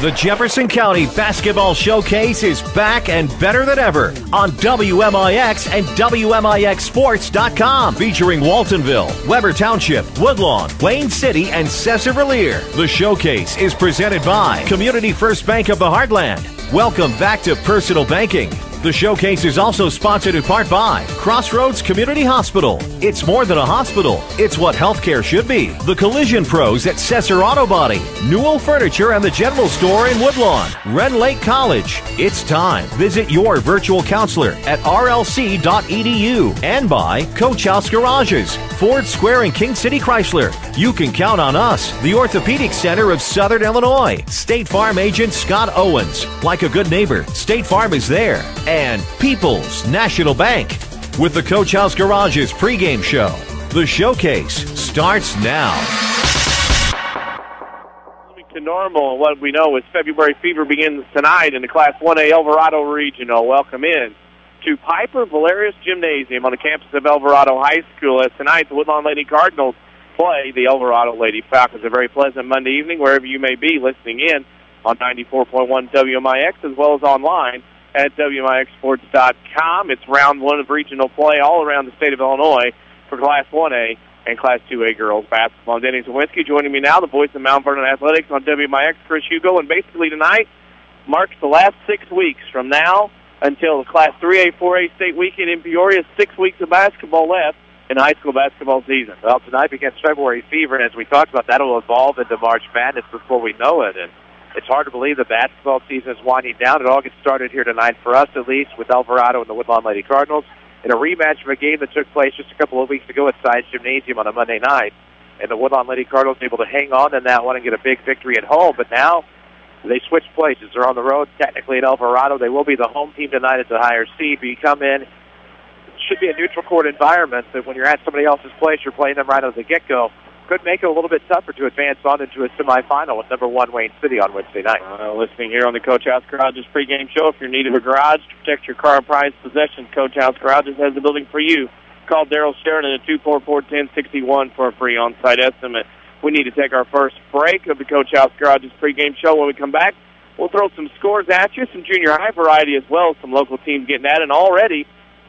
The Jefferson County Basketball Showcase is back and better than ever on WMIX and WMIXSports.com, featuring Waltonville, Weber Township, Woodlawn, Wayne City, and Sesser-Valier. The showcase is presented by Community First Bank of the Heartland. Welcome back to personal banking. The showcase is also sponsored in part by Crossroads Community Hospital. It's more than a hospital. It's what healthcare should be. The Collision Pros at Sesser Auto Body, Newell Furniture and the General Store in Woodlawn, Ren Lake College. It's time. Visit your virtual counselor at rlc.edu. And by Coach House Garages, Ford Square and King City Chrysler. You can count on us, the Orthopedic Center of Southern Illinois. State Farm agent Scott Owens. Like a good neighbor, State Farm is there. And People's National Bank. With the Coach House Garages pregame show, the showcase starts now. To normal, what we know is February Fever begins tonight in the Class 1A Elverado Regional. Welcome in to Piper Valerius Gymnasium on the campus of Elverado High School, as tonight the Woodlawn Lady Cardinals play the Elverado Lady Falcons. A very pleasant Monday evening wherever you may be listening in on 94.1 WMIX as well as online at WMIXSports.com. It's round one of regional play all around the state of Illinois for Class 1A and Class 2A girls basketball. I'm Denny Czerwinski. Joining me now, the voice of Mount Vernon Athletics on WMIX, Chris Hugo. And basically tonight marks the last 6 weeks from now until the Class 3A, 4A state weekend in Peoria. 6 weeks of basketball left in the high school basketball season. Well, tonight begins February Fever, and as we talked about, that'll evolve into March Madness before we know it. And it's hard to believe the basketball season is winding down. It all gets started here tonight, for us at least, with Elverado and the Woodlawn Lady Cardinals in a rematch of a game that took place just a couple of weeks ago at Sides Gymnasium on a Monday night. And the Woodlawn Lady Cardinals able to hang on in that one and get a big victory at home. But now they switch places. They're on the road technically at Elverado. They will be the home team tonight at the higher seed. But you come in, it should be a neutral court environment, that when you're at somebody else's place, you're playing them right out of the get-go. Could make it a little bit tougher to advance on into a semifinal with number one Wayne City on Wednesday night. Listening here on the Coach House Garages pregame show. If you're in need of a garage to protect your car and prized possessions, Coach House Garages has the building for you. Call Daryl Sheridan at 244-1061 for a free on-site estimate. We need to take our first break of the Coach House Garages pregame show. When we come back, we'll throw some scores at you, some junior high variety as well, some local teams getting at it, and already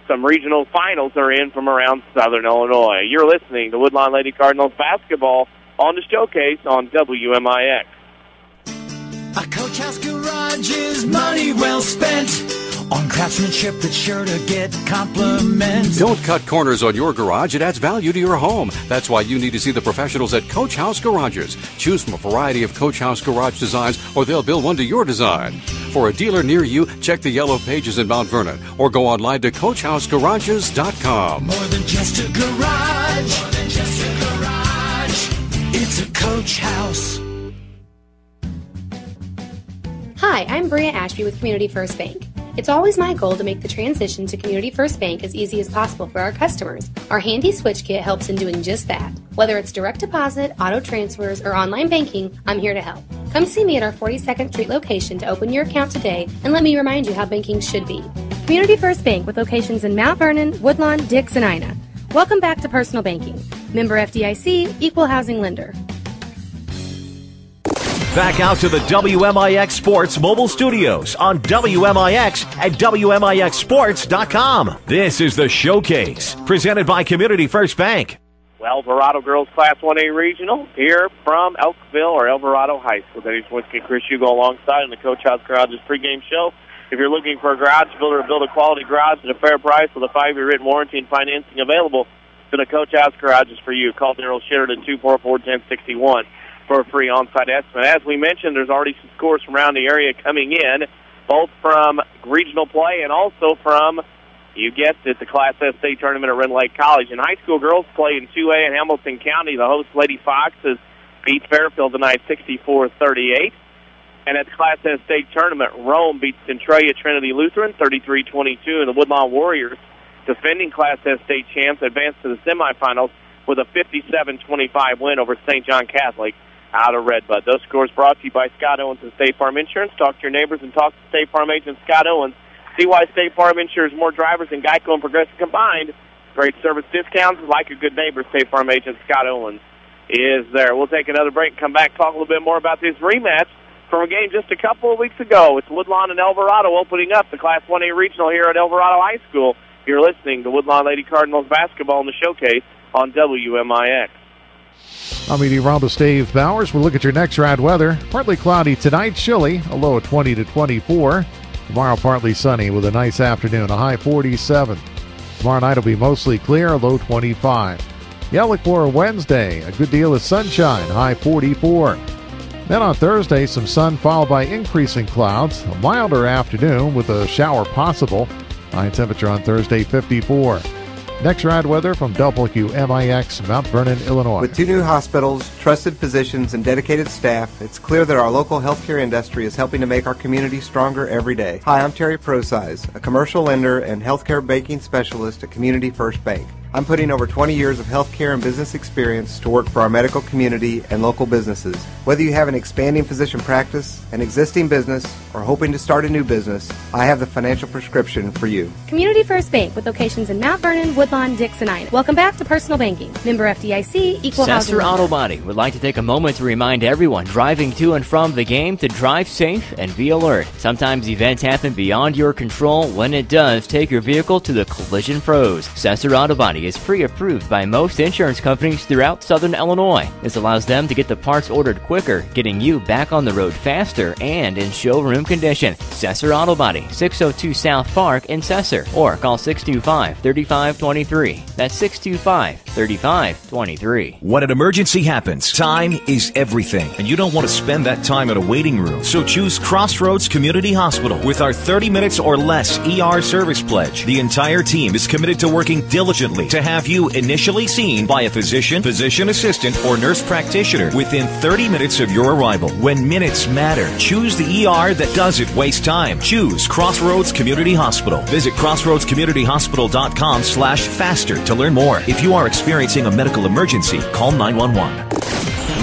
some regional finals are in from around Southern Illinois. You're listening to Woodlawn Lady Cardinals basketball on the showcase on WMIX. A Coach House Garage is money well spent on craftsmanship that's sure to get compliments. Don't cut corners on your garage. It adds value to your home. That's why you need to see the professionals at Coach House Garages. Choose from a variety of Coach House Garage designs, or they'll build one to your design. For a dealer near you, check the yellow pages in Mount Vernon or go online to CoachHouseGarages.com. More than just a garage. More than just a garage. It's a Coach House. Hi, I'm Bria Ashby with Community First Bank. It's always my goal to make the transition to Community First Bank as easy as possible for our customers. Our handy switch kit helps in doing just that. Whether it's direct deposit, auto transfers, or online banking, I'm here to help. Come see me at our 42nd Street location to open your account today and let me remind you how banking should be. Community First Bank with locations in Mount Vernon, Woodlawn, Dix, and Ina. Welcome back to personal banking. Member FDIC, Equal Housing Lender. Back out to the WMIX Sports mobile studios on WMIX at WMIXSports.com. This is the showcase, presented by Community First Bank. Well, Elverado Girls Class 1A Regional here from Elkville or Elverado High School. Denny Czerwinski and Chris Hugo alongside on the Coach House Garages pregame show. If you're looking for a garage builder to build a quality garage at a fair price with a 5-year written warranty and financing available, then the Coach House Garages for you. Call Daryl Sheridan at 244-1061. For a free on-site estimate. As we mentioned, there's already some scores from around the area coming in, both from regional play and also from, you guessed it, the Class S state tournament at Ren Lake College. In high school girls play in 2A in Hamilton County, the host Lady Foxes beat Fairfield tonight 64-38. And at the Class S state tournament, Rome beats Centralia Trinity Lutheran 33-22, and the Woodlawn Warriors, defending Class S state champs, advanced to the semifinals with a 57-25 win over St. John Catholic out of Redbud. Those scores brought to you by Scott Owens and State Farm Insurance. Talk to your neighbors and talk to State Farm agent Scott Owens. See why State Farm insures more drivers than Geico and Progressive combined. Great service discounts. Like a good neighbor, State Farm agent Scott Owens is there. We'll take another break and come back, talk a little bit more about this rematch from a game just a couple of weeks ago. It's Woodlawn and Elverado opening up the Class 1A Regional here at Elverado High School. You're listening to Woodlawn Lady Cardinals basketball in the showcase on WMIX. I'm meteorologist Dave Bowers. We'll look at your next rad weather. Partly cloudy tonight, chilly, a low of 20 to 24. Tomorrow, partly sunny with a nice afternoon, a high 47. Tomorrow night will be mostly clear, a low 25. Yeah, look for Wednesday, a good deal of sunshine, high 44. Then on Thursday, some sun followed by increasing clouds, a milder afternoon with a shower possible. High temperature on Thursday, 54. Next rad weather from WMIX, Mount Vernon, Illinois. With 2 new hospitals, trusted physicians, and dedicated staff, it's clear that our local healthcare industry is helping to make our community stronger every day. Hi, I'm Terry Prosize, a commercial lender and healthcare banking specialist at Community First Bank. I'm putting over 20 years of healthcare and business experience to work for our medical community and local businesses. Whether you have an expanding physician practice, an existing business, or hoping to start a new business, I have the financial prescription for you. Community First Bank with locations in Mount Vernon, Woodlawn, Dix, and Ina. Welcome back to Personal Banking. Member FDIC, equal housing. Sesser Auto Body would like to take a moment to remind everyone driving to and from the game to drive safe and be alert. Sometimes events happen beyond your control. When it does, take your vehicle to the collision pros. Sesser Auto Body is pre-approved by most insurance companies throughout Southern Illinois. This allows them to get the parts ordered quicker, getting you back on the road faster and in showroom condition. Sesser Auto Body, 602 South Park in Sesser, or call 625-3523. That's 625-3523. When an emergency happens, time is everything, and you don't want to spend that time in a waiting room. So choose Crossroads Community Hospital with our 30 minutes or less ER service pledge. The entire team is committed to working diligently to have you initially seen by a physician, physician assistant, or nurse practitioner within 30 minutes of your arrival. When minutes matter, choose the ER that doesn't waste time. Choose Crossroads Community Hospital. Visit crossroadscommunityhospital.com/faster to learn more. If you are experiencing a medical emergency, call 911.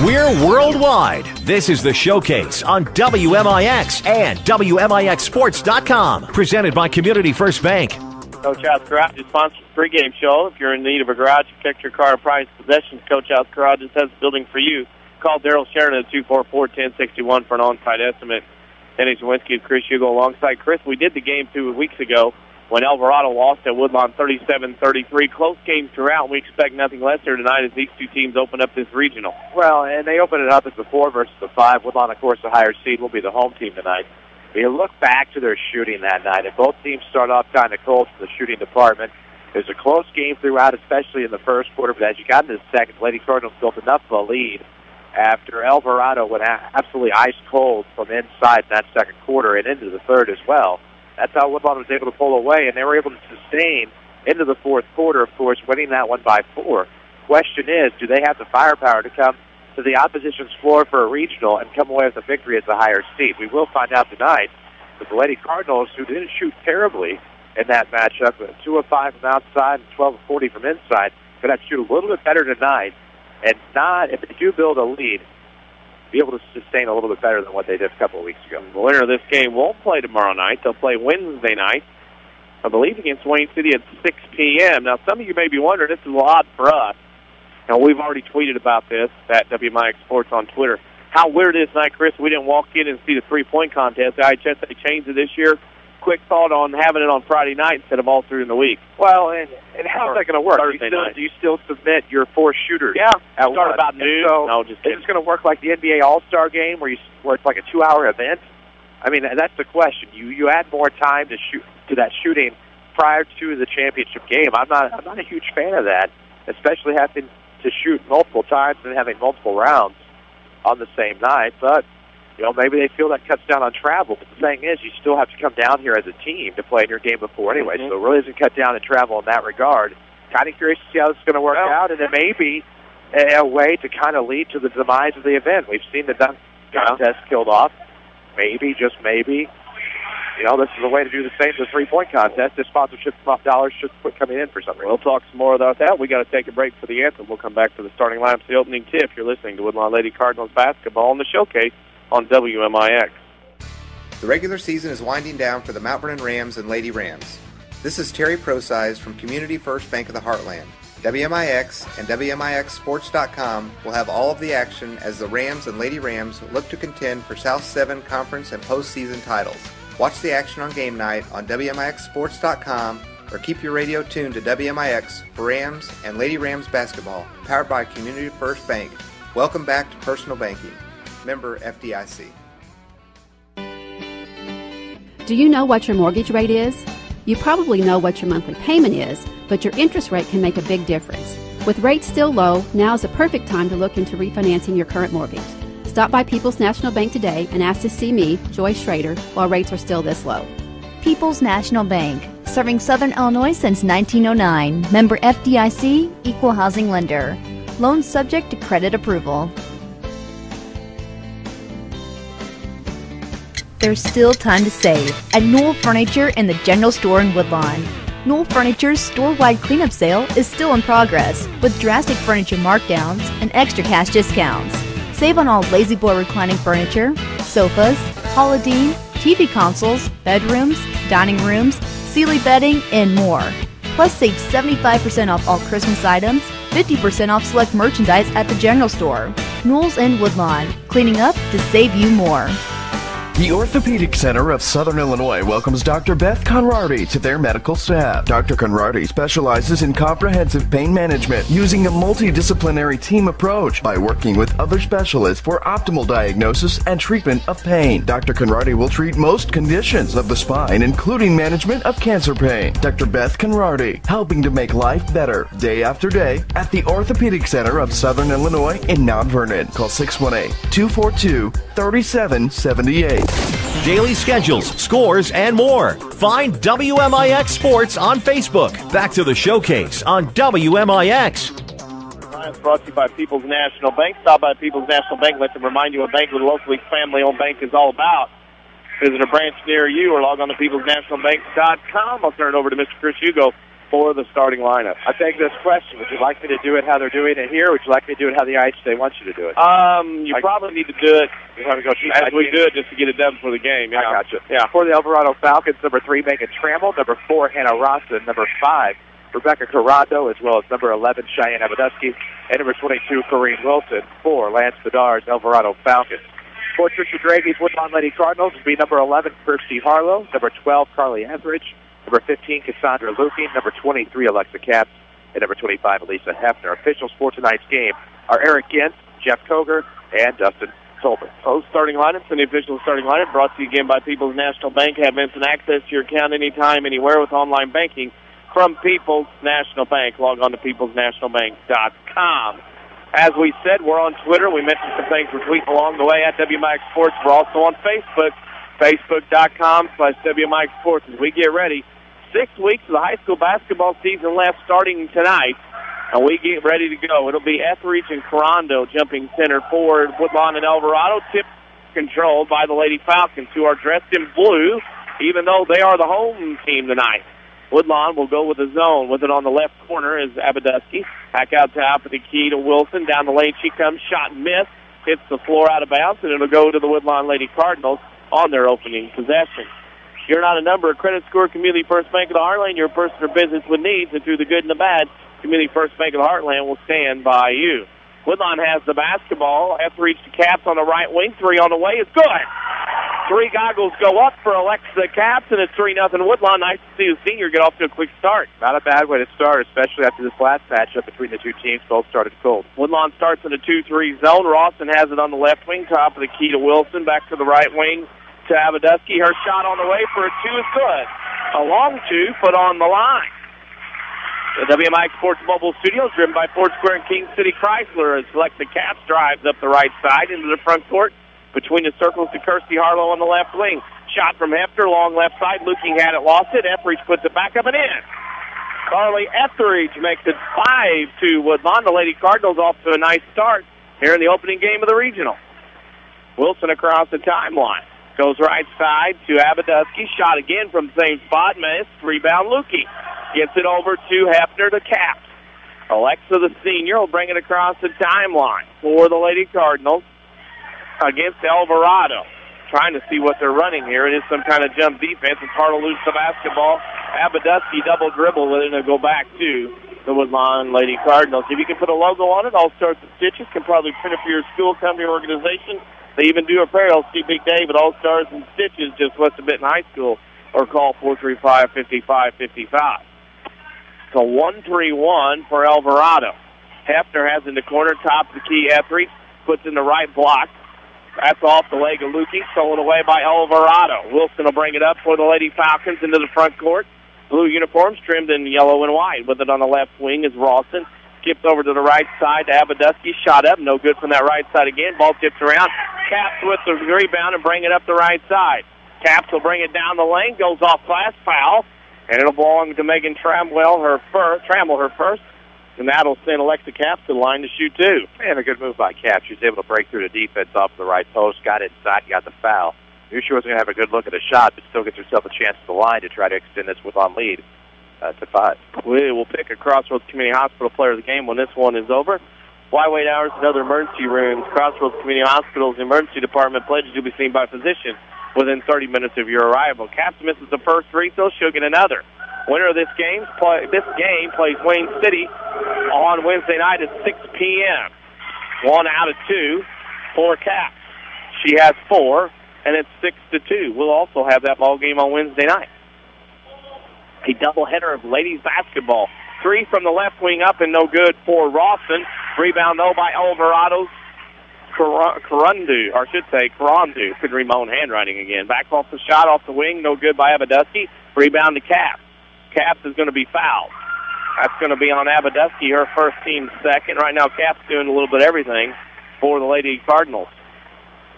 We're worldwide. This is the Showcase on WMIX and WMIXsports.com. Presented by Community First Bank. Coach House Garage is sponsored the pregame show. If you're in need of a garage, protect your car, or prized possessions, Coach House Garage has the building for you. Call Daryl Sheridan at 244-1061 for an on-site estimate. Denny Czerwinski and Chris Hugo alongside Chris. We did the game 2 weeks ago when Elverado lost at Woodlawn 37-33. Close game throughout. We expect nothing less here tonight as these two teams open up this regional. Well, and they open it up as the 4 versus the 5. Woodlawn, of course, the higher seed, will be the home team tonight. You look back to their shooting that night, and both teams start off kind of cold in the shooting department. It was a close game throughout, especially in the first quarter, but as you got into the second, Lady Cardinals built enough of a lead after Elverado went absolutely ice cold from inside in that second quarter and into the third as well. That's how Woodlawn was able to pull away, and they were able to sustain into the fourth quarter, of course, winning that one by 4. Question is, do they have the firepower to come to the opposition's floor for a regional and come away with a victory as the higher seed? We will find out tonight. But the Lady Cardinals, who didn't shoot terribly in that matchup, 2 of 5 from outside and 12 of 40 from inside, could have to shoot a little bit better tonight, and not, if they do build a lead, be able to sustain a little bit better than what they did a couple of weeks ago. The winner of this game won't play tomorrow night. They'll play Wednesday night, I believe, against Wayne City at 6 p.m. Now, some of you may be wondering, this is a lot for us. Now, we've already tweeted about this at WMIX Sports on Twitter. How weird it is tonight, Chris, we didn't walk in and see the three-point contest. The IHS, they changed it this year. Quick thought on having it on Friday night instead of all through in the week. Well, and how's that going to work? Do you still submit your 4 shooters? Yeah, start about noon. So no, just kidding. Is it going to work like the NBA All-Star game where it's like a 2-hour event? I mean, that's the question. You add more time to shoot to that shooting prior to the championship game. I'm not a huge fan of that, especially having to shoot multiple times and having multiple rounds on the same night. But maybe they feel that cuts down on travel. But the thing is, you still have to come down here as a team to play in your game before anyway. So it really doesn't cut down in travel in that regard. Kind of curious to see how this is going to work out, and it may be a way to kind of lead to the demise of the event. We've seen the dunk contest killed off. Maybe, just maybe, this is a way to do the same to the three-point contest. The sponsorship dollars should quit coming in for some reason. We'll talk some more about that. We got to take a break for the anthem. We'll come back to the starting lineup for the opening tip. You're listening to Woodlawn Lady Cardinals basketball on the Showcase on WMIX. The regular season is winding down for the Mount Vernon Rams and Lady Rams. This is Terry Prosize from Community First Bank of the Heartland. WMIX and WMIXsports.com will have all of the action as the Rams and Lady Rams look to contend for South 7 Conference and postseason titles. Watch the action on game night on WMIXsports.com or keep your radio tuned to WMIX for Rams and Lady Rams basketball, powered by Community First Bank. Welcome back to Personal Banking. Member FDIC. Do you know what your mortgage rate is? You probably know what your monthly payment is, but your interest rate can make a big difference. With rates still low, now is the perfect time to look into refinancing your current mortgage. Stop by People's National Bank today and ask to see me, Joyce Schrader, while rates are still this low. People's National Bank, serving Southern Illinois since 1909. Member FDIC, Equal Housing Lender. Loans subject to credit approval. There's still time to save at Newell Furniture in the General Store in Woodlawn. Newell Furniture's store-wide cleanup sale is still in progress with drastic furniture markdowns and extra cash discounts. Save on all Lazy Boy reclining furniture, sofas, Holodean, TV consoles, bedrooms, dining rooms, Sealy bedding, and more. Plus save 75% off all Christmas items, 50% off select merchandise at the General Store. Newell's in Woodlawn, cleaning up to save you more. The Orthopedic Center of Southern Illinois welcomes Dr. Beth Conrarty to their medical staff. Dr. Conrarty specializes in comprehensive pain management using a multidisciplinary team approach by working with other specialists for optimal diagnosis and treatment of pain. Dr. Conrarty will treat most conditions of the spine, including management of cancer pain. Dr. Beth Conrarty, helping to make life better day after day at the Orthopedic Center of Southern Illinois in Mount Vernon. Call 618-242-3778. Daily schedules, scores, and more. Find WMIX Sports on Facebook. Back to the showcase on WMIX. It's brought to you by People's National Bank. Stop by People's National Bank. Let them remind you what bank with a locally family-owned bank is all about. Visit a branch near you or log on to peoplesnationalbank.com. I'll turn it over to Mr. Chris Hugo for the starting lineup. I take this question. Would you like me to do it how they're doing it here, or would you like me to do it how the IHSA wants you to do it? You probably need to do it as we do it just to get it done for the game. I gotcha. Yeah. For the Elverado Falcons, number 3, Megan Trammell, number 4, Hannah Rosson, number 5, Rebecca Corrado, as well as number 11, Cheyenne Abadusky, and number 22, Corrine Wilson, for Lance Bedar's Elverado Falcons. For Trisha Dragy's Woodlawn Lady Cardinals would be number 11, Kirsty Harlow, number 12, Carly Etheridge, number 15, Cassandra Luking, number 23, Alexa Capps, and number 25, Elisa Hefner. Officials for tonight's game are Eric Gint, Jeff Koger, and Dustin Tolbert. Those starting lineups and the official starting lineup brought to you again by People's National Bank. Have instant access to your account anytime, anywhere with online banking from People's National Bank. Log on to peoplesnationalbank.com. As we said, we're on Twitter. We mentioned some things we're tweeting along the way at WMIX Sports. We're also on Facebook, facebook.com/WMIX Sports. As we get ready, 6 weeks of the high school basketball season left starting tonight, and we get ready to go. It'll be Etheridge and Corando jumping center forward. Woodlawn and Elverado, tip controlled by the Lady Falcons, who are dressed in blue, even though they are the home team tonight. Woodlawn will go with a zone. With it on the left corner is Abadusky. Back out top of the key to Wilson. Down the lane she comes. Shot and miss. Hits the floor out of bounds, and it'll go to the Woodlawn Lady Cardinals on their opening possession. You're not a number. Credit score, Community First Bank of the Heartland. Your person or business with needs, and through the good and the bad, Community First Bank of the Heartland will stand by you. Woodlawn has the basketball. Etheridge to Capps on the right wing. 3 on the way. It's good. 3 goggles go up for Alexa Capps, and it's 3-0 Woodlawn. Nice to see the senior get off to a quick start. Not a bad way to start, especially after this last matchup between the two teams. Both started cold. Woodlawn starts in a 2-3 zone. Rawson has it on the left wing. Top of the key to Wilson. Back to the right wing to Abadusky. Her shot on the way for a 2 is good. A long 2 put on the line. The WMIX Sports Mobile Studios, driven by Ford Square and King City Chrysler, as Alexa Capps drives up the right side into the front court between the circles to Kirsty Harlow on the left wing. Shot from Hefner, long left side. Luking had it, lost it. Etheridge puts it back up and in. Carly Etheridge makes it 5-2 Woodlawn. The Lady Cardinals off to a nice start here in the opening game of the regional. Wilson across the timeline. Goes right side to Abadusky. Shot again from the same spot. Missed. Rebound Luking. Gets it over to Hefner to Capps. Alexa, the senior, will bring it across the timeline for the Lady Cardinals against Elverado. Trying to see what they're running here. It is some kind of jump defense. It's hard to lose the basketball. Abadusky double dribble with it, and it'll go back to the Woodlawn Lady Cardinals. If you can put a logo on it, All Stars and Stitches can probably print it for your school, company, or organization. They even do apparel. See Big Dave at All Stars and Stitches just west of Benton High School, or call 435-5555. So 1-3-1 for Elverado. Hefner has in the corner, top of the key, Etheridge puts in the right block. That's off the leg of Lukey, stolen away by Elverado. Wilson will bring it up for the Lady Falcons into the front court. Blue uniforms trimmed in yellow and white. With it on the left wing is Rawson. Skips over to the right side to Abadusky. Shot up, no good from that right side again. Ball tips around. Caps with the rebound and bring it up the right side. Caps will bring it down the lane, goes off glass, foul, and it'll belong to Megan Trammell, her first, and that'll send Alexa Caps to the line to shoot two. And a good move by Caps. She was able to break through the defense off the right post, got inside, got the foul. Knew she wasn't going to have a good look at the shot, but still gets herself a chance at the line to try to extend this Woodlawn lead to 5. We will pick a Crossroads Community Hospital player of the game when this one is over. Flyweight hours and other emergency rooms. Crossroads Community Hospital's emergency department pledges to be seen by a physician within 30 minutes of your arrival. Caps misses the first free throw, she'll get another. Winner of this game plays Wayne City on Wednesday night at 6 p.m. 1 out of 2 for Caps. She has 4, and it's 6-2. We'll also have that ball game on Wednesday night. A doubleheader of ladies basketball. 3 from the left wing up and no good for Rawson. Rebound, though, by Elverado's Karandu. Could read my own handwriting again. Back off the shot, off the wing, no good by Abadusky. Rebound to Caps. Caps is going to be fouled. That's going to be on Abadusky, her first team second. Right now, Caps doing a little bit of everything for the Lady Cardinals.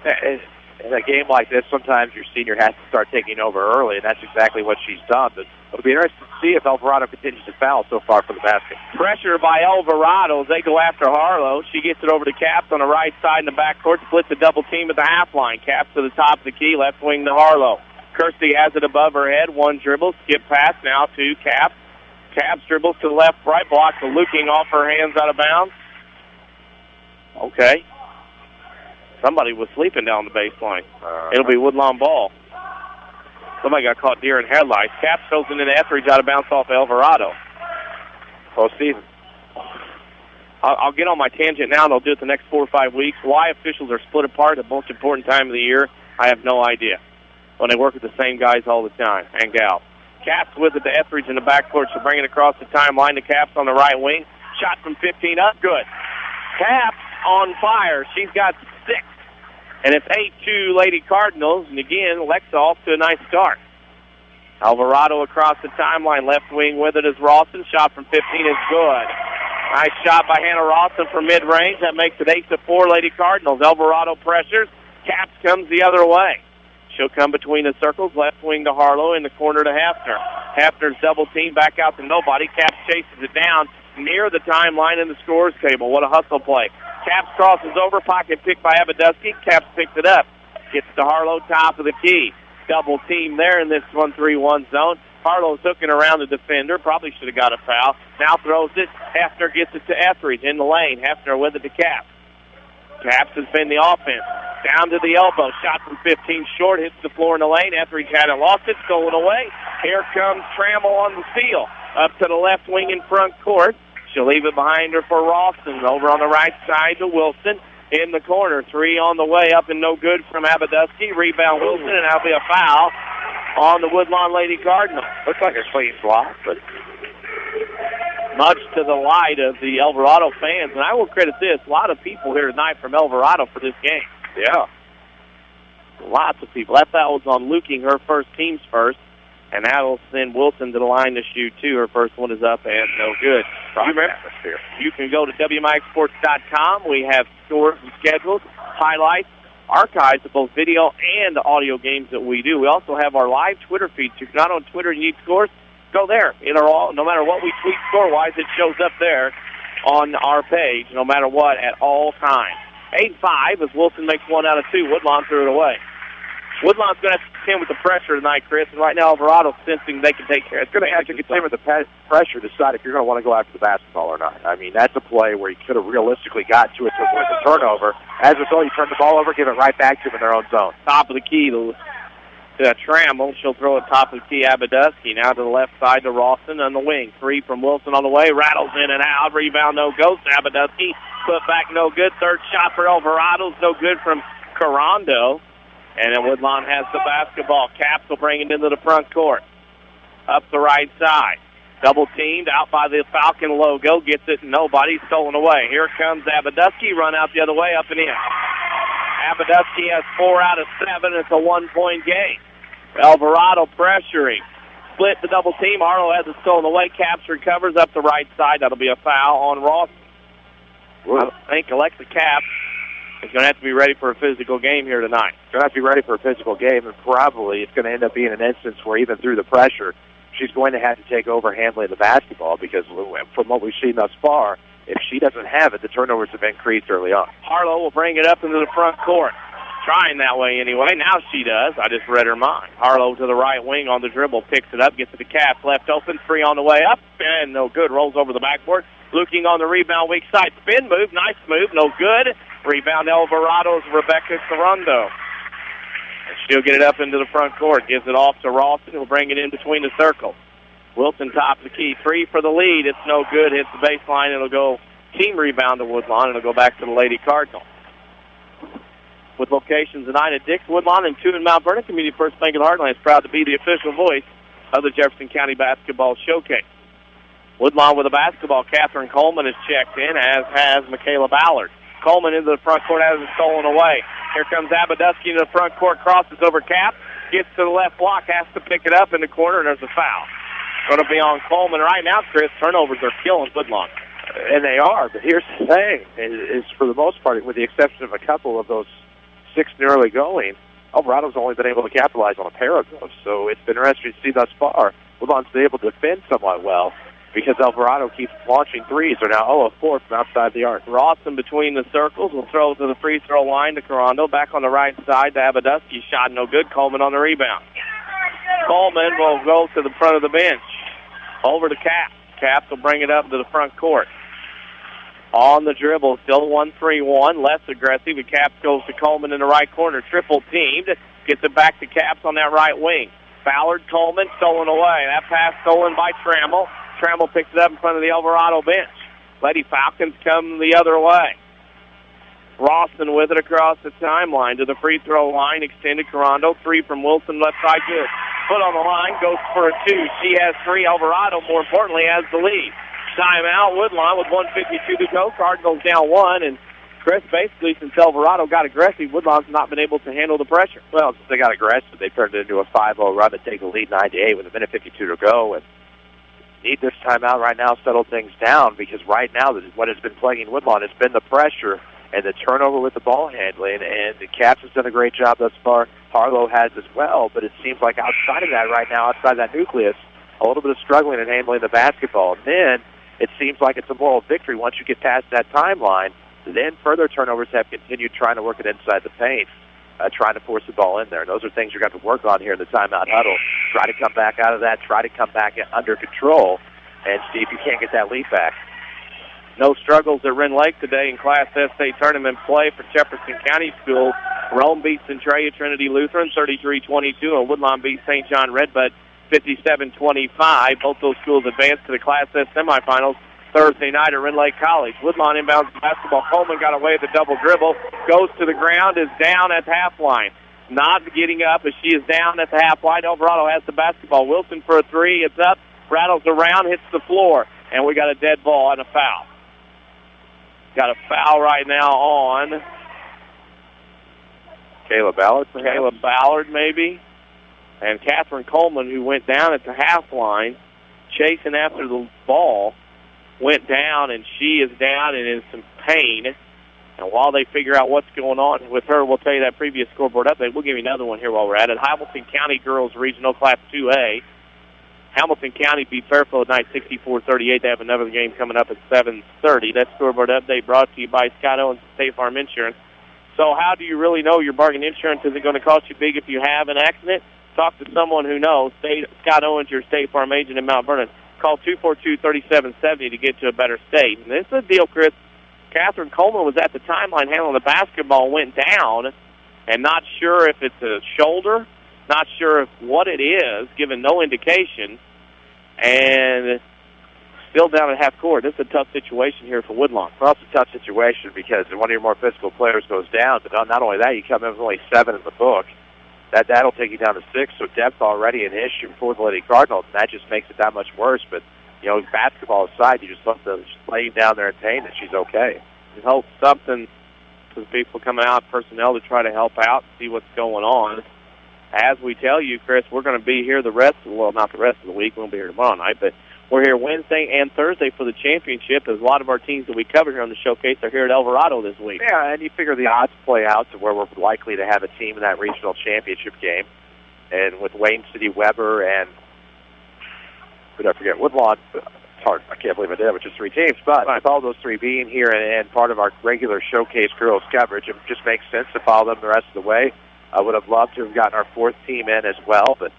In a game like this, sometimes your senior has to start taking over early, and that's exactly what she's done. But it'll be interesting to see if Elverado continues to foul so far for the basket. Pressure by Elverado as they go after Harlow. She gets it over to Caps on the right side in the backcourt, splits a double team at the half line. Caps to the top of the key, left wing to Harlow. Kirsty has it above her head, one dribble, skip pass now to Caps. Caps dribbles to the left, right block, the looking off her hands out of bounds. Okay. Somebody was sleeping down the baseline. It'll be Woodlawn ball. Somebody got caught deer in headlights. Caps throws it into Etheridge out of bounds off Elverado. Postseason. I'll get on my tangent now, and I'll do it the next 4 or 5 weeks. Why officials are split apart at the most important time of the year, I have no idea. When they work with the same guys all the time, and gals. Caps with it to Etheridge in the backcourt. She'll bring it across the timeline to Caps on the right wing. Shot from 15 up, good. Caps on fire. She's got 6. And it's 8-2 Lady Cardinals. And again, Alexa off to a nice start. Alvarado across the timeline. Left wing with it is Rawson. Shot from 15 is good. Nice shot by Hannah Rawson from mid-range. That makes it 8-4 Lady Cardinals. Alvarado pressures. Caps comes the other way. She'll come between the circles. Left wing to Harlow. In the corner to Hefner. Hefner's double team back out to nobody. Caps chases it down near the timeline in the scores table. What a hustle play. Caps crosses over, pocket picked by Abadusky. Caps picks it up. Gets to Harlow, top of the key. Double team there in this 1-3-1 zone. Harlow's hooking around the defender. Probably should have got a foul. Now throws it. Hefner gets it to Etheridge in the lane. Hefner with it to Caps. Caps has been the offense. Down to the elbow. Shot from 15 short. Hits the floor in the lane. Etheridge had it, lost it, stolen away. Here comes Trammell on the steal. Up to the left wing in front court. She'll leave it behind her for Rawson. Over on the right side to Wilson. In the corner. 3 on the way. Up and no good from Abadusky. Rebound Wilson, and that'll be a foul on the Woodlawn Lady Cardinals. Looks like a clean block, but much to the light of the Elverado fans. And I will credit this. A lot of people here tonight from Elverado for this game. Yeah. Lots of people. That foul was on Luking, her first team's first. And that'll send Wilson to the line to shoot two. Her first one is up and no good. You can go to WMIXsports.com. We have scores and schedules, highlights, archives of both video and audio games that we do. We also have our live Twitter feed. So if you're not on Twitter and you need scores, go there. No matter what we tweet score-wise, it shows up there on our page, no matter what, at all times. 8-5 as Wilson makes 1 out of 2. Woodlawn threw it away. Woodlawn's going to have to contend with the pressure tonight, Chris, and right now Elverado's sensing they can take care of it. It's going to have to contend with the pressure to decide if you're going to want to go after the basketball or not. I mean, that's a play where you could have realistically got to it to avoid the turnover. As a result, you turn the ball over, give it right back to them in their own zone. Top of the key, to Trammell. She'll throw it top of the key. Abaduski now to the left side to Rawson on the wing. 3 from Wilson on the way. Rattles in and out. Rebound no goes to Abaduski. Put back no good. Third shot for Elverado's no good from Carando. And then Woodlawn has the basketball. Caps will bring it into the front court. Up the right side. Double teamed out by the Falcon logo. Gets it. Nobody. Stolen away. Here comes Abaduski. Run out the other way. Up and in. Abaduski has 4 out of 7. It's a 1-point game. Elverado pressuring. Split the double team. Arlo has it stolen away. Caps recovers up the right side. That'll be a foul on Ross. I think Alexa Caps is going to have to be ready for a physical game here tonight. Going to have to be ready for a physical game, and probably it's going to end up being an instance where even through the pressure, she's going to have to take over handling the basketball because from what we've seen thus far, if she doesn't have it, the turnovers have increased early on. Harlow will bring it up into the front court. Trying that way anyway. Now she does. I just read her mind. Harlow to the right wing on the dribble. Picks it up. Gets to the Caps. Left open. 3 on the way up. And no good. Rolls over the backboard. Looking on the rebound weak side. Spin move. Nice move. No good. Rebound Elverado's Rebecca Carando. She'll get it up into the front court. Gives it off to Rawson. He'll bring it in between the circles. Wilson top of the key. 3 for the lead. It's no good. Hits the baseline. It'll go team rebound to Woodlawn. It'll go back to the Lady Cardinals. With locations tonight at Dix, Woodlawn, and 2 in Mount Vernon, Community First Bank of the Heartland is proud to be the official voice of the Jefferson County Basketball Showcase. Woodlawn with a basketball. Catherine Coleman is checked in, as has Michaela Ballard. Coleman into the front court, has it stolen away. Here comes Abaduski into the front court, crosses over Cap, gets to the left block, has to pick it up in the corner, and there's a foul. Going to be on Coleman right now, Chris. Turnovers are killing Woodlawn. And they are, but here's the thing, is for the most part, with the exception of a couple of those 6 early going, Elverado's only been able to capitalize on a pair of those. So it's been interesting to see thus far. Woodlawn's been able to defend somewhat well because Elverado keeps launching threes. They're now 0 of 4 from outside the arc. Rawson between the circles will throw to the free throw line to Carando. Back on the right side to Abaduski. Shot no good. Coleman on the rebound. Coleman will go to the front of the bench. Over to Caps. Caps will bring it up to the front court. On the dribble, still 1-3-1, less aggressive. The Caps goes to Coleman in the right corner, triple teamed. Gets it back to Caps on that right wing. Ballard, Coleman, stolen away. That pass stolen by Trammell. Trammell picks it up in front of the Elverado bench. Lady Falcons come the other way. Rawson with it across the timeline to the free throw line. Extended Carando. 3 from Wilson, left side, good. Foot on the line, goes for a 2. She has 3. Elverado, more importantly, has the lead. Timeout, Woodlawn with 1:52 to go. Cardinals down 1, and Chris, basically, since Elverado got aggressive, Woodlawn's not been able to handle the pressure. Well, since they got aggressive, they turned it into a 5-0 run to take the lead 9-8 with 1:52 to go, and need this timeout right now to settle things down, because right now what has been plaguing Woodlawn has been the pressure and the turnover with the ball handling, and the Caps has done a great job thus far. Harlow has as well, but it seems like outside of that right now, outside that nucleus, a little bit of struggling in handling the basketball. And then it seems like it's a moral victory once you get past that timeline. Then further turnovers have continued trying to work it inside the paint, trying to force the ball in there. And those are things you're going to have to work on here in the timeout huddle. Try to come back out of that, try to come back under control, and see if you can't get that lead back. No struggles at Wren Lake today in Class S state tournament play for Jefferson County Schools. Rome beats Centralia Trinity Lutheran 33-22, and Woodlawn beats St. John Redbud 57-25. Both those schools advanced to the Class S semifinals Thursday night at Wren Lake College. Woodlawn inbounds the basketball. Coleman got away with the double dribble, goes to the ground, is down at the half line. Not getting up as she is down at the half line. Elverado has the basketball. Wilson for a 3. It's up, rattles around, hits the floor, and we got a dead ball and a foul. Got a foul right now on Kayla Ballard, Kayla Ballard, maybe. And Catherine Coleman, who went down at the half line, chasing after the ball, went down, and she is down and in some pain. And while they figure out what's going on with her, we'll tell you that previous scoreboard update. We'll give you another one here while we're at it. Hamilton County Girls Regional Class 2A. Hamilton County beat Fairfield tonight 64-38. They have another game coming up at 7:30. That scoreboard update brought to you by Scott Owens State Farm Insurance. So how do you really know your bargain insurance isn't going to cost you big if you have an accident? Talk to someone who knows. Scott Owens, your State Farm agent in Mount Vernon. Call 242-3770 to get to a better state. And this is a deal, Chris. Catherine Coleman was at the timeline handling the basketball, went down, and not sure if it's a shoulder Not sure what it is, given no indication, and still down at half court. This is a tough situation here for Woodlawn. Well, it's a tough situation because one of your more physical players goes down, but not only that, you come in with only 7 in the book. That'll take you down to 6, so depth already an issue for the Lady Cardinals, and that just makes it that much worse. But, you know, basketball aside, you just love to just lay down there and saying that she's okay. We hope something for the people coming out, personnel, to try to help out, see what's going on. As we tell you, Chris, we're going to be here the rest of, well, not the rest of the week. We won't be here tomorrow night, but we're here Wednesday and Thursday for the championship. As a lot of our teams that we cover here on the showcase are here at Elverado this week. Yeah, and you figure the odds play out to where we're likely to have a team in that regional championship game. And with Wayne City, Weber, and who did I forget? Woodlawn. It's hard. I can't believe I did that with just 3 teams. But with all those 3 being here and part of our regular showcase girls coverage, it just makes sense to follow them the rest of the way. I would have loved to have gotten our 4th team in as well, but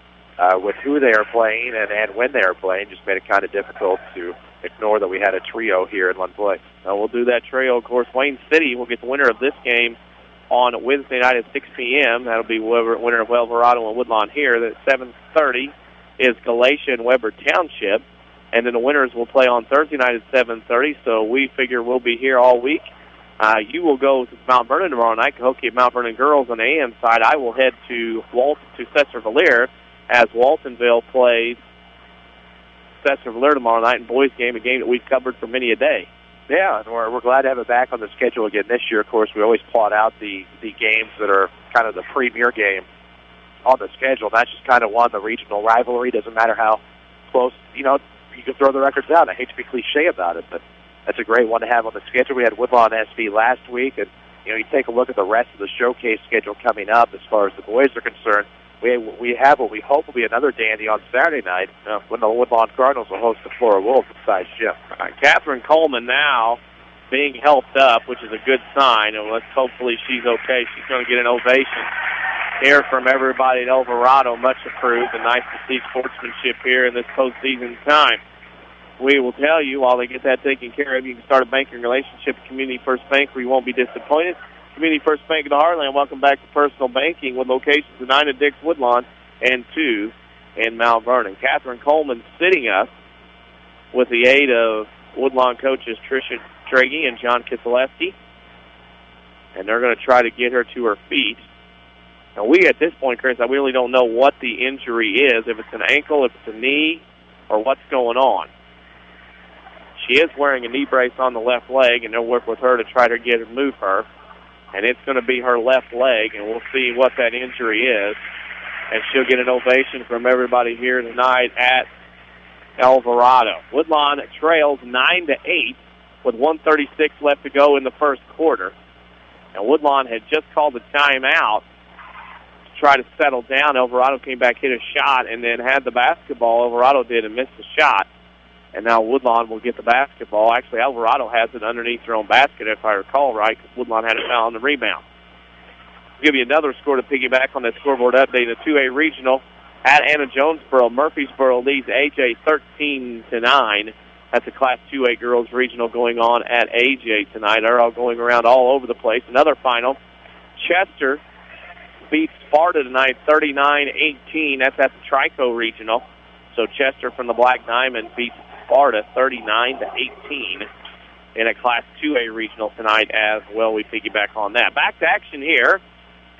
with who they are playing and when they are playing, just made it kind of difficult to ignore that we had a trio here in one place. We'll do that trio. Of course, Wayne City will get the winner of this game on Wednesday night at 6 p.m. That'll be winner of Elverado and Woodlawn here. At 7:30 is Galatia and Weber Township, and then the winners will play on Thursday night at 7:30, so we figure we'll be here all week. You will go to Mount Vernon tomorrow night, Cahokia at Mount Vernon girls on the AM side. I will head to Sesser-Valier as Waltonville plays Sesser-Valier tomorrow night in boys' game, a game that we've covered for many a day. Yeah, and we're glad to have it back on the schedule again this year. Of course, we always plot out the games that are kind of the premier game on the schedule. That's just kind of one, the regional rivalry. Doesn't matter how close, you know, you can throw the records out. I hate to be cliche about it, but that's a great one to have on the schedule. We had Woodlawn SV last week, and you know, you take a look at the rest of the showcase schedule coming up as far as the boys are concerned. We have what we hope will be another dandy on Saturday night when the Woodlawn Cardinals will host the Flora Wolves at Size Gym. Catherine Coleman now being helped up, which is a good sign, and hopefully she's okay. She's going to get an ovation here from everybody at Elverado. Much approved, and nice to see sportsmanship here in this postseason time. We will tell you, while they get that taken care of, you can start a banking relationship at Community First Bank where you won't be disappointed. Community First Bank of the Heartland, welcome back to personal banking with locations at 9 at Dix Woodlawn and 2 in Mount Vernon. Catherine Coleman sitting us with the aid of Woodlawn coaches Tricia Tragey and John Kisileski, and they're going to try to get her to her feet. Now, we, at this point, Chris, I really don't know what the injury is, if it's an ankle, if it's a knee, or what's going on. She is wearing a knee brace on the left leg, and they'll work with her to try to move her. And it's going to be her left leg, and we'll see what that injury is. And she'll get an ovation from everybody here tonight at Elverado. Woodlawn trails 9-8 with 1:36 left to go in the first quarter. And Woodlawn had just called a timeout to try to settle down. Elverado came back, hit a shot, and then had the basketball. Elverado did and missed the shot. And now Woodlawn will get the basketball. Actually, Elverado has it underneath their own basket, if I recall right, because Woodlawn had it foul on the rebound. I'll give you another score to piggyback on that scoreboard update. The 2A regional at Anna Jonesboro. Murfreesboro leads AJ 13-9. That's a Class 2A girls regional going on at AJ tonight. They're all going around all over the place. Another final. Chester beats Sparta tonight 39-18. That's at the Trico regional. So Chester from the Black Diamond beats Sparta 39-18 in a Class 2A regional tonight as well. We piggyback on that. Back to action here.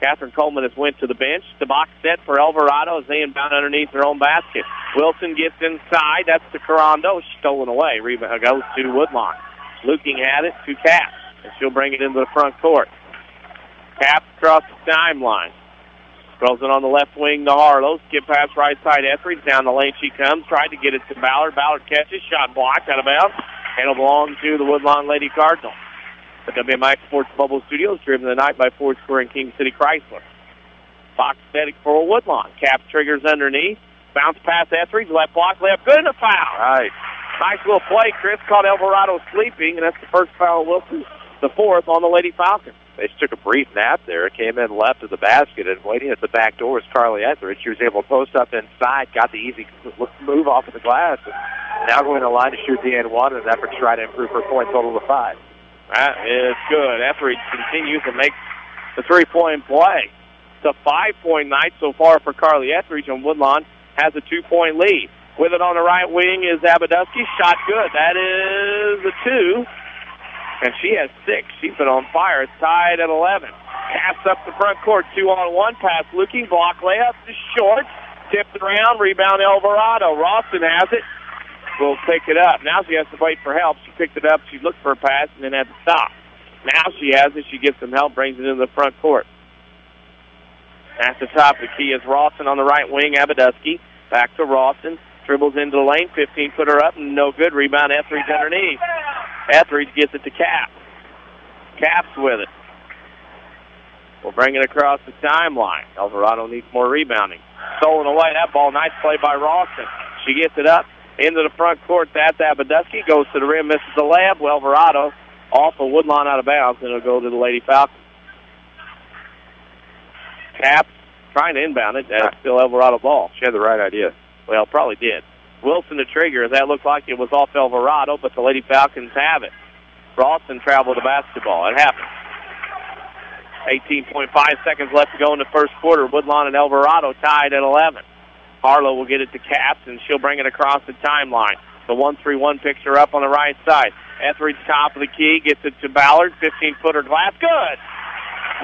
Catherine Coleman has went to the bench. The box set for Elverado as they inbound underneath their own basket. Wilson gets inside. That's to Carando. Stolen away. Rebound goes to Woodlawn. Looking at it to Cap, and she'll bring it into the front court. Cap across the timeline. Throws it on the left wing to Harlow. Skip pass right side Etheridge. Down the lane she comes. Tried to get it to Ballard. Ballard catches. Shot blocked out of bounds. And it'll belong to the Woodlawn Lady Cardinals. The WMIX Sports Bubble Studios, driven tonight by Ford Square and King City Chrysler. Fox static for Woodlawn. Cap triggers underneath. Bounce pass Etheridge. Left block. Left good and a foul. Right. Nice little play. Chris caught Elverado sleeping, and that's the first foul of Wilson. The 4th on the Lady Falcons. They just took a brief nap there. Came in left of the basket, and waiting at the back door was Carly Etheridge. She was able to post up inside, got the easy move off of the glass, and now going to the line to shoot the N1 in an effort to try to improve her point total to 5. That is good. Etheridge continues to make the three-point play. It's a 5-point night so far for Carly Etheridge, and Woodlawn has a 2-point lead. With it on the right wing is Abadusky. Shot good. That is a 2. And she has 6. She's been on fire. It's tied at 11. Pass up the front court. 2-on-1. Pass looking. Block layup is short. Tipped around. Rebound Elverado. Rawson has it. Will pick it up. Now she has to wait for help. She picked it up. She looked for a pass and then had to stop. Now she has it. She gets some help. Brings it into the front court. At the top of the key is Rawson on the right wing. Abadusky. Back to Rawson. Dribbles into the lane. 15-footer up. No good. Rebound Etheridge underneath. Etheridge gets it to Cap. Cap's with it. We'll bring it across the timeline. Elverado needs more rebounding. Stolen away. That ball, nice play by Rawson. She gets it up into the front court. That's Abadusky. Goes to the rim, misses the layup. Elverado off of Woodlawn out of bounds, and it'll go to the Lady Falcons. Cap trying to inbound it. That's still Elverado ball. She had the right idea. Well, probably did. Wilson to trigger. That looked like it was off Elverado, but the Lady Falcons have it. Rawson traveled the basketball. It happened. 18.5 seconds left to go in the first quarter. Woodlawn and Elverado tied at 11. Harlow will get it to Caps, and she'll bring it across the timeline. The 1-3-1 picks her up on the right side. Etheridge, top of the key, gets it to Ballard. 15-footer glass. Good!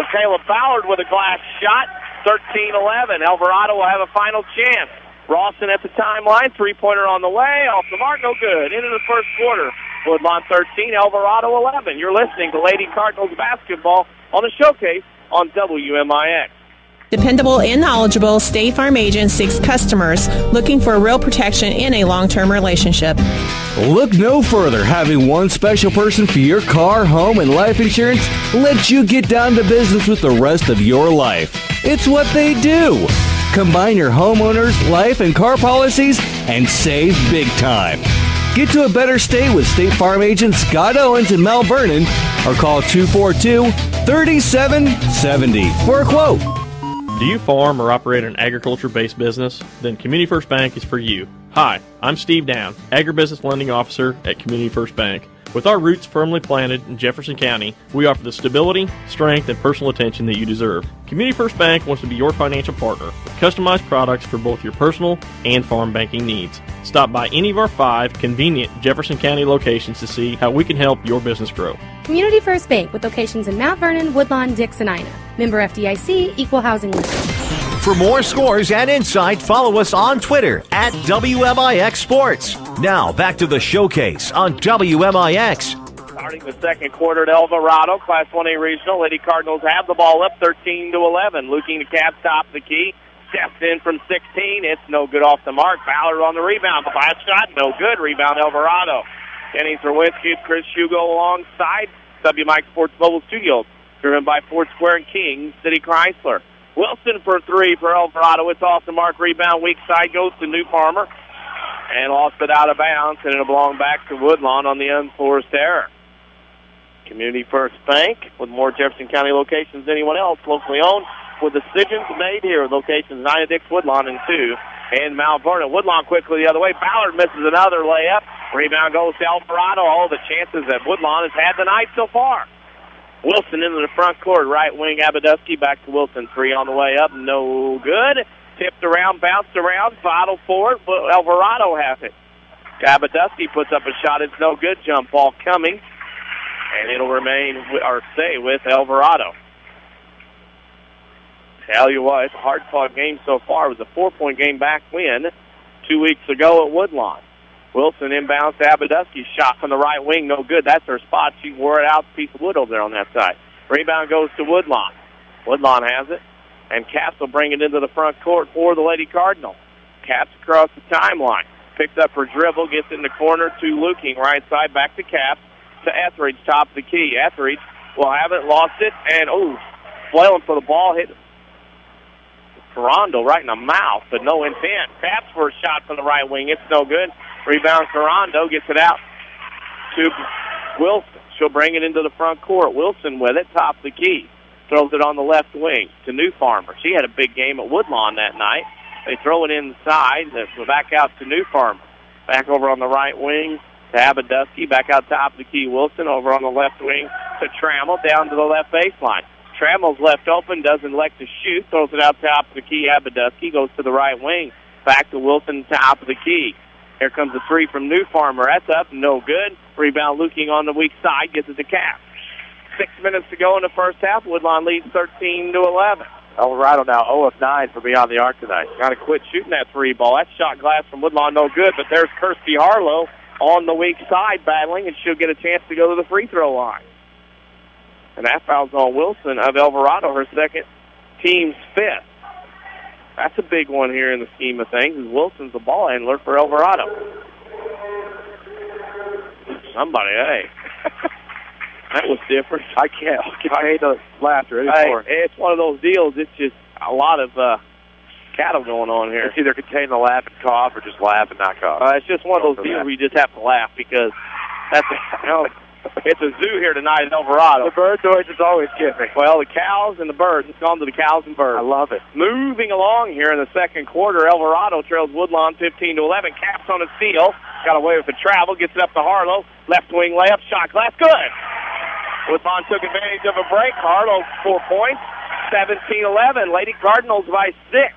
Michaela Ballard with a glass shot. 13-11. Elverado will have a final chance. Rawson at the timeline. Three-pointer on the way. Off the mark. No good. Into the first quarter. Woodlawn 13, Elverado 11. You're listening to Lady Cardinals basketball on the Showcase on WMIX. Dependable and knowledgeable State Farm agent seeks customers looking for real protection in a long-term relationship. Look no further. Having one special person for your car, home, and life insurance lets you get down to business with the rest of your life. It's what they do. Combine your homeowners, life, and car policies and save big time. Get to a better state with State Farm agents Scott Owens and Mel Vernon, or call 242-3770 for a quote. Do you farm or operate an agriculture-based business? Then Community First Bank is for you. Hi, I'm Steve Down, Agribusiness Lending Officer at Community First Bank. With our roots firmly planted in Jefferson County, we offer the stability, strength, and personal attention that you deserve. Community First Bank wants to be your financial partner with customized products for both your personal and farm banking needs. Stop by any of our 5 convenient Jefferson County locations to see how we can help your business grow. Community First Bank with locations in Mount Vernon, Woodlawn, Dix, and Ina. Member FDIC, Equal Housing Lender. For more scores and insight, follow us on Twitter at WMIX Sports. Now, back to the Showcase on WMIX. Starting the second quarter at Elverado, Class 1A Regional. Lady Cardinals have the ball up 13-11. Looking to Caps top of the key. Steps in from 16. It's no good off the mark. Ballard on the rebound. The last shot, no good. Rebound Elverado. Kenny Czerwinski, Chris Hugo alongside WMIX Sports Mobile Studios. Driven by Ford Square and King City Chrysler. Wilson for 3 for Elverado. It's off the mark. Rebound. Weak side goes to New Farmer. And lost it out of bounds. And it'll belong back to Woodlawn on the unforced error. Community First Bank with more Jefferson County locations than anyone else. Locally owned with decisions made here. Locations 9 at Dix, Woodlawn, and 2 in Mount Vernon. Woodlawn quickly the other way. Ballard misses another layup. Rebound goes to Elverado. All the chances that Woodlawn has had tonight so far. Wilson into the front court. Right wing, Abadusky back to Wilson. 3 on the way up. No good. Tipped around, bounced around. Vital for it, but Elverado has it. Abadusky puts up a shot. It's no good. Jump ball coming. And it'll remain, or stay with Elverado. Tell you what, it's a hard-fought game so far. It was a 4-point game back win 2 weeks ago at Woodlawn. Wilson inbounds to Abadusky. Shot from the right wing, no good. That's her spot. She wore it out, piece of wood over there on that side. Rebound goes to Woodlawn. Woodlawn has it. And Caps will bring it into the front court for the Lady Cardinals. Caps across the timeline. Picks up her dribble, gets in the corner to Luking. Right side, back to Caps. To Etheridge, top of the key. Etheridge will have it, lost it, and, flailing for the ball, hit Carando right in the mouth, but no intent. Caps for a shot from the right wing. It's no good. Rebound Carando, gets it out to Wilson. She'll bring it into the front court. Wilson with it, top of the key. Throws it on the left wing to New Farmer. She had a big game at Woodlawn that night. They throw it inside. Back out to New Farmer. Back over on the right wing to Abadusky. Back out top of the key. Wilson over on the left wing to Trammell. Down to the left baseline. Trammell's left open, doesn't elect to shoot, throws it out top of the key. Abaduski goes to the right wing. Back to Wilson, top of the key. Here comes a three from New Farmer. That's up, no good. Rebound looking on the weak side, gets it to Cap. 6 minutes to go in the first half. Woodlawn leads 13-11. Elverado now 0 of 9 for beyond the arc tonight. Got to quit shooting that three ball. That shot glass from Woodlawn, no good, but there's Kirsty Harlow on the weak side battling, and she'll get a chance to go to the free throw line. And that foul's on Wilson of Elverado, her second, team's fifth. That's a big one here in the scheme of things, as Wilson's the ball handler for Elverado. Somebody, hey. That was different. I can't contain the laughter anymore. Hey, it's one of those deals. It's just a lot of cattle going on here. It's either contain the laugh and cough or just laugh and not cough. It's just one of those deals where you just have to laugh because that's it's a zoo here tonight in Elverado. The bird noises always get me. Well, the cows and the birds. It's gone to the cows and birds. I love it. Moving along here in the second quarter, Elverado trails Woodlawn 15-11. Caps on a steal. Got away with the travel. Gets it up to Harlow. Left wing layup. Shot glass. Good. Woodlawn took advantage of a break. Harlow 4 points. 17-11. Lady Cardinals by 6.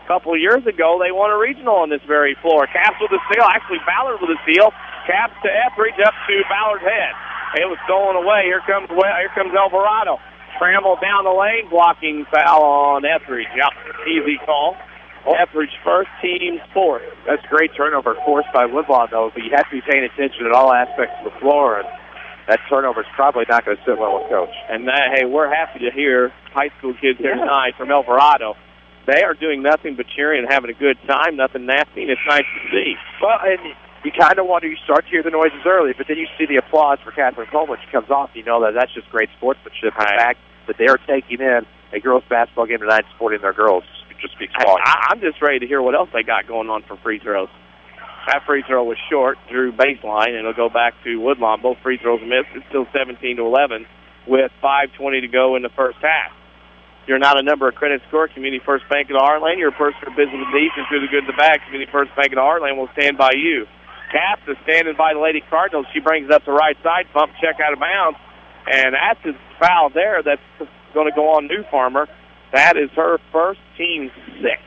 A couple of years ago, they won a regional on this very floor. Caps with a steal. Actually, Ballard with a steal. Caps to Etheridge, up to Ballard's head. It was stolen away. Here comes Elverado. Trammell down the lane, blocking foul on Etheridge. Yep, easy call. Etheridge first, team's fourth. That's a great turnover forced by Woodlawn, though, but you have to be paying attention at all aspects of the floor, and that turnover is probably not going to sit well with Coach. And hey, we're happy to hear high school kids here tonight from Elverado. They are doing nothing but cheering and having a good time, nothing nasty, and it's nice to see. Well, and you kind of wonder, you start to hear the noises early, but then you see the applause for Catherine Cole when she comes off. You know that that's just great sportsmanship. The fact that they are taking in a girls' basketball game tonight, supporting their girls, just speaks volumes. I'm just ready to hear what else they got going on for free throws. That free throw was short, drew baseline, and it'll go back to Woodlawn. Both free throws missed. It's still 17-11 with 5:20 to go in the first half. You're not a number of credit score. Community First Bank of the Heartland. You're a person for business with needs and through the good and the bad. Community First Bank of the Heartland will stand by you. Caps is standing by the Lady Cardinals. She brings it up the right side, bump check out of bounds, and that's a foul there. That's going to go on New Farmer. That is her first, team 6.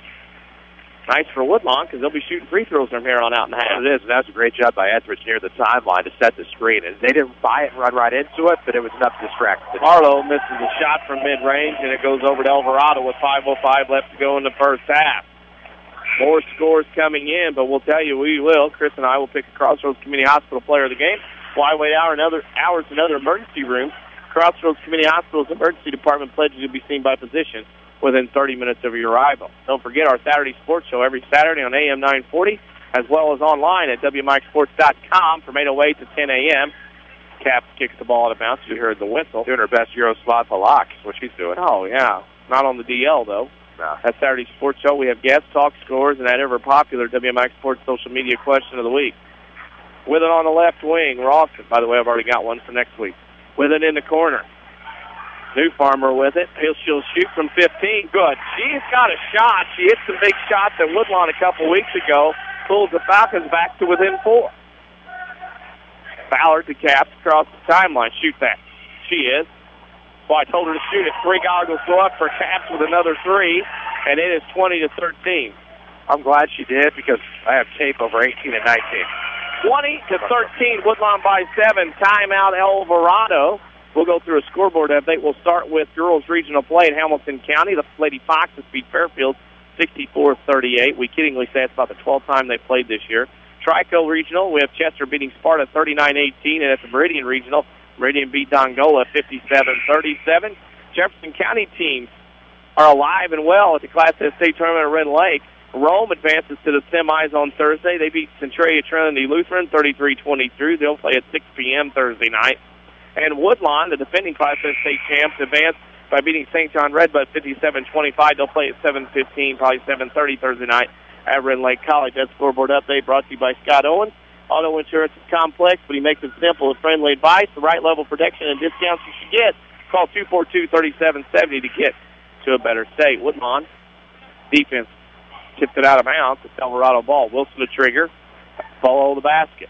Nice for Woodlawn because they'll be shooting free throws from here on out in the half. It is, and that was a great job by Etheridge near the timeline to set the screen. And they didn't buy it and run right into it, but it was enough to distract them. Harlow misses a shot from mid-range, and it goes over to Elverado with 5:05 left to go in the first half. More scores coming in, but we'll tell you we will. Chris and I will pick a Crossroads Community Hospital player of the game. Flyweight hours and other emergency rooms. Crossroads Community Hospital's emergency department pledges to be seen by physicians within 30 minutes of your arrival. Don't forget our Saturday sports show every Saturday on AM 940, as well as online at WMIXsports.com from 8:08 to 10 a.m. Caps kicks the ball out of bounds. You heard the whistle. Doing her best Euro slot Palak is what she's doing. Oh, yeah. Not on the DL, though. No. That Saturday sports show, we have guests, talk scores, and that ever-popular WMIX Sports social media question of the week. With it on the left wing, Rawson. By the way, I've already got one for next week. With it in the corner. New Farmer with it. She'll shoot from 15. Good. She's got a shot. She hit some big shots at Woodlawn a couple weeks ago. Pulls the Falcons back to within 4. Ballard to Caps across the timeline. Shoot that. She is. Well, I told her to shoot it. 3 goggles go up for Caps with another 3, and it is 20-13. I'm glad she did because I have tape over 18 and 19. 20-13. Woodlawn by 7. Timeout Elverado. We'll go through a scoreboard update. We'll start with girls regional play in Hamilton County. The Lady Foxes beat Fairfield 64-38. We kiddingly say it's about the 12th time they played this year. Trico Regional, we have Chester beating Sparta 39-18, and at the Meridian Regional, Meridian beat Dongola 57-37. Jefferson County teams are alive and well at the Class S state tournament at Red Lake. Rome advances to the semis on Thursday. They beat Centralia Trinity Lutheran 33-23. They'll play at 6 p.m. Thursday night. And Woodlawn, the defending Class S state champs, advanced by beating St. John Redbud 57-25. They'll play at 7:15, probably 7:30 Thursday night at Red Lake College. That scoreboard update brought to you by Scott Owens. Auto insurance is complex, but he makes it simple with friendly advice, the right level of protection, and discounts you should get. Call 242-3770 to get to a better state. Woodlawn defense tips it out of bounds. It's Elverado ball. Wilson to trigger. Follow the basket.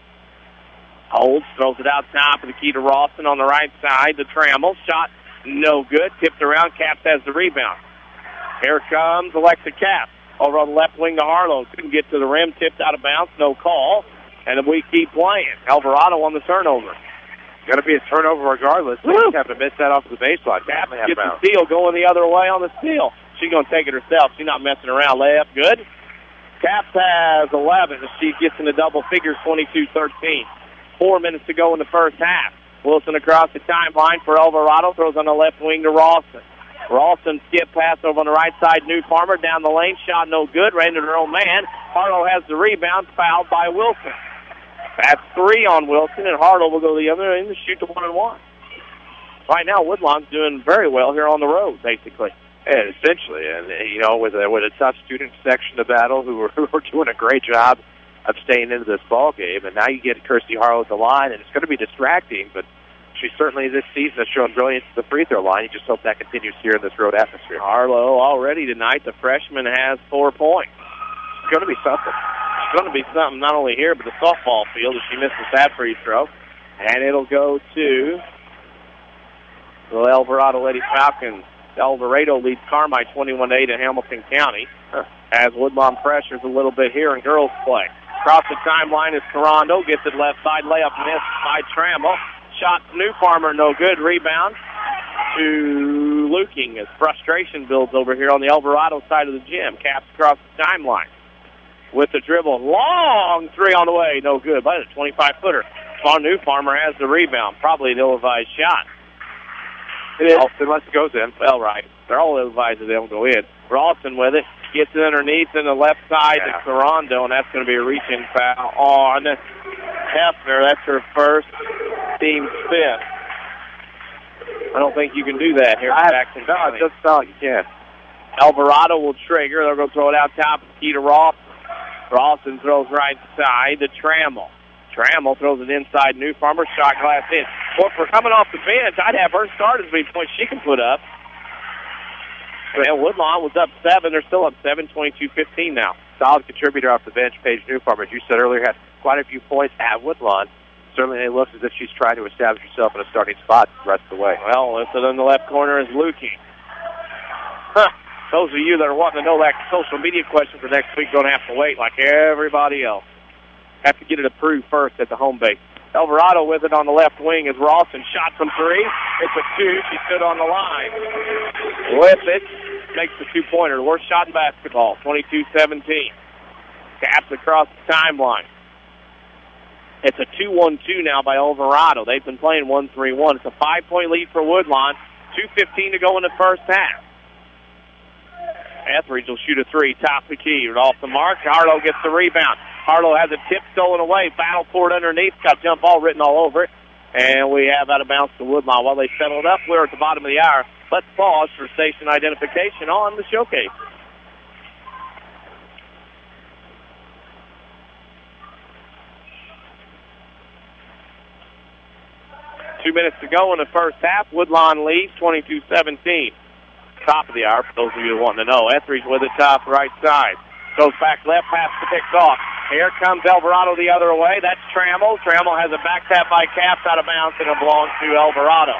Holds, throws it out top of the key to Rawson on the right side. The Trammell shot No good. Tipped around. Caps has the rebound. Here comes Alexa Caps. Over on the left wing to Harlow. Couldn't get to the rim. Tipped out of bounds. No call. And then we keep playing. Elverado on the turnover. Going to be a turnover regardless. They just have to miss that off the baseline. Caps gets the steal. Going the other way on the steal. She's going to take it herself. She's not messing around. Layup. Good. Caps has 11. She gets into double figures, 22-13. 4 minutes to go in the first half. Wilson across the timeline for Elverado. Throws on the left wing to Ralston. Ralston skip pass over on the right side. New Farmer down the lane. Shot no good. Ran into her own man. Harlow has the rebound. Fouled by Wilson. That's 3 on Wilson, and Harlow will go the other end and shoot the 1-and-1. Right now, Woodlawn's doing very well here on the road, basically. Yeah, essentially, and you know, with a tough student section to battle, who are doing a great job of staying into this ball game, and now you get Kirsty Harlow at the line, and it's going to be distracting, but she certainly this season has shown brilliance at the free throw line. You just hope that continues here in this road atmosphere. Harlow already tonight, the freshman has 4 points. It's going to be something. It's going to be something not only here but the softball field if she misses that free throw, and it'll go to the Elverado Lady Falcons. Elverado leads Carmi 21-8 in Hamilton County as Woodlawn pressures a little bit here in girls play. Across the timeline is Carando. Gets it left side. Layup missed by Trammell. Shot New Farmer, no good. Rebound to Luking as frustration builds over here on the Elverado side of the gym. Caps across the timeline with the dribble. Long 3 on the way. No good. But a 25-footer. New Farmer has the rebound. Probably an ill-advised shot. It is, unless it goes in. Well, right. They're all advised that they don't go in. Ralston with it. Gets it underneath in the left side to Carando, and that's going to be a reach-in foul on Hefner. That's her first, team 5th. I don't think you can do that here in Jackson County. No, it doesn't sound like you can. Elverado will trigger. They're going to throw it out top of the key to Ralston. Ralston throws right side to Trammell. Trammell throws it inside. New Farmer shot glass in. Well, for coming off the bench, I'd have her start as many points she can put up. And Woodlawn was up 7. They're still up 7, 22-15 now. Solid contributor off the bench, Paige New Farmer, as you said earlier, had quite a few points at Woodlawn. Certainly it looks as if she's trying to establish herself in a starting spot the rest of the way. Well, listed in the left corner is Lukey. Those of you that are wanting to know that social media question for next week don't have to wait like everybody else. Have to get it approved first at the home base. Elverado with it on the left wing as Ralston shot from 3. It's a 2. She stood on the line. With it, makes the 2-pointer. Worst shot in basketball, 22-17. Caps across the timeline. It's a 2-1-2 now by Elverado. They've been playing 1-3-1. It's a 5-point lead for Woodlawn. 2:15 to go in the first half. Etheridge will shoot a 3, top the key. Off the mark, Harlow gets the rebound. Harlow has a tip stolen away. Battle for it underneath. Got jump ball written all over it. And we have out of bounds to Woodlawn. While they settle it up, we're at the bottom of the hour. Let's pause for station identification on the showcase. Two minutes to go in the first half. Woodlawn leads 22-17. Top of the hour, for those of you who want to know. Etheridge with it top right side. Goes back left, pass to picks off. Here comes Elverado the other way. That's Trammell. Trammell has a back tap by Caps out of bounds, and it belongs to Elverado.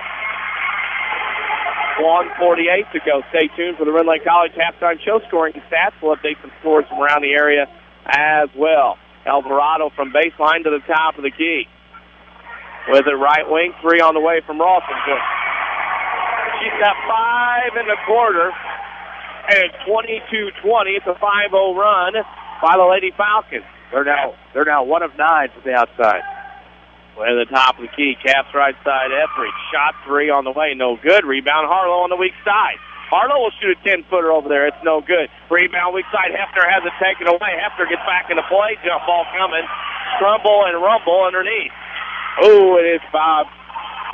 1:48 to go. Stay tuned for the Red Lake College halftime show scoring stats. We'll update some scores from around the area as well. Elverado from baseline to the top of the key. With it right wing, 3 on the way from Ralston. She's got 5 in the quarter. And it's 22-20. It's a 5-0 run by the Lady Falcons. They're now 1 of 9 from the outside. Way to the top of the key. Caps right side. Etheridge. Shot 3 on the way. No good. Rebound Harlow on the weak side. Harlow will shoot a 10-footer over there. It's no good. Rebound weak side. Hefner has it taken away. Hefner gets back into play. Jump ball coming. Crumble and rumble underneath. Oh, it is Bob.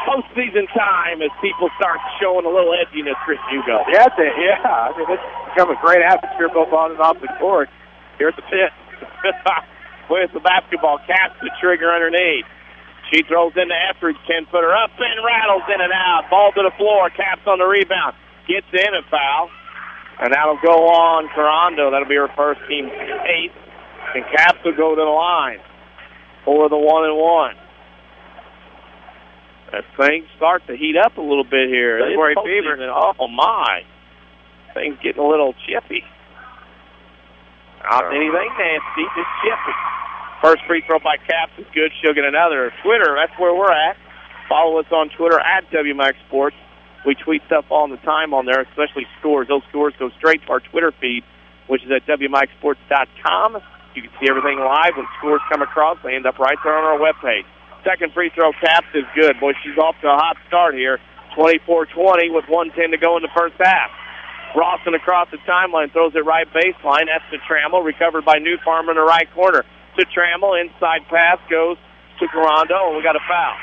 Postseason time as people start showing a little edginess, Chris Hugo. Yeah. I mean, it's become a great atmosphere both on and off the court. Here at the pit. With the basketball. Caps the trigger underneath. She throws into Etheridge, 10-footer up and rattles in and out. Ball to the floor. Caps on the rebound. Gets in a foul. And that'll go on Carando. That'll be her first, team 8th. And Caps will go to the line for the 1-and-1. As things start to heat up a little bit here. February fever. Oh, my. Things getting a little chippy. Not anything nasty, just chippy. First free throw by Caps is good. She'll get another. Twitter, that's where we're at. Follow us on Twitter at WMIX Sports. We tweet stuff all the time on there, especially scores. Those scores go straight to our Twitter feed, which is at WMIXsports.com. You can see everything live. When scores come across, they end up right there on our webpage. Second free throw, Caps, is good. Boy, she's off to a hot start here. 24-20 with 1:10 to go in the first half. Rawson across the timeline, throws it right baseline. That's to Trammell, recovered by New Farm in the right corner. To Trammell, inside pass goes to Carando, and we got a foul.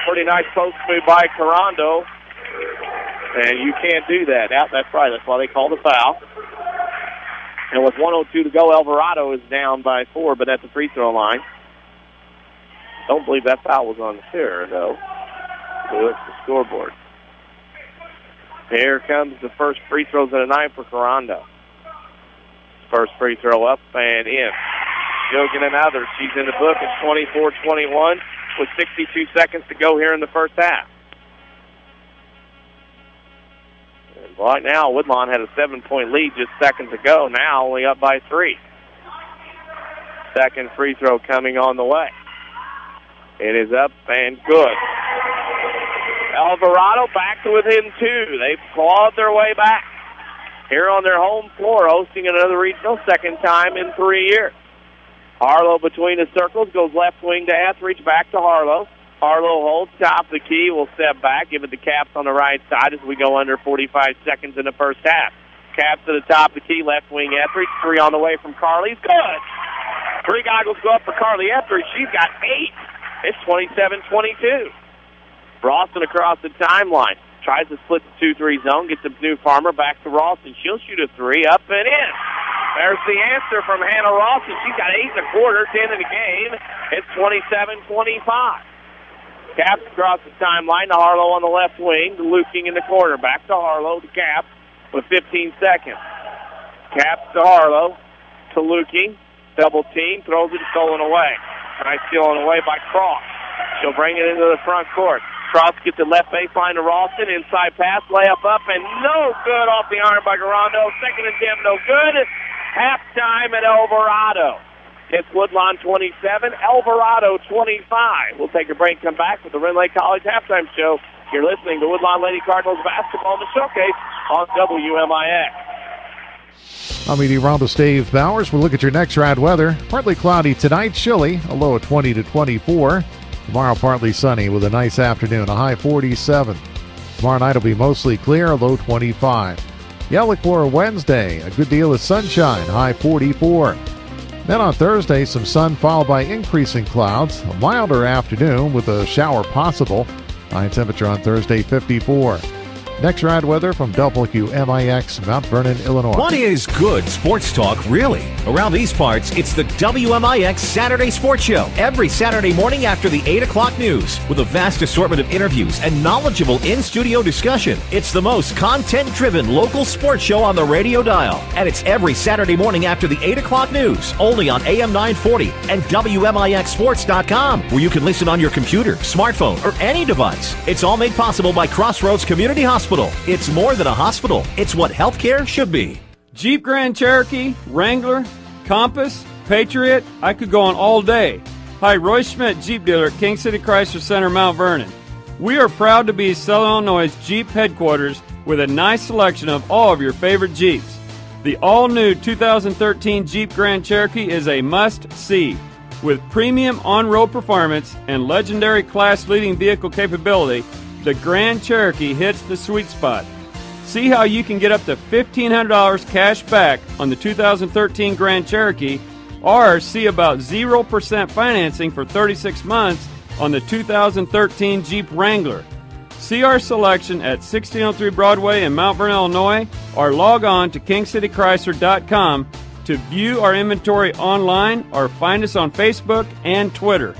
Pretty nice post move by Carando, and you can't do that. That's right, that's why they called the foul. And with 1:02 to go, Elverado is down by 4, but at the free throw line. Don't believe that foul was on Sarah, though. So it's the scoreboard. Here comes the first free throws of the night for Carando. First free throw up and in. She'll get another. She's in the book at 24-21 with 62 seconds to go here in the first half. And right now, Woodlawn had a 7-point lead just seconds ago. Now only up by 3. Second free throw coming on the way. It is up and good. Elverado back to within 2. They've clawed their way back here on their home floor, hosting another regional, second time in 3 years. Harlow between the circles, goes left wing to Etheridge, back to Harlow. Harlow holds top of the key, will step back, give it to Caps on the right side as we go under 45 seconds in the first half. Caps to the top of the key, left wing Etheridge, 3 on the way from Carly's, good. 3 goggles go up for Carly Etheridge, she's got 8. It's 27-22. Rawson across the timeline. Tries to split the 2-3 zone. Gets the New Farmer back to Rawson. She'll shoot a 3 up and in. There's the answer from Hannah Rawson. She's got 8 1/4, 10 in the game. It's 27-25. Caps across the timeline to Harlow on the left wing. To Luking in the corner. Back to Harlow to Caps with 15 seconds. Caps to Harlow to Luking. Double team. Throws it stolen away. Nice stealing away by Cross. She'll bring it into the front court. Cross gets the left baseline to Ralston. Inside pass, layup up, and no good off the iron by Carando. Second attempt, no good. Halftime at Elverado. It's Woodlawn 27, Elverado 25. We'll take a break, come back with the Rend Lake College halftime show. You're listening to Woodlawn Lady Cardinals basketball in the showcase on WMIX. I'm meteorologist Dave Bowers. We'll look at your next rad weather. Partly cloudy tonight, chilly, a low of 20 to 24. Tomorrow, partly sunny with a nice afternoon, a high 47. Tomorrow night will be mostly clear, a low 25. Yeah, look for Wednesday, a good deal of sunshine, high 44. Then on Thursday, some sun followed by increasing clouds, a milder afternoon with a shower possible. High temperature on Thursday, 54. Next rad weather from WMIX, Mount Vernon, Illinois. What is good sports talk, really? Around these parts, it's the WMIX Saturday Sports Show. Every Saturday morning after the 8 o'clock news. With a vast assortment of interviews and knowledgeable in-studio discussion. It's the most content-driven local sports show on the radio dial. And it's every Saturday morning after the 8 o'clock news. Only on AM 940 and WMIXsports.com. Where you can listen on your computer, smartphone, or any device. It's all made possible by Crossroads Community Hospital. It's more than a hospital. It's what healthcare should be. Jeep Grand Cherokee, Wrangler, Compass, Patriot, I could go on all day. Hi, Roy Schmidt, Jeep dealer at King City Chrysler Center, Mount Vernon. We are proud to be Southern Illinois' Jeep headquarters with a nice selection of all of your favorite Jeeps. The all-new 2013 Jeep Grand Cherokee is a must-see. With premium on-road performance and legendary class-leading vehicle capability, the Grand Cherokee hits the sweet spot. See how you can get up to $1,500 cash back on the 2013 Grand Cherokee, or see about 0% financing for 36 months on the 2013 Jeep Wrangler. See our selection at 1603 Broadway in Mount Vernon, Illinois, or log on to KingCityChrysler.com to view our inventory online or find us on Facebook and Twitter.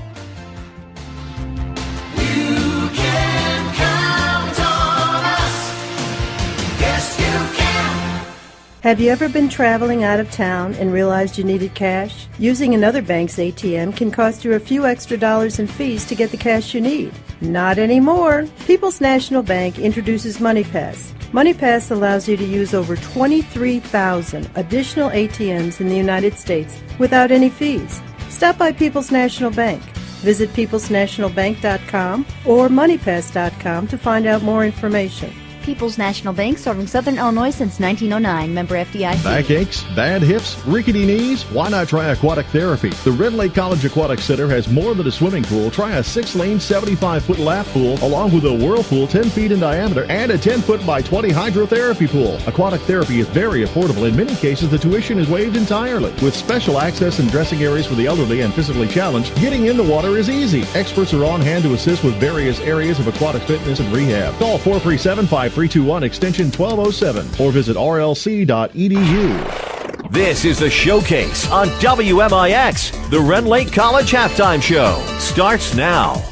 Have you ever been traveling out of town and realized you needed cash? Using another bank's ATM can cost you a few extra dollars in fees to get the cash you need. Not anymore. People's National Bank introduces MoneyPass. MoneyPass allows you to use over 23,000 additional ATMs in the United States without any fees. Stop by People's National Bank. Visit peoplesnationalbank.com or moneypass.com to find out more information. People's National Bank, serving Southern Illinois since 1909. Member FDIC. Backaches, bad hips, rickety knees? Why not try aquatic therapy? The Red Lake College Aquatic Center has more than a swimming pool. Try a 6-lane, 75-foot lap pool, along with a whirlpool 10 feet in diameter and a 10-foot by 20 hydrotherapy pool. Aquatic therapy is very affordable. In many cases, the tuition is waived entirely. With special access and dressing areas for the elderly and physically challenged, getting in the water is easy. Experts are on hand to assist with various areas of aquatic fitness and rehab. Call 437-5321 extension 1207 or visit rlc.edu. This is the Showcase on WMIX. The Red Lake College Halftime Show starts now.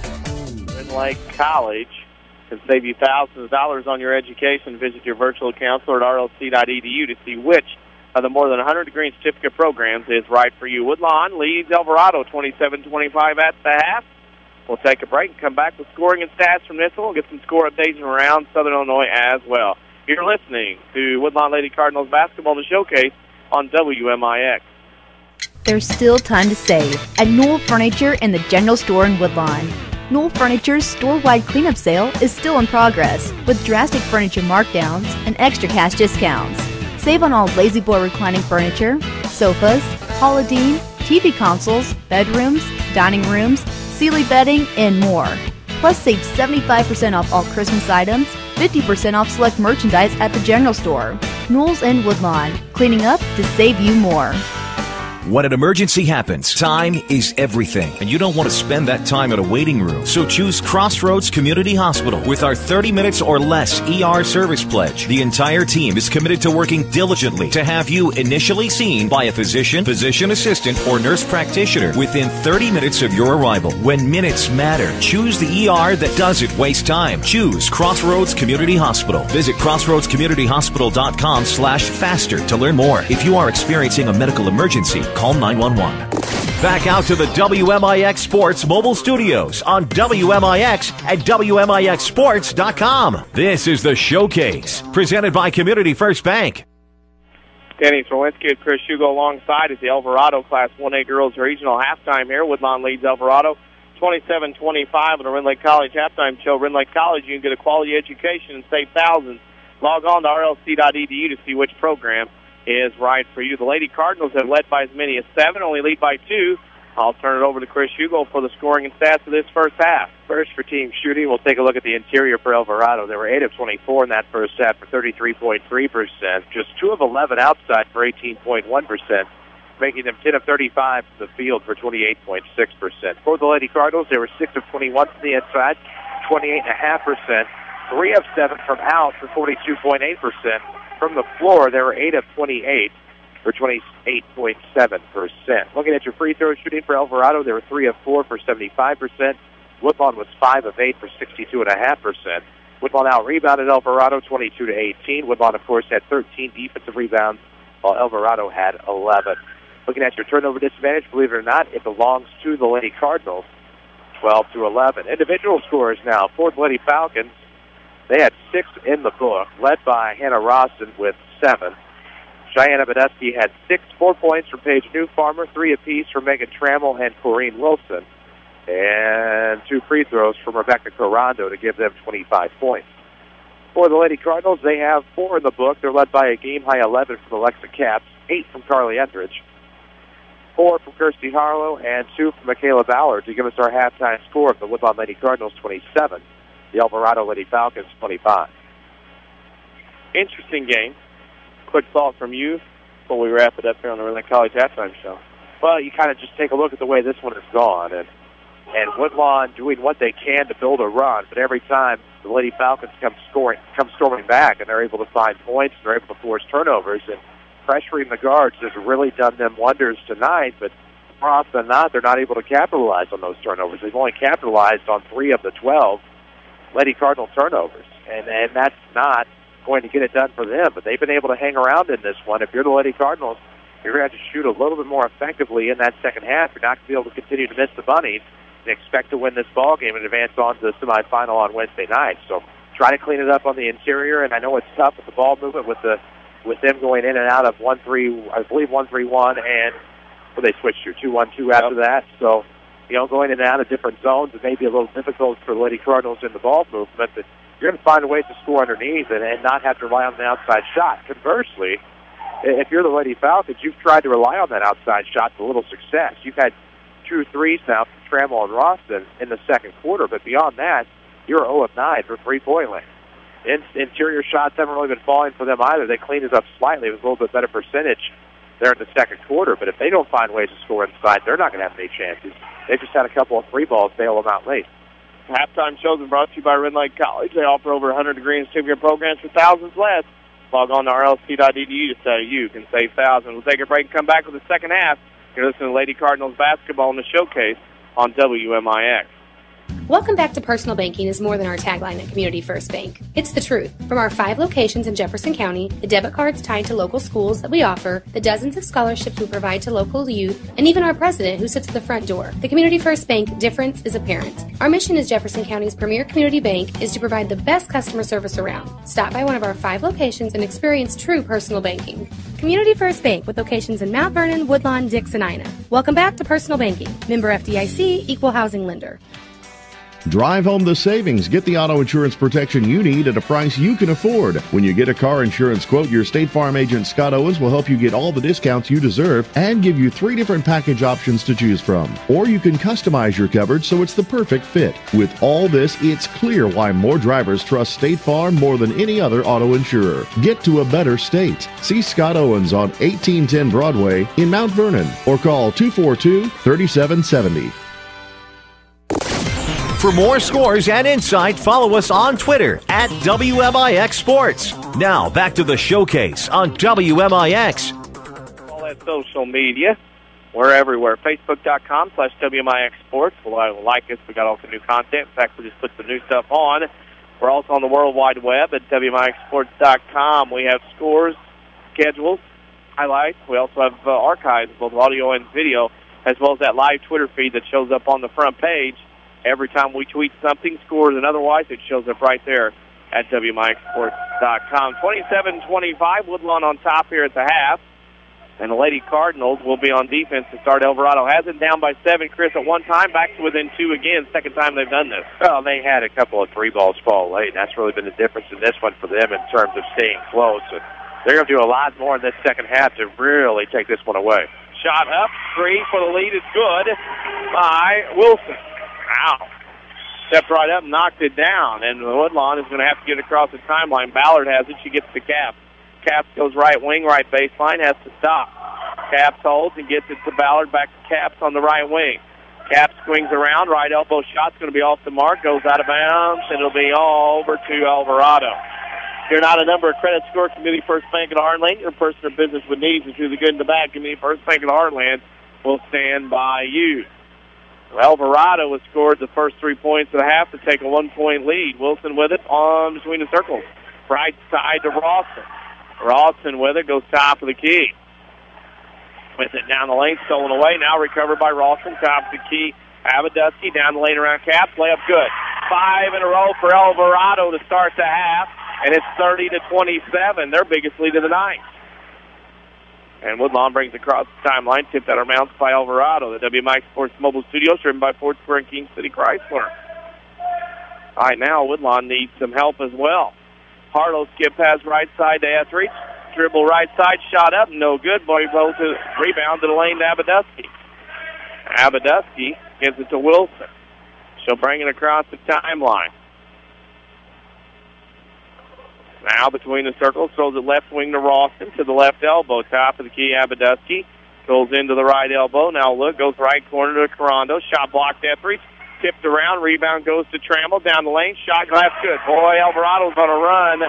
Red Lake College can save you thousands of dollars on your education. Visit your virtual counselor at rlc.edu to see which of the more than 100 degree certificate programs is right for you. Woodlawn leads Elverado 27-25 at the half. We'll take a break and come back with scoring and stats from Nissel. We'll get some score updates from around Southern Illinois as well. You're listening to Woodlawn Lady Cardinals basketball, the Showcase on WMIX. There's still time to save at Newell Furniture in the General Store in Woodlawn. Newell Furniture's store-wide cleanup sale is still in progress with drastic furniture markdowns and extra cash discounts. Save on all Lazy Boy reclining furniture, sofas, Holodean, TV consoles, bedrooms, dining rooms, Sealy bedding, and more. Plus, save 75% off all Christmas items, 50% off select merchandise at the General Store. Newell's in Woodlawn, cleaning up to save you more. When an emergency happens, time is everything, and you don't want to spend that time in a waiting room. So choose Crossroads Community Hospital. With our 30 minutes or less ER service pledge, the entire team is committed to working diligently to have you initially seen by a physician, physician assistant, or nurse practitioner within 30 minutes of your arrival. When minutes matter, choose the ER that doesn't waste time. Choose Crossroads Community Hospital. Visit crossroadscommunityhospital.com/faster to learn more. If you are experiencing a medical emergency, call 911. Back out to the WMIX Sports mobile studios on WMIX and WMIXsports.com. This is the Showcase, presented by Community First Bank. Danny Czerwinski and Chris Hugo alongside at the Elverado Class 1A Girls Regional halftime here. Woodlawn leads Elverado 27-25 in the Red Lake College halftime show. Red Lake College, you can get a quality education and save thousands. Log on to rlc.edu to see which program is right for you. The Lady Cardinals have led by as many as 7, only lead by 2. I'll turn it over to Chris Hugo for the scoring and stats of this first half. First for team shooting, we'll take a look at the interior for Elverado. They were 8 of 24 in that first half for 33.3%. Just 2 of 11 outside for 18.1%, making them 10 of 35 from the field for 28.6%. For the Lady Cardinals, they were 6 of 21 from the inside, 28.5%. 3 of 7 from out for 42.8%. From the floor, they were 8 of 28 for 28.7%. Looking at your free throw shooting for Elverado, they were 3 of 4 for 75%. Woodlawn was 5 of 8 for 62.5%. Woodlawn out-rebounded Elverado 22-18. Woodlawn, of course, had 13 defensive rebounds, while Elverado had 11. Looking at your turnover disadvantage, believe it or not, it belongs to the Lady Cardinals, 12-11. Individual scores now for the Lady Falcons. They had 6 in the book, led by Hannah Roston with 7. Cheyenne Abedeski had 4 points from Paige Newfarmer, 3 apiece from Megan Trammell and Corrine Wilson, and 2 free throws from Rebecca Corando to give them 25 points. For the Lady Cardinals, they have 4 in the book. They're led by a game-high 11 from Alexa Capps, 8 from Carly Endridge, 4 from Kirsty Harlow, and 2 from Michaela Ballard to give us our halftime score of the Woodlawn Lady Cardinals 27. The Elverado Lady Falcons 25. Interesting game. Quick thought from you before we wrap it up here on the Red Lake College halftime show. Well, you kind of just take a look at the way this one has gone, and Woodlawn doing what they can to build a run, but every time the Lady Falcons come storming back, and they're able to find points, they're able to force turnovers, and pressuring the guards has really done them wonders tonight, but more often than not, they're not able to capitalize on those turnovers. They've only capitalized on 3 of the 12 Lady Cardinal turnovers, and that's not going to get it done for them. But they've been able to hang around in this one. If you're the Lady Cardinals, you're going to have to shoot a little bit more effectively in that second half. You're not going to be able to continue to miss the bunnies and expect to win this ball game and advance on to the semifinal on Wednesday night. So try to clean it up on the interior, and I know it's tough with the ball movement with them going in and out of 1-3, I believe 1-3-1, and they switched to 2-1-2 after that. So, going in and out of different zones, it may be a little difficult for the Lady Cardinals in the ball movement, but you're going to find a way to score underneath and not have to rely on the outside shot. Conversely, if you're the Lady Falcons, you've tried to rely on that outside shot to little success. You've had 2 threes now from Trammell and Ralston in the second quarter, but beyond that, you're 0 of 9 for three-point land. Interior shots haven't really been falling for them either. They cleaned it up slightly with a little bit better percentage there in the second quarter, but if they don't find ways to score inside, they're not going to have any chances. They just had a couple of 3 balls bail them out late. Halftime shows are brought to you by Red Lake College. They offer over 100 degree and certificate programs for thousands less. Log on to rlc.edu to say you can save thousands. We'll take a break and come back with the second half. You're listening to Lady Cardinals basketball in the showcase on WMIX. Welcome back to Personal Banking is more than our tagline at Community First Bank. It's the truth. From our 5 locations in Jefferson County, the debit cards tied to local schools that we offer, the dozens of scholarships we provide to local youth, and even our president who sits at the front door. The Community First Bank difference is apparent. Our mission as Jefferson County's premier community bank is to provide the best customer service around. Stop by one of our 5 locations and experience true personal banking. Community First Bank with locations in Mount Vernon, Woodlawn, Dix, and Ina. Welcome back to Personal Banking. Member FDIC, Equal Housing Lender. Drive home the savings. Get the auto insurance protection you need at a price you can afford. When you get a car insurance quote, your State Farm agent Scott Owens will help you get all the discounts you deserve and give you 3 different package options to choose from. Or you can customize your coverage so it's the perfect fit. With all this, it's clear why more drivers trust State Farm more than any other auto insurer. Get to a better state. See Scott Owens on 1810 Broadway in Mount Vernon or call 242-3770. For more scores and insight, follow us on Twitter at WMIX Sports. Now, back to the showcase on WMIX. All that social media, we're everywhere. Facebook.com/WMIX Sports. Like us. We got all the new content. In fact, we just put some new stuff on. We're also on the World Wide Web at WMIXSports.com. We have scores, schedules, highlights. We also have archives, both audio and video, as well as that live Twitter feed that shows up on the front page. Every time we tweet something, scores and otherwise, it shows up right there at WMIXSports.com. 27-25, Woodlawn on top here at the half. And the Lady Cardinals will be on defense to start. Elverado has it down by 7, Chris, at one time, back to within 2 again. Second time they've done this. Well, they had a couple of 3 balls fall late, and that's really been the difference in this one for them in terms of staying close. And they're going to do a lot more in this second half to really take this one away. Shot up, 3 for the lead is good by Wilson. Wow. Stepped right up and knocked it down. And Woodlawn is going to have to get across the timeline. Ballard has it. She gets to Caps. Caps goes right wing, right baseline, has to stop. Caps holds and gets it to Ballard, back to Caps on the right wing. Caps swings around. Right elbow shot's going to be off the mark. Goes out of bounds, and it'll be all over to Elverado. If you're not a number of credit score, Community First Bank of Heartland, your person or business with needs, and through the good and the bad, Community First Bank of Heartland will stand by you. Elverado has scored the first 3 points of the half to take a 1-point lead. Wilson with it on between the circles. Right side to Rawson. Rawson with it, goes top of the key. With it down the lane, stolen away. Now recovered by Rawson, top of the key. Abadusky down the lane around Caps. Layup good. 5 in a row for Elverado to start the half, and it's 30-27, their biggest lead of the night. And Woodlawn brings across the timeline, tipped out our mounts by Elverado. The WMIX Sports Mobile Studios, driven by Ford Square and King City Chrysler. All right, now Woodlawn needs some help as well. Harlow skip pass right side to Etheridge. Dribble right side, shot up, no good. Boy, blows to rebound to the lane to Abadusky. Abadusky gives it to Wilson. She'll bring it across the timeline. Now between the circles, throws it left wing to Rawson, to the left elbow, top of the key, Abadusky. Goes into the right elbow. Now look, goes right corner to Carando. Shot blocked Etheridge. Tipped around, rebound goes to Trammell, down the lane, shot glass good. Boy, Elverado's on a run.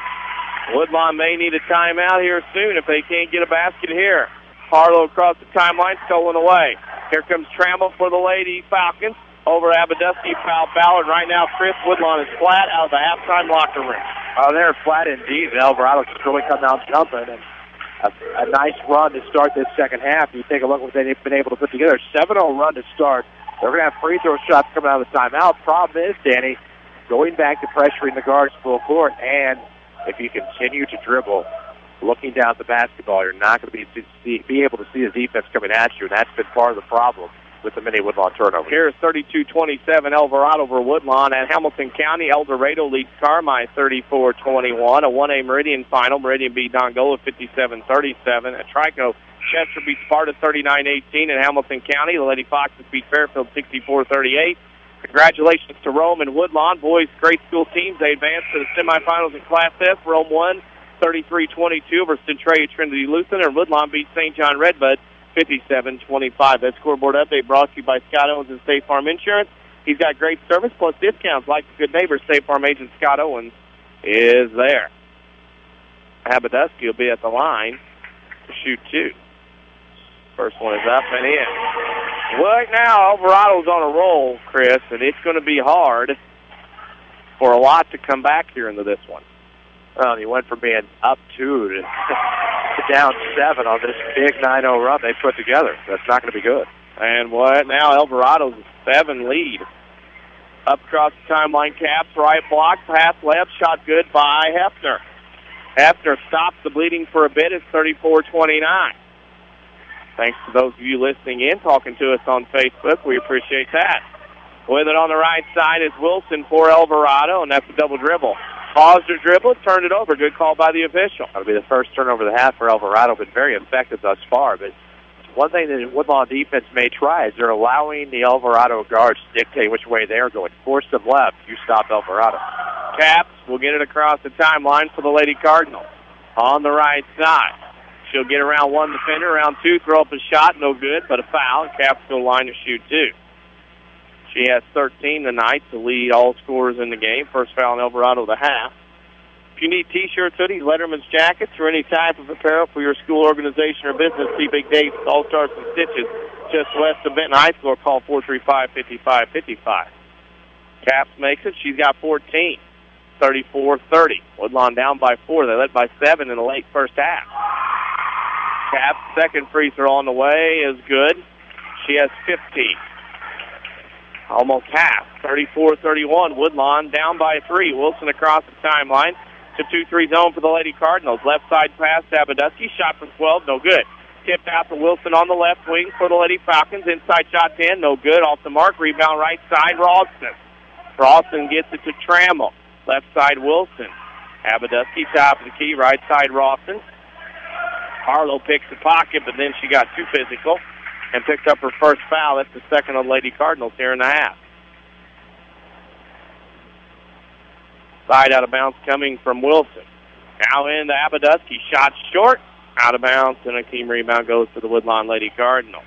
Woodlawn may need a timeout here soon if they can't get a basket here. Harlow across the timeline, stolen away. Here comes Trammell for the Lady Falcons. Over Abadusky, foul Ballard. Right now, Chris Woodlawn is flat out of the halftime locker room. Oh, they're flat indeed. Elverado just really come out jumping, and a nice run to start this second half. You take a look at what they've been able to put together. 7-0 run to start. They're going to have free throw shots coming out of the timeout. Problem is, Danny, going back to pressuring the guards full court, and if you continue to dribble, looking down at the basketball, you're not going to be able to see the defense coming at you, and that's been part of the problem with the many Woodlawn turnovers. Here's 32-27 Elverado over Woodlawn at Hamilton County. Elverado leads Carmi 34-21. A 1A Meridian final. Meridian beat Dongola 57-37. At Trico, Chester beat Sparta 39-18. At Hamilton County, the Lady Foxes beat Fairfield 64-38. Congratulations to Rome and Woodlawn. Boys, great school teams. They advanced to the semifinals in Class F. Rome won 33-22 over Centralia Trinity Lutheran, and Woodlawn beat St. John Redbud 57-25. That scoreboard update brought to you by Scott Owens and State Farm Insurance. He's got great service plus discounts like a good neighbor. State Farm agent Scott Owens is there. Abadusky will be at the line to shoot two. First one is up and in. Right now, Elverado's on a roll, Chris, and it's going to be hard for a lot to come back here into this one. Well, he went from being up 2 to down 7 on this big 9-0 run they put together. That's not going to be good. And what now? Elverado's 7 lead. Up across the timeline, Caps right block, pass left, shot good by Hefner. Hefner stops the bleeding for a bit. It's 34-29. Thanks to those of you listening in, talking to us on Facebook. We appreciate that. With it on the right side is Wilson for Elverado, and that's a double dribble. Paused her dribble, turned it over. Good call by the official. That'll be the first turnover of the half for Elverado. Been very effective thus far. But one thing that Woodlawn defense may try is they're allowing the Elverado guards to dictate which way they're going. Force them left. You stop Elverado. Caps will get it across the timeline for the Lady Cardinals. On the right side. She'll get around one defender. Around two, throw up a shot. No good, but a foul. Caps go line to shoot two. She has 13 tonight to lead all scorers in the game. First foul in Elverado of the half. If you need T-shirts, hoodies, Letterman's jackets, or any type of apparel for your school, organization, or business, see Big Dave's All-Stars and Stitches just west of Benton High School. Call 435-5555. Caps makes it. She's got 14. 34-30. Woodlawn down by 4. They led by 7 in the late first half. Caps' second free throw on the way is good. She has 15. Almost half. 34-31. Woodlawn down by 3. Wilson across the timeline to 2-3 zone for the Lady Cardinals. Left side pass to Abadusky. Shot from 12. No good. Tipped out to Wilson on the left wing for the Lady Falcons. Inside shot 10. No good. Off the mark. Rebound right side. Rawson gets it to Trammell. Left side Wilson. Abadusky top of the key. Right side Rawson. Harlow picks the pocket, but then she got too physical and picked up her first foul. That's the second on Lady Cardinals here in the half. Side out of bounds coming from Wilson. Now into Abadusky. Shot short. Out of bounds, and a team rebound goes to the Woodlawn Lady Cardinals.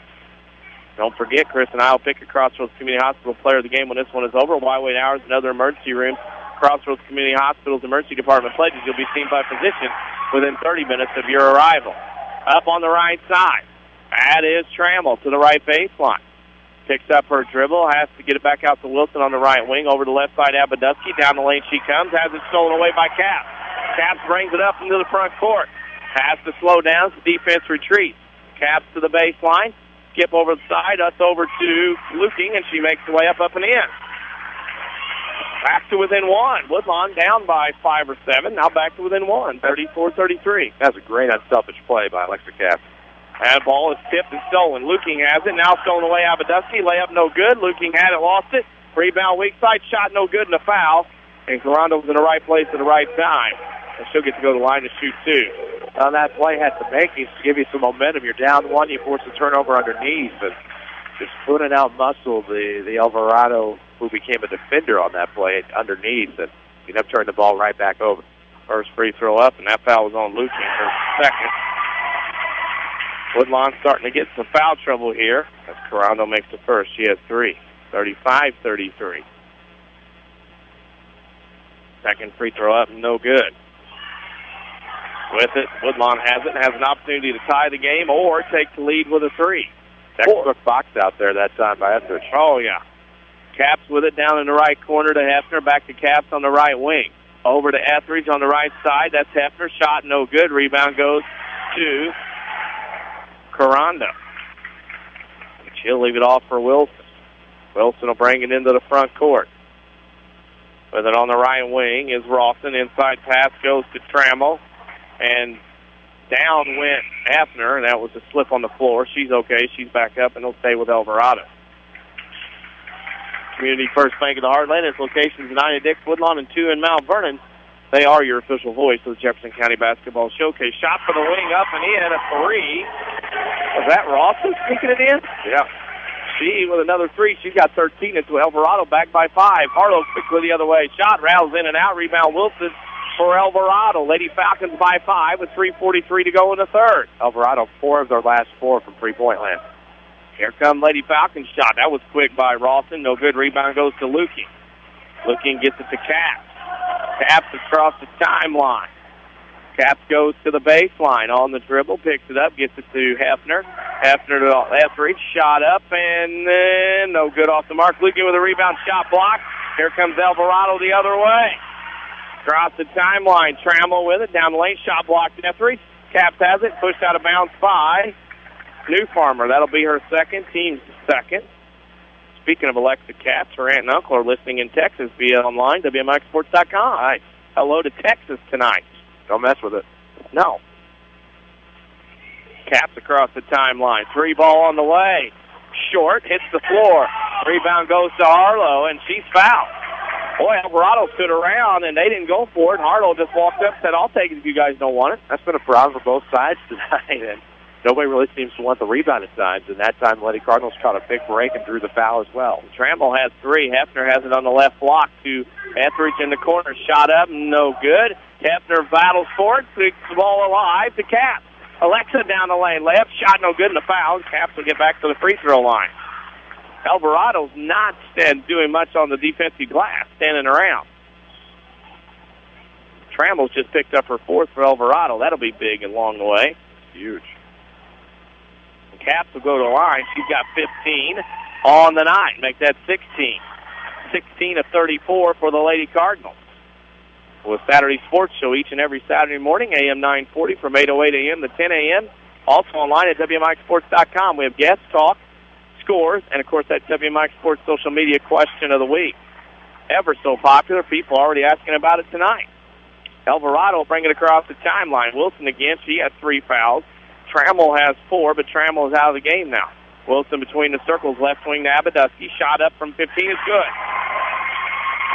Don't forget, Chris and I will pick a Crossroads Community Hospital player of the game when this one is over. Wide-Wait hours and other emergency rooms. Crossroads Community Hospital's emergency department pledges you'll be seen by physicians within 30 minutes of your arrival. Up on the right side. That is Trammell to the right baseline. Picks up her dribble, has to get it back out to Wilson on the right wing. Over to left side, Abadusky. Down the lane she comes, has it stolen away by Caps. Caps brings it up into the front court. Has to slow down, so defense retreats. Caps to the baseline. Skip over the side, us over to Luking, and she makes the way up and in. Back to within one. Woodlawn down by 5 or 7. Now back to within one. 34-33. That's a great unselfish play by Alexa Caps. That ball is tipped and stolen. Luking has it. Now stolen away Abadusky. Layup no good. Luking had it, lost it. Rebound weak side. Shot no good and a foul. And Carondo's in the right place at the right time. And she'll get to go to the line to shoot two. On that play had the makings to give you some momentum. You're down one. You force a turnover underneath. But just putting out muscle the Elverado, who became a defender on that play underneath, and you end up turning the ball right back over. First free throw up, and that foul was on Luking for second. Woodlawn starting to get some foul trouble here as Carondo makes the first. She has 3. 35-33. Second free throw up, no good. With it, Woodlawn has it and has an opportunity to tie the game or take the lead with a 3. Textbook box out there that time by Etheridge. Oh, yeah. Caps with it down in the right corner to Hefner. Back to Caps on the right wing. Over to Etheridge on the right side. That's Hefner. Shot no good. Rebound goes to Carando. She'll leave it off for Wilson. Wilson will bring it into the front court. With it on the right wing is Rawson. Inside pass goes to Trammell. And down went Hefner, and that was a slip on the floor. She's okay. She's back up, and he'll stay with Elverado. Community First Bank of the Heartland. Its locations in Ida Dix, Woodlawn, and 2 in Mount Vernon. They are your official voice of the Jefferson County Basketball Showcase. Shot for the wing, up and in, a 3. Was that Rawson sneaking it in? Yeah. She with another 3. She's got 13 into Elverado, back by 5. Harlow quickly the other way. Shot rattles in and out. Rebound Wilson for Elverado. Lady Falcons by 5 with 3:43 to go in the third. Elverado, 4 of their last 4 from three-point land. Here comes Lady Falcons shot. That was quick by Rawson. No good. Rebound goes to Luking. Luking gets it to Caps. Caps across the timeline. Caps goes to the baseline on the dribble, picks it up, gets it to Hefner. Hefner to Etheridge, shot up, and then no good off the mark. Luking with a rebound, shot block. Here comes Elverado the other way. Across the timeline, Trammell with it, down the lane, shot blocked Etheridge. Caps has it, pushed out of bounds by New Farmer. That'll be her second, team's second. Speaking of Alexa Caps, her aunt and uncle are listening in Texas via online, WMIXsports.com. Nice. Hello to Texas tonight. Don't mess with it. No. Caps across the timeline. 3 ball on the way. Short, hits the floor. Rebound goes to Harlow, and she's fouled. Boy, Alvarado stood around, and they didn't go for it. Harlow just walked up and said, I'll take it if you guys don't want it. That's been a problem for both sides tonight, and nobody really seems to want the rebound at times. And that time, Lady Cardinals caught a big break and drew the foul as well. Trammell has 3. Hefner has it on the left block to Etheridge in the corner. Shot up, no good. Hefner battles for it, keeps the ball alive to Caps. Alexa down the lane. Layup, shot no good in the foul. Caps will get back to the free throw line. Alvarado's not doing much on the defensive glass, standing around. Trammell's just picked up her 4th for Alvarado. That'll be big and along the way. Huge. Caps will go to the line. She's got 15 on the night. Make that 16. 16 of 34 for the Lady Cardinals. With Saturday Sports Show each and every Saturday morning, AM 940 from 8:08 a.m. to 10 a.m. Also online at WMIXsports.com. We have guest talk, scores, and, of course, that WMIX Sports social media question of the week. Ever so popular. People already asking about it tonight. Alvarado will bring it across the timeline. Wilson again. She has 3 fouls. Trammell has 4, but Trammell is out of the game now. Wilson between the circles, left wing to Abadusky. Shot up from 15 is good.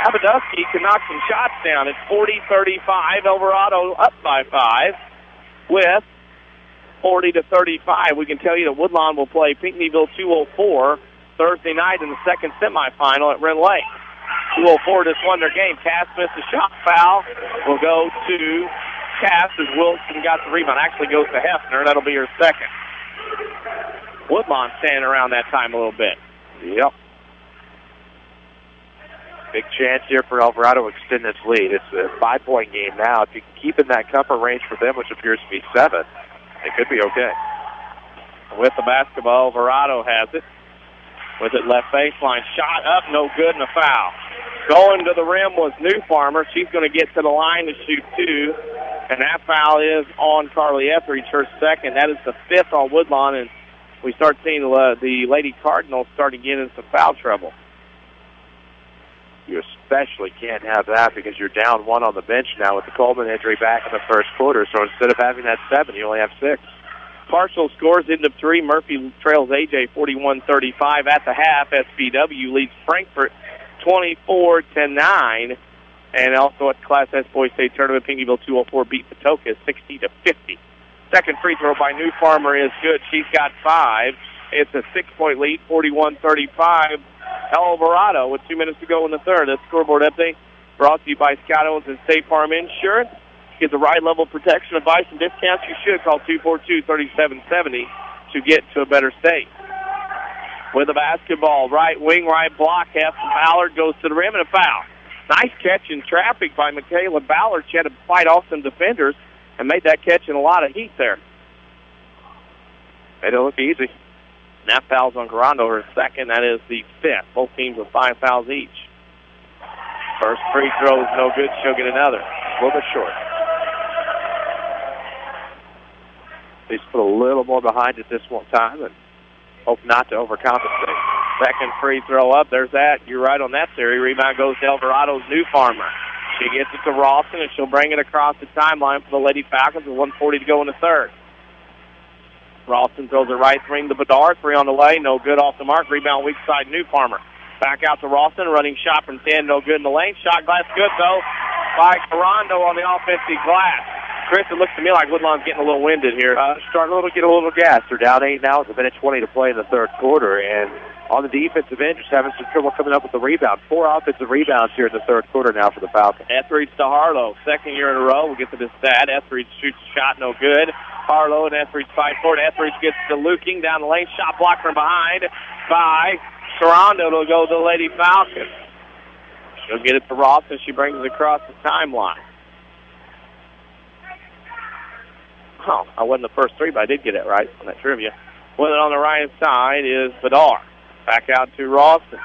Abadusky can knock some shots down. It's 40-35. Alvarado up by 5 with 40-35. We can tell you that Woodlawn will play Pinckneyville 204 Thursday night in the second semifinal at Wren Lake. 204 just won their game. Cass missed a shot. Foul will go to Cass as Wilson got the rebound. Actually goes to Hefner. That'll be her second. Woodlawn standing around that time a little bit. Yep. Big chance here for Alvarado to extend this lead. It's a 5-point game now. If you can keep in that comfort range for them, which appears to be 7, they could be okay. With the basketball, Alvarado has it. With it left baseline. Shot up, no good, and a foul. Going to the rim was New Farmer. She's going to get to the line to shoot 2. And that foul is on Carly Etheridge, her second. That is the 5th on Woodlawn, and we start seeing the Lady Cardinals starting to get into some foul trouble. You especially can't have that because you're down 1 on the bench now with the Coleman injury back in the first quarter. So instead of having that 7, you only have 6. Partial scores end of 3. Murphy trails AJ 41-35 at the half. SBW leads Frankfort 24-9. And also at the Class S Boys State Tournament, Pinckneyville 204 beat Patoka 60-50. Second free throw by New Farmer is good. She's got 5. It's a 6-point lead, 41-35. Alvarado with 2 minutes to go in the third. This scoreboard update brought to you by Scott Owens and State Farm Insurance. Get the right level of protection, advice, and discounts. You should call 242-3770 to get to a better state. With the basketball, right wing, right block, Ballard goes to the rim and a foul. Nice catch in traffic by Michaela Ballard. She had to fight off some defenders and made that catch in a lot of heat there. Made it look easy. And that foul's on Carando, her second. That is the 5th. Both teams with 5 fouls each. First free throw is no good. She'll get another. A little bit short. He's put a little more behind at this one time and hope not to overcompensate. Second free throw up. There's that. You're right on that theory. Rebound goes to Elverado's New Farmer. She gets it to Ralston, and she'll bring it across the timeline for the Lady Falcons with 1:40 to go in the third. Ralston throws it right wing to Bedard. 3 on the way. No good off the mark. Rebound weak side New Farmer. Back out to Ralston. Running shot from 10. No good in the lane. Shot glass good, though, by Carando on the offensive glass. Chris, it looks to me like Woodlawn's getting a little winded here. Starting to get a little gassed. They're down 8 now with 1:20 to play in the third quarter. And on the defensive end, just having some trouble coming up with the rebound. 4 offensive rebounds here in the third quarter now for the Falcons. Etheridge to Harlow. Second year in a row. We'll get to this stat. Etheridge shoots a shot, no good. Harlow and Etheridge fight for it. Etheridge gets to Luking down the lane. Shot blocked from behind by Carando. It'll go to the Lady Falcons. She'll get it to Ross, and she brings it across the timeline. Oh, I wasn't the first 3, but I did get it right on that trivia. With it on the right side is Bedard. Back out to Ralston.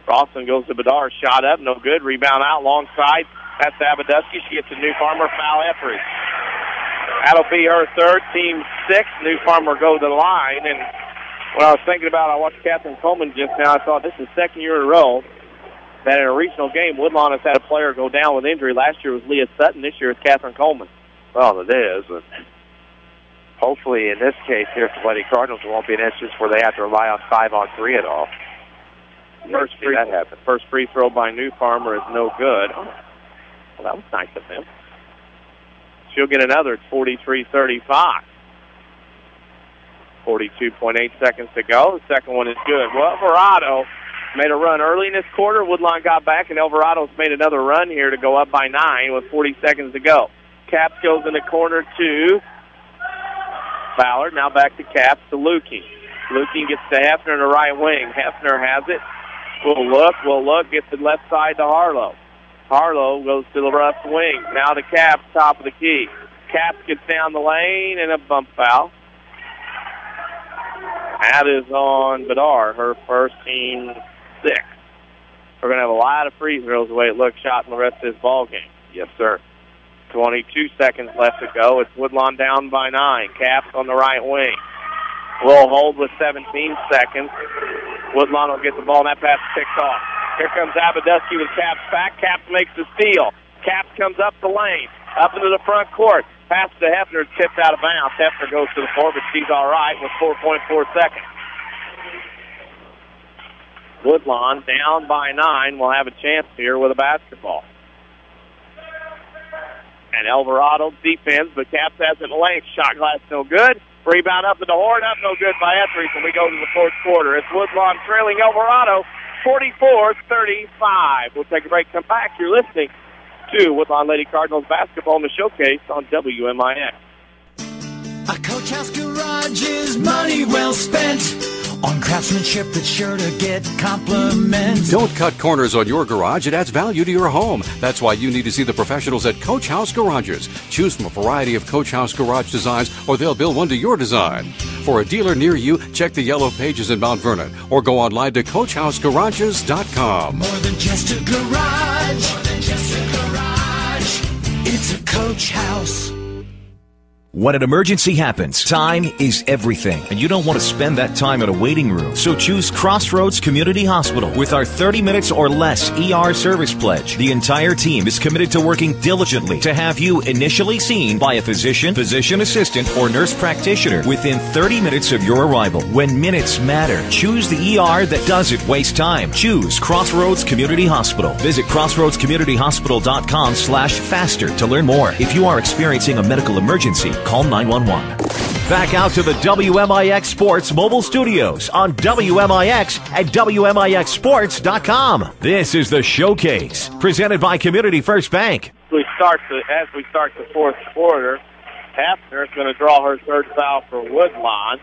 Ralston goes to Bedard. Shot up, no good. Rebound out, long side. That's Abaduski. She gets a New Farmer. Foul Etheridge. That'll be her third. Team 6. New Farmer go to the line. And when I was thinking about it, I watched Catherine Coleman just now. I thought this is the second year in a row that in a regional game, Woodlawn has had a player go down with injury. Last year was Leah Sutton. This year it's Catherine Coleman. Well, it is. And hopefully, in this case here for the Lady Cardinals, it won't be an instance where they have to rely on 5-on-3 at all. First free throw by New Farmer is no good. Oh, well, that was nice of him. She'll get another. It's 43-35. 42.8 seconds to go. The second one is good. Well, Elverado made a run early in this quarter. Woodlawn got back, and Elverado's made another run here to go up by 9 with 40 seconds to go. Caps goes in the corner to Ballard. Now back to Caps to Luking. Luking gets to Hefner in the right wing. Hefner has it. We'll look. Gets it left side to Harlow. Harlow goes to the left wing. Now the Caps, top of the key. Caps gets down the lane and a bump foul. That is on Bedard, her first, team 6. We're going to have a lot of free throws the way it looks shot in the rest of this ball game. Yes, sir. 22 seconds left to go. It's Woodlawn down by 9. Caps on the right wing. Will hold with 17 seconds. Woodlawn will get the ball, and that pass picked off. Here comes Abaduski with Caps back. Caps makes the steal. Caps comes up the lane, up into the front court. Pass to Hefner, tipped out of bounds. Hefner goes to the floor, but she's all right with 4.4 seconds. Woodlawn down by 9 will have a chance here with a basketball. And Elverado defense, but Caps has it in the lane. Shot glass no good. Rebound up in the horn, up no good by Etheridge, and we go to the fourth quarter. It's Woodlawn trailing Elverado 44-35. We'll take a break, come back. You're listening to Woodlawn Lady Cardinals basketball in the showcase on WMIX. A Coach House Garage is money well spent on craftsmanship that's sure to get compliments. Don't cut corners on your garage. It adds value to your home. That's why you need to see the professionals at Coach House Garages. Choose from a variety of Coach House garage designs, or they'll build one to your design. For a dealer near you, check the yellow pages in Mount Vernon, or go online to CoachHouseGarages.com. More than just a garage. More than just a garage. It's a Coach House. When an emergency happens, time is everything, and you don't want to spend that time in a waiting room. So choose Crossroads Community Hospital. With our 30 minutes or less ER service pledge, the entire team is committed to working diligently to have you initially seen by a physician, physician assistant, or nurse practitioner within 30 minutes of your arrival. When minutes matter, choose the ER that doesn't waste time. Choose Crossroads Community Hospital. Visit crossroadscommunityhospital.com/faster to learn more. If you are experiencing a medical emergency, call 911. Back out to the WMIX Sports mobile studios on WMIX and WMIXsports.com. This is the Showcase, presented by Community First Bank. As we start the fourth quarter, Hefner is going to draw her third foul for Woodlawn.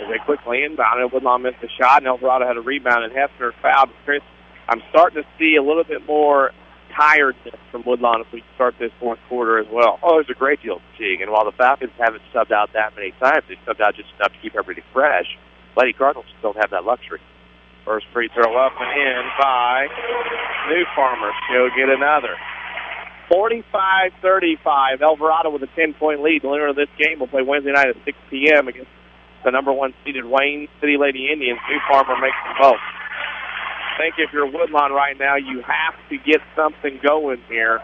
As they quickly inbounded, Woodlawn missed a shot, and Elverado had a rebound, and Hefner fouled. Chris, I'm starting to see a little bit more tiredness from Woodlawn as we start this fourth quarter as well. Oh, there's a great deal of fatigue, and while the Falcons haven't subbed out that many times, they subbed out just enough to keep everybody fresh. Lady Cardinals don't have that luxury. First free throw up and in by New Farmer. She'll get another. 45-35. Elverado with a 10-point lead. The winner of this game will play Wednesday night at 6 p.m. against the number 1 seeded Wayne City Lady Indians. New Farmer makes them both. I think if you're Woodlawn right now, you have to get something going here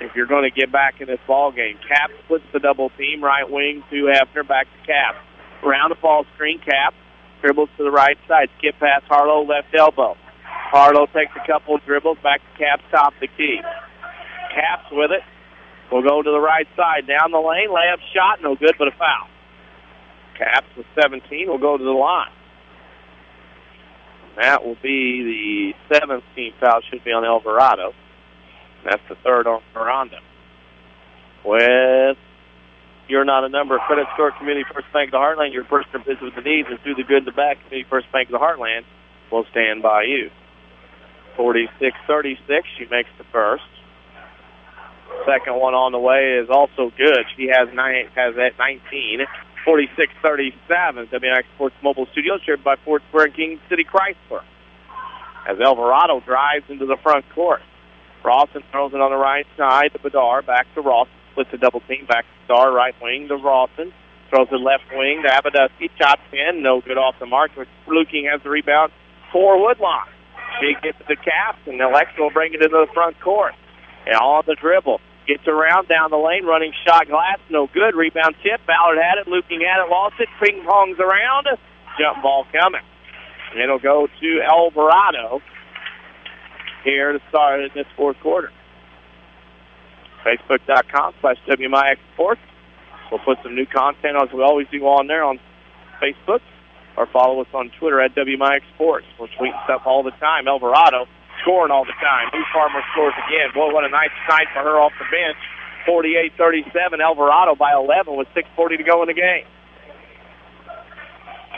if you're going to get back in this ball game. Cap splits the double team, right wing to Hefner, back to Cap. Around the ball screen, Cap dribbles to the right side, skip past Harlow, left elbow. Harlow takes a couple of dribbles, back to Cap's top of the key. Cap's with it. We'll go to the right side, down the lane, layup shot, no good, but a foul. Caps with 17 will go to the line. That will be the 7th team foul, should be on Elverado. That's the 3rd on Miranda. With You're Not a Number, credit score, Community First Bank of the Heartland, your person or business with the needs, and through the good, the bad, Community First Bank of the Heartland will stand by you. 46-36, she makes the first. Second one on the way is also good. She has at 19. 46-37, WMIX Sports Mobile Studios, shared by Ford Square and King City Chrysler. As Elverado drives into the front court. Rawson throws it on the right side to Bedar, back to Rawson, splits a double team, back to Bedar, right wing to Rawson, throws it left wing to Abadusky, chops in, no good off the mark. Luking has the rebound for Woodlawn. She gets the Caps, and Alexa will bring it into the front court. And on the dribble. Gets around down the lane, running shot glass, no good. Rebound tip, Ballard had it, Luking had it, lost it, ping-pongs around. Jump ball coming. And it'll go to Elverado here to start in this fourth quarter. Facebook.com/WMIX Sports. We'll put some new content, as we always do, on there on Facebook, or follow us on Twitter at WMIX Sports. We're tweeting stuff all the time. Elverado scoring all the time. New Farmer scores again. Boy, what a nice night for her off the bench. 48-37, Elverado by 11 with 6:40 to go in the game.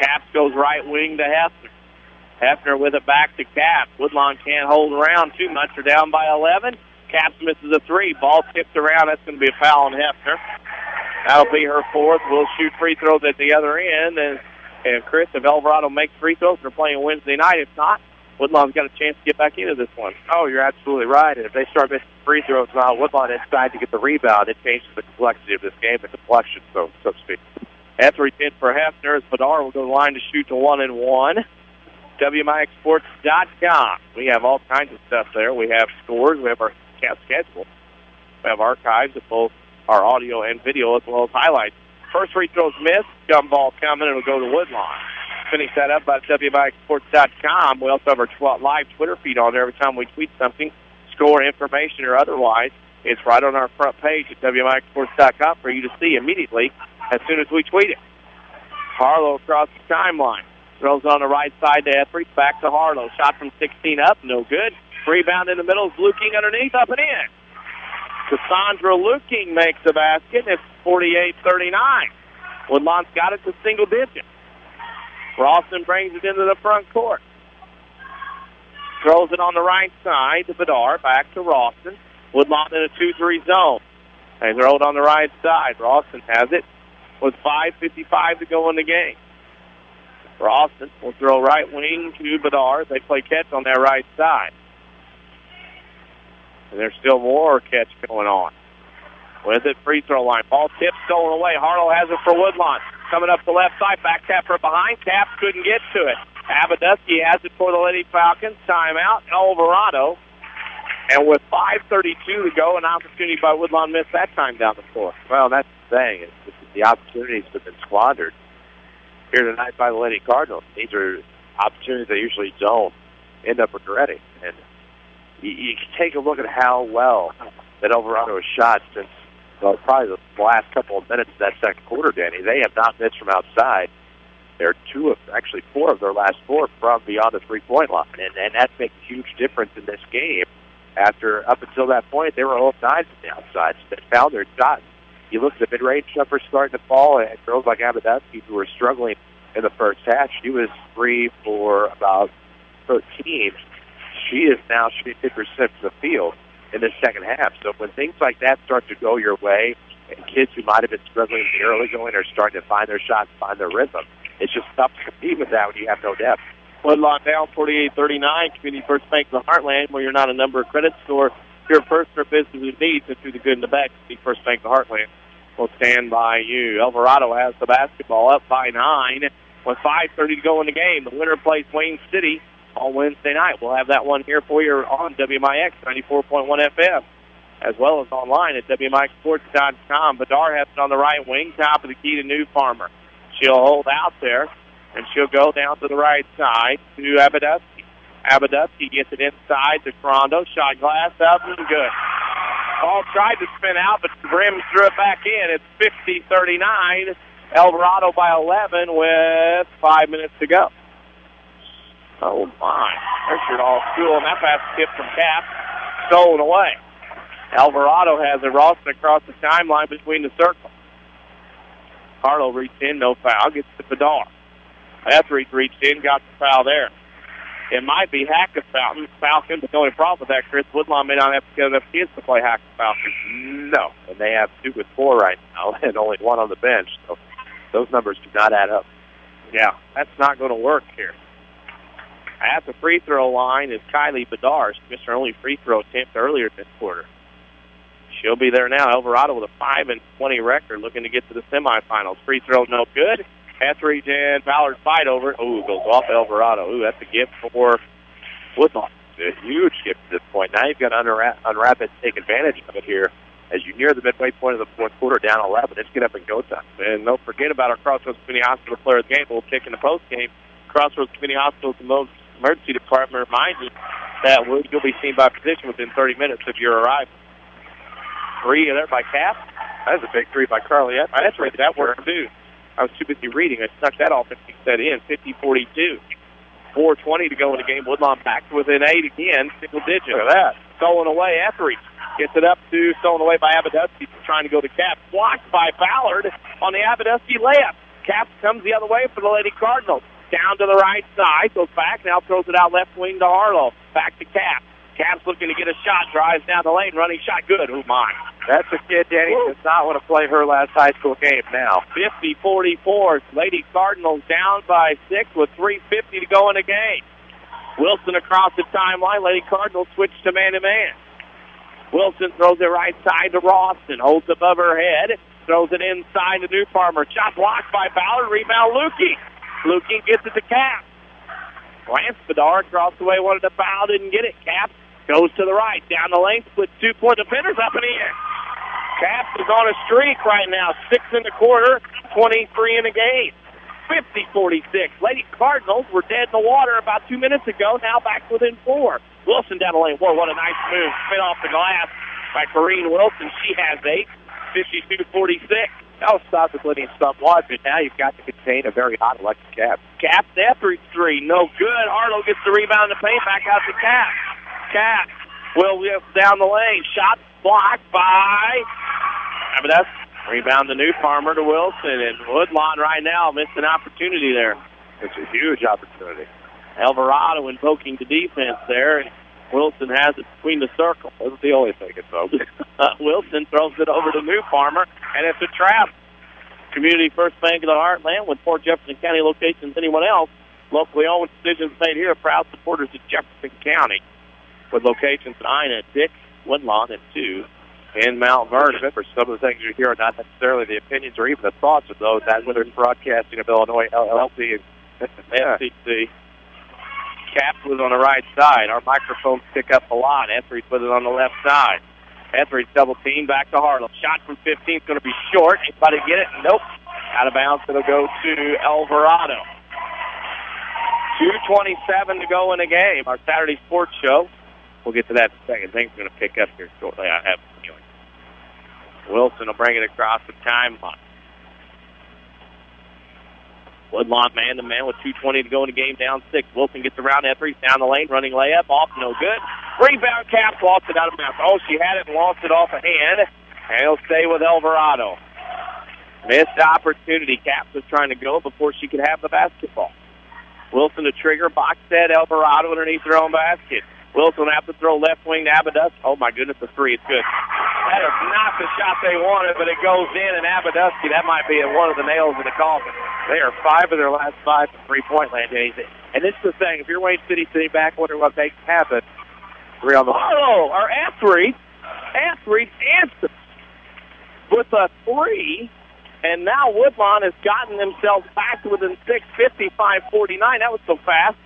Caps goes right wing to Hefner. Hefner with it back to Caps. Woodlawn can't hold around too much. They're down by 11. Caps misses a three. Ball tipped around. That's going to be a foul on Hefner. That'll be her fourth. We'll shoot free throws at the other end. And Chris, if Elverado makes free throws, they're playing Wednesday night. If not, Woodlawn's got a chance to get back into this one. Oh, you're absolutely right. And if they start missing free throws now, Woodlawn inside to get the rebound, it changes the complexity of this game, the complexion, so to speak. After 10 for Hefner, as Bedar will go to the line to shoot to 1-1. WMIXsports.com. We have all kinds of stuff there. We have scores. We have our schedule. We have archives of both our audio and video, as well as highlights. First free throw's missed. Gun ball coming. It'll go to Woodlawn. Finish that up at WMIXsports.com. We also have our live Twitter feed on there. Every time we tweet something, score, information, or otherwise, it's right on our front page at WMIXsports.com for you to see immediately as soon as we tweet it. Harlow across the timeline. Throws on the right side to Etheridge. Back to Harlow. Shot from 16 up. No good. Rebound in the middle is Luking underneath. Up and in. Cassandra Luking makes the basket. It's 48-39. Woodlawn's got it to single digits. Rawson brings it into the front court. Throws it on the right side to Bedar. Back to Rawson. Woodlawn in a 2-3 zone. They throw it on the right side. Rawson has it with 5:55 to go in the game. Rawson will throw right wing to Bedar. They play catch on their right side. And there's still more catch going on. With it, free throw line. Ball tip stolen away. Harlow has it for Woodlawn. Coming up the left side. Back tap for behind. Caps couldn't get to it. Abadusky has it for the Lady Falcons. Timeout. Elverado. And with 5:32 to go, an opportunity by Woodlawn missed that time down the floor. Well, that's the thing. The opportunities have been squandered here tonight by the Lady Cardinals. These are opportunities they usually don't end up regretting. And you can take a look at how well that Elverado has shot since probably the last couple of minutes of that second quarter, Danny. They have not missed from outside. They're four of their last four from beyond the three-point line. And that makes a huge difference in this game. Up until that point, they were 0-9 from the outside. So they found their shots. You look at the mid-range jumpers starting to fall, and girls like Abadusky, who were struggling in the first half, she was 3 for about 13. She is now shooting 50% from the field in the second half. So when things like that start to go your way, and kids who might have been struggling in the early going are starting to find their shots, find their rhythm, it's just tough to compete with that when you have no depth. Woodlawn down 48-39. Community First Bank of the Heartland, where you're not a number of credit store. Your person or business who needs and through the good and the bad. Community First Bank of the Heartland will stand by you. Elverado has the basketball up by 9 with 5:30 to go in the game. The winner plays Wayne City on Wednesday night. We'll have that one here for you on WMIX 94.1 FM, as well as online at WMIXsports.com. Bedard has it on the right wing, top of the key to New Farmer. She'll hold out there, and she'll go down to the right side to Abadusky. Abadusky gets it inside to Crondo. Shot glass up and good. Ball tried to spin out, but Grimm threw it back in. It's 50-39. Elverado by 11 with 5 minutes to go. Oh, my. Pressured all school, and that pass tip from Cap. Stolen away. Elverado has it. Ralston across the timeline between the circles. Harlow reached in, no foul. Gets to Bedard. Etheridge reached in, got the foul there. It might be Hackett Falcon, but the only problem with that, Chris, Woodlawn may not have to get enough kids to play Hackett Falcon. No, and they have 2 with 4 right now, and only 1 on the bench. So those numbers do not add up. Yeah, that's not going to work here. At the free throw line is Kylie Bedard. She missed her only free throw attempt earlier this quarter. She'll be there now. Elverado with a 5-20 record, looking to get to the semifinals. Free throw no good. Etheridge and Ballard fight over it. Ooh, goes off Elverado. Ooh, that's a gift for Woodlawn. A huge gift at this point. Now you've got to unwrap it and take advantage of it here. As you near the midway point of the fourth quarter, down 11, it's get up and go time. And don't forget about our Crossroads Community Hospital player of the game. We'll pick in the post game. Crossroads Community Hospital's emergency department reminds you that you'll be seen by physician within 30 minutes of your arrival. 3 there by Cap. That was a big 3 by Carly. That's right. That worked too. I was too busy reading. I snuck that off and set in. 50-42. 4:20 to go in the game. Woodlawn back to within 8 again. Single digit. Look at that. Stolen away. Etheridge gets it up to stolen away by Abadusky. Trying to go to Cap. Blocked by Ballard on the Abadusky layup. Cap comes the other way for the Lady Cardinals. Down to the right side. Goes back. Now throws it out left wing to Harlow. Back to Cap. Cap's looking to get a shot. Drives down the lane. Running shot. Good. Oh, my. That's a kid, Danny, does not want to play her last high school game now. 50-44. Lady Cardinals down by 6 with 3:50 to go in the game. Wilson across the timeline. Lady Cardinals switch to man-to-man. Wilson throws it right side to Ralston. Holds above her head. Throws it inside to New Farmer. Shot blocked by Ballard. Rebound Lukey. Lukey gets it to Cap. Lance Bedard across the way. Wanted to foul. Didn't get it. Cap goes to the right. Down the lane. Split 2-point defenders up and in. Cap is on a streak right now. 6 in the quarter. 23 in the game. 50-46. Lady Cardinals were dead in the water about 2 minutes ago. Now back within 4. Wilson down the lane. Whoa, what a nice move. Spin off the glass by Corrine Wilson. She has 8. 52-46. That'll stop the bleeding somewhat, but now you've got to contain a very hot electric Cap. Cap to Etheridge 3. No good. Harlow gets the rebound in the paint. Back out to Cap. Cap will lift down the lane. Shot blocked by Abadusky. Rebound to New Farmer to Wilson. And Woodlawn right now missed an opportunity there. It's a huge opportunity. Elverado invoking the defense there. And Wilson has it between the circle. That's the only thing it's over. Wilson throws it over to New Farmer, and it's a trap. Community First Bank of the Heartland with more Jefferson County locations than anyone else. Locally owned decisions made here. Proud supporters of Jefferson County with locations in Ina, Dix, Woodlawn, and 2 in Mount Vernon. For some of the things you hear are not necessarily the opinions or even the thoughts of those, that whether it's broadcasting of Illinois, LLC, and FCC. Cap was on the right side. Our microphones pick up a lot. Etheridge with it on the left side. Etheridge double team back to Harlow. Shot from 15 is going to be short. Anybody get it? Nope. Out of bounds. It'll go to Elverado. 2:27 to go in the game. Our Saturday sports show. We'll get to that in a second. Things are going to pick up here shortly. I have a feeling. Wilson will bring it across the timeline. Woodlawn man-to-man with 2:20 to go in the game, down 6. Wilson gets around Etheridge, down the lane, running layup, off, no good. Rebound, Cap lost it out of bounds. Oh, she had it and lost it off a hand, and he'll stay with Elverado. Missed opportunity. Cap was trying to go before she could have the basketball. Wilson to trigger, box set, Elverado underneath her own basket. Wilson will have to throw left wing to Abadusky. Oh, my goodness, the 3. It's good. That is not the shot they wanted, but it goes in, and Abadusky, that might be one of the nails in the coffin. They are 5 of their last 5 from three-point land. And this is the thing. If you're Wayne City sitting back wondering what makes it happen, three on the line. Oh, our athlete answers with a 3, and now Woodlawn has gotten themselves back to within 6, 55-49. That was so fast.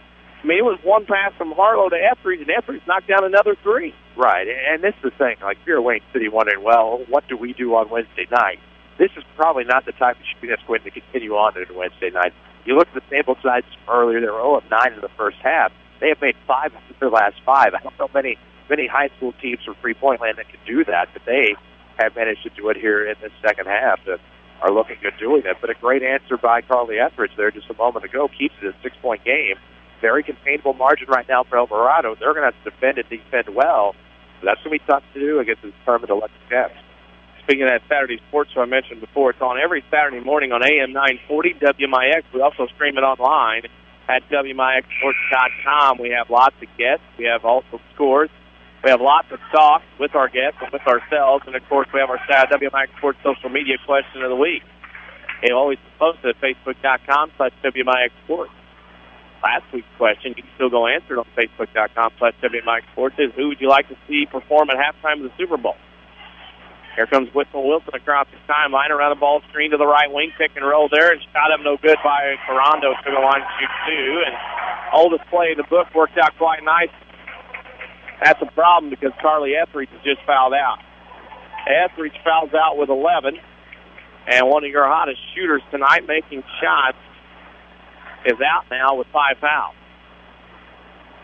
I mean, it was one pass from Harlow to Etheridge, and Etheridge knocked down another 3. Right, and this is the thing. Like, if you're Wayne City wondering, well, what do we do on Wednesday night? This is probably not the type of shooting that's going to continue on into Wednesday night. You look at the sample size earlier, they were 0 of 9 in the first half. They have made 5 of their last 5. I don't know many high school teams from three-point land that can do that, but they have managed to do it here in the second half that are looking good doing it. But a great answer by Carly Etheridge there just a moment ago keeps it a 6-point game. Very containable margin right now for Elverado. They're going to have to defend and defend well. So that's going to be tough to do against the determined electric Caps. Speaking of that Saturday sports show I mentioned before, it's on every Saturday morning on AM 940 WMIX. We also stream it online at WMIXsports.com. We have lots of guests. We have also scores. We have lots of talk with our guests and with ourselves. And, of course, we have our WMIX Sports social media question of the week. It always posted at Facebook.com/WMIX Sports. Last week's question, you can still go answer it on Facebook.com/WMIX Sports, is who would you like to see perform at halftime of the Super Bowl? Here comes Whittle Wilson across the timeline, around the ball screen to the right wing, pick and roll there, and shot up no good by Carando to the line to shoot 2. And oldest play in the book worked out quite nice. That's a problem because Carly Etheridge has just fouled out. Etheridge fouls out with 11, and one of your hottest shooters tonight making shots is out now with 5 fouls.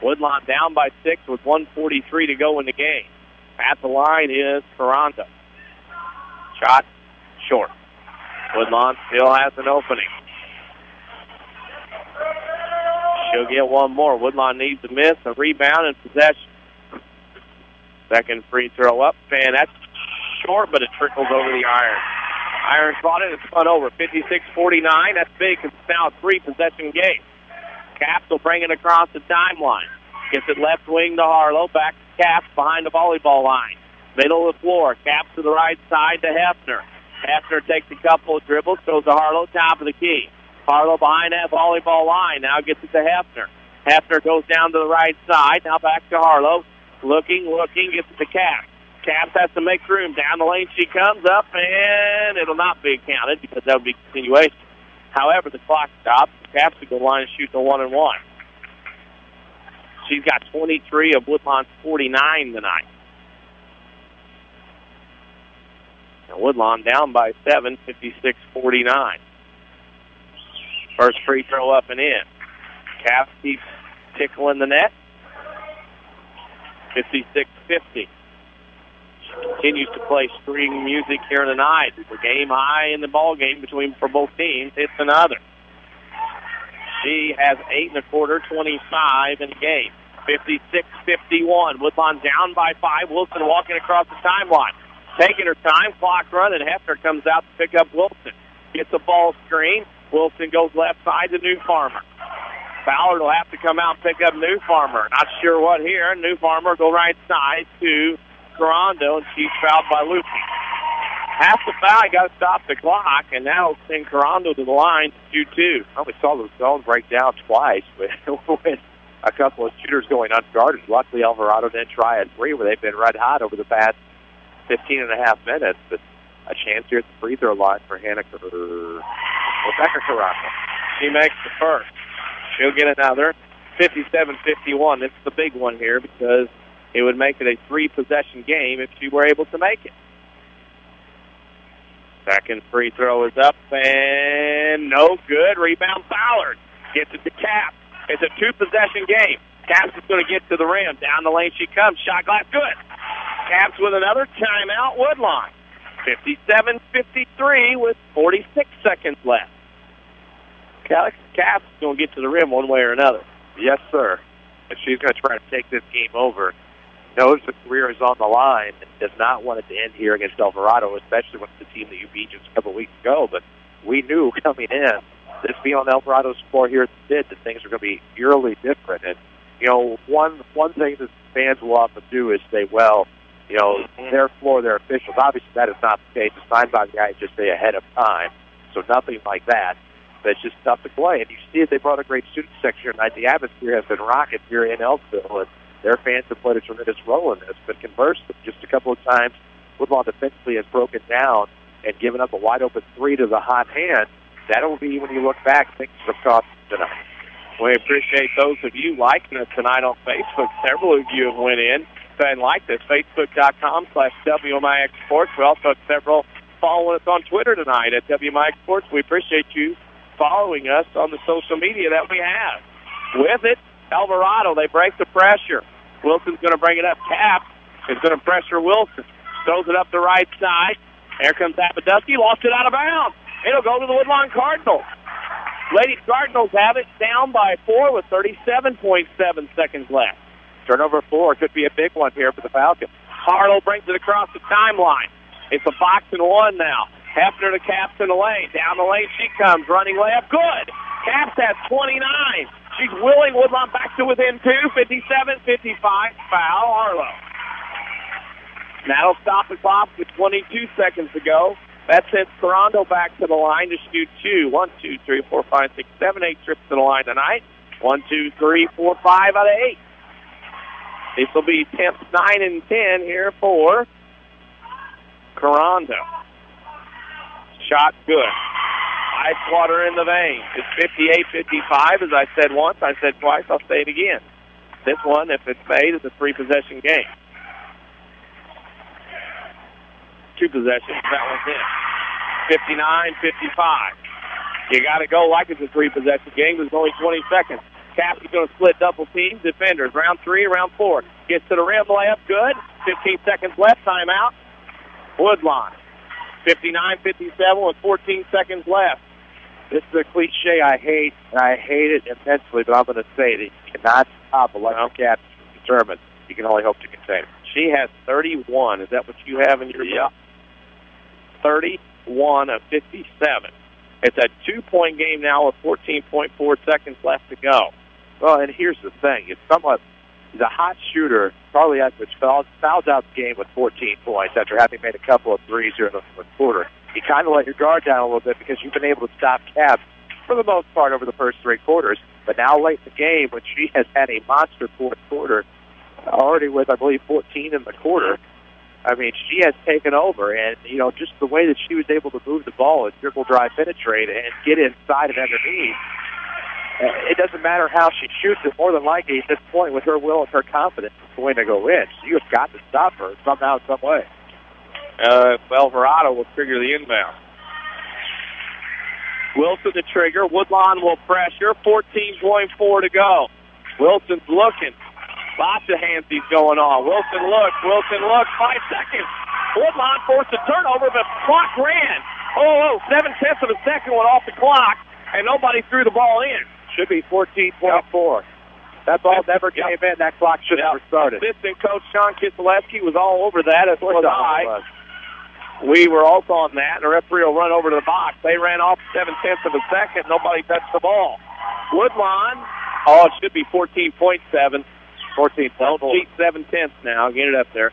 Woodlawn down by 6 with 1:43 to go in the game. At the line is Carando. Shot short. Woodlawn still has an opening. She'll get one more. Woodlawn needs a miss, a rebound, and possession. Second free throw up, and that's short, but it trickles over the iron. Iron fought it and spun over. 56-49. That's big because it's now a 3-possession game. Caps will bring it across the timeline. Gets it left wing to Harlow. Back to Caps behind the volleyball line. Middle of the floor. Caps to the right side to Hefner. Hefner takes a couple of dribbles. Goes to Harlow, top of the key. Harlow behind that volleyball line. Now gets it to Hefner. Hefner goes down to the right side. Now back to Harlow. Looking, gets it to Caps. Caps has to make room. Down the lane she comes up, and it'll not be counted because that would be continuation. However, the clock stops. Caps will go line and shoot the 1-and-1. She's got 23 of Woodlawn's 49 tonight. Now Woodlawn down by 7, 56-49. First free throw up and in. Caps keeps tickling the net. 56-50. Continues to play string music here tonight. The game high in the ball game for both teams. It's another. She has 8 1/4, 25 in the game. 56-51. Woodlawn down by 5. Wilson walking across the timeline. Taking her time. Clock running. Hefner comes out to pick up Wilson. Gets a ball screen. Wilson goes left side to New Farmer. Ballard will have to come out and pick up New Farmer. Not sure what here. New Farmer go right side to Carando, and she's fouled by Luke. Half the foul, got to stop the clock, and now it'll send Carando to the line to shoot 2. Well, we saw the zone break down twice with a couple of shooters going unguarded. Luckily, Elverado didn't try a 3 where they've been red hot over the past 15 and a half minutes. But a chance here at the free throw line for Rebecca Carando. She makes the first. She'll get another. 57-51. This is the big one here because it would make it a 3-possession game if she were able to make it. Second free throw is up, and no good. Rebound Ballard. Gets it to Caps. It's a 2-possession game. Caps is going to get to the rim. Down the lane she comes. Shot glass good. Caps with another timeout. Woodlawn. 57-53 with 46 seconds left. Caps is going to get to the rim one way or another. Yes, sir. And she's going to try to take this game over. Knows the career is on the line and does not want it to end here against Elverado, especially when it's the team that you beat just a couple of weeks ago. But we knew coming in, this being on Elverado's floor here at the Sid, that things are going to be eerily different. And, you know, one thing that fans will often do is say, well, you know, their floor, their officials. Obviously, that is not the case. It's signed by the guys just say ahead of time, so nothing like that. But it's just tough to play. And you see it, they brought a great student section tonight. The atmosphere has been rocking here in Elkville, and their fans have played a tremendous role in this. But conversely, just a couple of times, Woodlawn defensively has broken down and given up a wide-open three to the hot hand. That'll be, when you look back, things have cost tonight. We appreciate those of you liking us tonight on Facebook. Several of you have went in and liked us, Facebook.com/WMIX Sports. We also have several following us on Twitter tonight at WMIX Sports. We appreciate you following us on the social media that we have. With it, Elverado, they break the pressure. Wilson's going to bring it up. Cap is going to pressure Wilson. Throws it up the right side. Here comes Apadusky. Lost it out of bounds. It'll go to the Woodlawn Cardinals. Lady Cardinals have it down by 4 with 37.7 seconds left. Turnover 4 could be a big one here for the Falcons. Harlow brings it across the timeline. It's a box and one now. Hefner to Caps in the lane. Down the lane she comes, running layup. Good. Caps has 29. She's willing Woodlawn back to within 2. 57-55. Foul, Harlow. That'll stop the clock with 22 seconds to go. That sends Corando back to the line to shoot 2. 1, 2, 3, 4, 5, 6, 7, 8 trips to the line tonight. 1, 2, 3, 4, 5 out of 8. This will be temps 9 and 10 here for Corando. Shot good. Ice water in the vein. It's 58-55, as I said once. I said twice. I'll say it again. This one, if it's made, is a 3-possession game. 2 possessions. That one's in. 59-55. You got to go like it's a 3-possession game. There's only 20 seconds. Caps is going to split double teams. Defenders, round 3, round 4. Gets to the rim, layup, good. 15 seconds left, timeout. Woodlawn. 59-57 with 14 seconds left. This is a cliche I hate, and I hate it immensely, but I'm going to say it. You cannot stop a Electric Caps determined. You can only hope to contain it. She has 31. Is that what you have in your book? 31 of 57. It's a 2-point game now with 14.4 seconds left to go. Well, and here's the thing. It's somewhat the hot shooter, Carly Edwards, fouls out the game with 14 points after having made a couple of threes here in the fourth quarter. You kind of let your guard down a little bit because you've been able to stop Caps for the most part over the first 3 quarters. But now late in the game, when she has had a monster fourth quarter, already with, I believe, 14 in the quarter, I mean, she has taken over. And, you know, just the way that she was able to move the ball and dribble, drive, penetrate, and get inside and underneath, it doesn't matter how she shoots it. More than likely, at this point, with her will and her confidence, it's going to go in. So you have got to stop her somehow, some way. Elverado will trigger the inbound. Wilson to trigger. Woodlawn will pressure. 14.4 to go. Wilson's looking. Lots of handsies going on. Wilson looks. 5 seconds. Woodlawn forced a turnover, but clock ran. 7/10 of a second went off the clock, and nobody threw the ball in. Should be 14.4. That ball never came in. That clock should have never started. Assistant coach Sean Kiselewski was all over that, as was I. We were also on that, and the referee will run over to the box. They ran off 7/10 of a second. Nobody touched the ball. Woodlawn, it should be 14.7. 14. Don't cheat 7/10 now. Get it up there.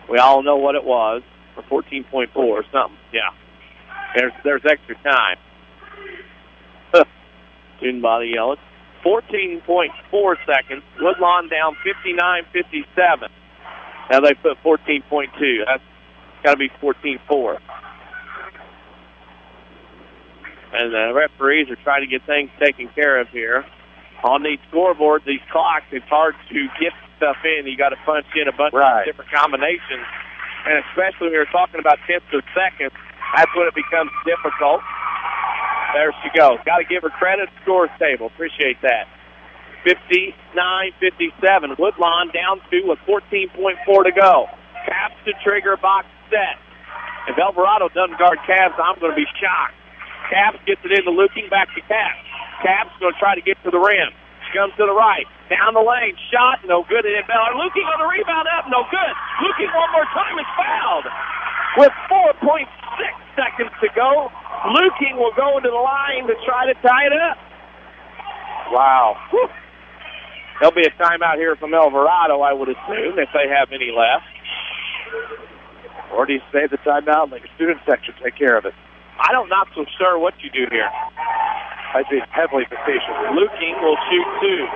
We all know what it was. Or 14.4 or something. Yeah. There's extra time. Student body yelling. 14.4 seconds. Woodlawn down 59-57. Now they put 14.2. That's got to be 14.4. And the referees are trying to get things taken care of here. On these scoreboards, these clocks, it's hard to get stuff in. You got to punch in a bunch of different combinations. And especially when you're talking about tenths of seconds, that's when it becomes difficult. There she goes. Got to give her credit. Scores table. Appreciate that. 59-57. Woodlawn down 2 with 14.4 to go. Caps to trigger, box set. If Elverado doesn't guard Caps, I'm going to be shocked. Caps gets it into Luking, back to Caps. Caps going to try to get to the rim. She comes to the right. Down the lane. Shot. No good. And Luking on the rebound up. No good. Luking one more time is fouled. With 4.6 seconds to go, Luking will go into the line to try to tie it up. Wow. Whew. There'll be a timeout here from Elverado, I would assume, if they have any left. Or do you save the timeout and let your student section take care of it? I'm not so sure what you do here. I'd be heavily facetious. Luking will shoot 2.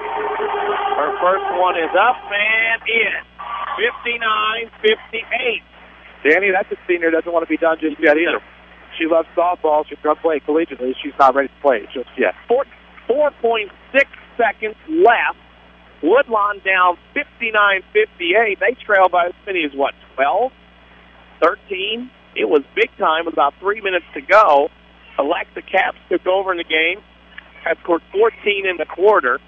Her first one is up and in. 59-58. Danny, that's a senior, doesn't want to be done just yet either. She loves softball. She's going to play collegiately. She's not ready to play just yet. 4.6 seconds left. Woodlawn down 59-58. They trail by as many as, 12? 13? It was big time with about 3 minutes to go. Alexa Capps took over in the game. Has scored 14 in the quarter.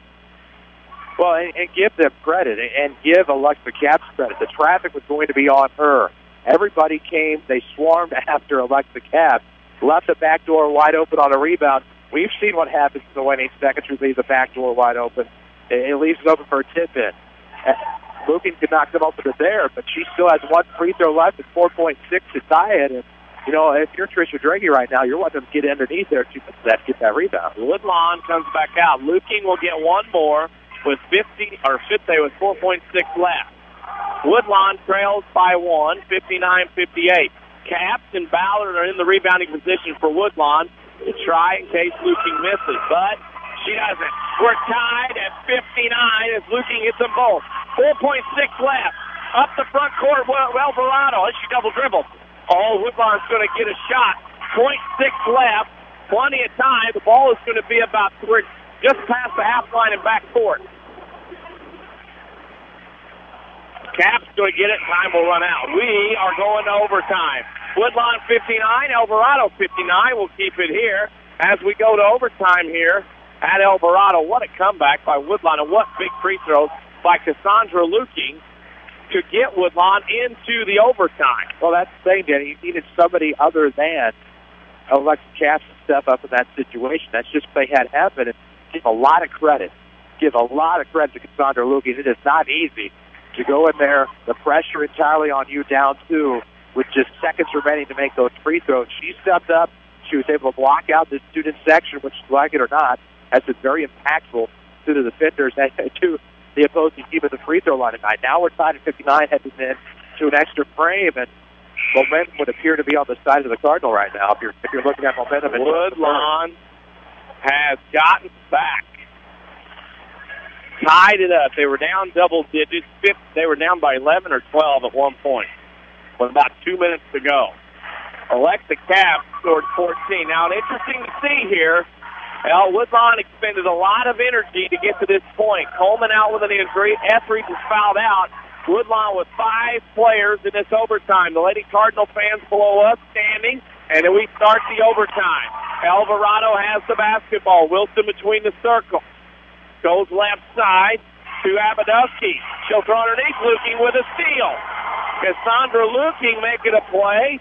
Well, and give them credit, and give Alexa Capps credit. The traffic was going to be on her. Everybody came. They swarmed after Alexa Capps. Left the back door wide open on a rebound. We've seen what happens in the winning seconds. We leave the back door wide open. It leaves it open for a tidbit. Luking could not come up with it there, but she still has one free throw left and 4.6 to tie it. And, you know, if you're Tricia Draghi right now, you're wanting them to get underneath there to get that rebound. Woodlawn comes back out. Luking will get one more with 4.6 left. Woodlawn trails by 1, 59-58. Capps and Ballard are in the rebounding position for Woodlawn to try in case Luking misses, but she doesn't. We're tied at 59 as Luking hits them both. 4.6 left. Up the front court, Elverado. She double dribbles. Oh, Woodlawn's going to get a shot. 0.6 left. Plenty of time. The ball is going to be about just past the half line and back court. Cap's going to get it. Time will run out. We are going to overtime. Woodlawn 59, Elverado 59. We'll keep it here as we go to overtime here at Elverado. What a comeback by Woodlawn, and what big free throws by Cassandra Luking to get Woodlawn into the overtime. Well, that's the thing, Danny. You needed somebody other than Alexa Capps to step up in that situation. That's just what they had happen. And give a lot of credit. Give a lot of credit to Cassandra Luking. It is not easy to go in there, the pressure entirely on you down 2 with just seconds remaining to make those free throws. She stepped up. She was able to block out the student section, which, like it or not, has been very impactful to the defenders and to the opposing team at the free throw line tonight. Now we're tied at 59, heading in to an extra frame, and momentum would appear to be on the side of the Cardinal right now. If you're looking at momentum, Woodlawn has gotten back, tied it up. They were down double digits. They were down by 11 or 12 at one point with about 2 minutes to go. Alexa Capps scored 14. Now, interesting to see here, Woodlawn expended a lot of energy to get to this point. Coleman out with an injury. Etheridge is fouled out. Woodlawn with 5 players in this overtime. The Lady Cardinal fans below us standing, and then we start the overtime. Elverado has the basketball. Wilson between the circles. Goes left side to Abadowski. She'll throw underneath. Luking with a steal. Cassandra Luking making a play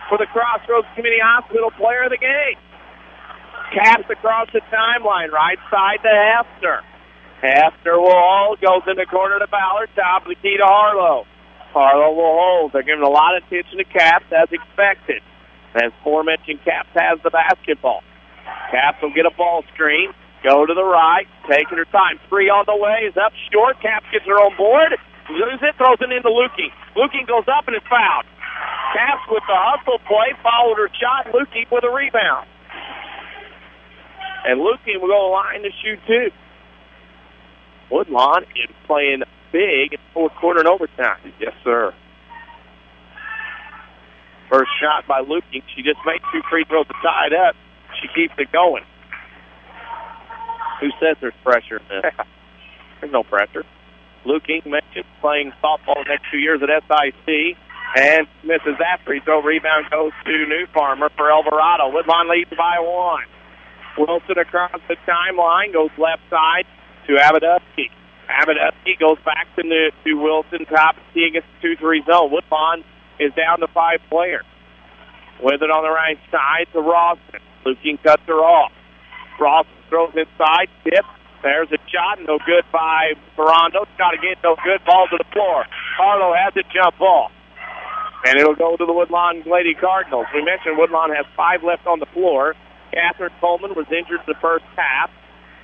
for the Crossroads Community Hospital player of the game. Capps across the timeline, right side to Hefner. Hefner will hold, goes in the corner to Ballard, top of the key to Harlow. Harlow will hold. They're giving a lot of attention to Capps as expected. As aforementioned, Capps has the basketball. Capps will get a ball screen, go to the right, taking her time. 3 on the way, is up short. Capps gets her on board, loses it, throws it into Luking. Luking goes up and is fouled. Capps with the hustle play, followed her shot. Luking with a rebound. And Luking will go to the line to shoot 2. Woodlawn is playing big in the fourth quarter and overtime. Yes, sir. First shot by Luking. She just made 2 free throws to tie it up. She keeps it going. Who says there's pressure? There's no pressure. Luking mentioned playing softball the next 2 years at SIC. And misses that free throw. Rebound goes to New Farmer for Elverado. Woodlawn leads by 1. Wilson across the timeline, goes left side to Abadowski. Abadowski goes back to Wilson, top of the against the 2-3 zone. Woodlawn is down to 5 players. With it on the right side to Rawson. Luking cuts her off. Rawson throws inside, tips. There's a shot, no good by Ferrando. Shot again, no good. Ball to the floor. Harlow has it, jump ball. And it'll go to the Woodlawn Lady Cardinals. We mentioned Woodlawn has 5 left on the floor. Catherine Coleman was injured in the first half,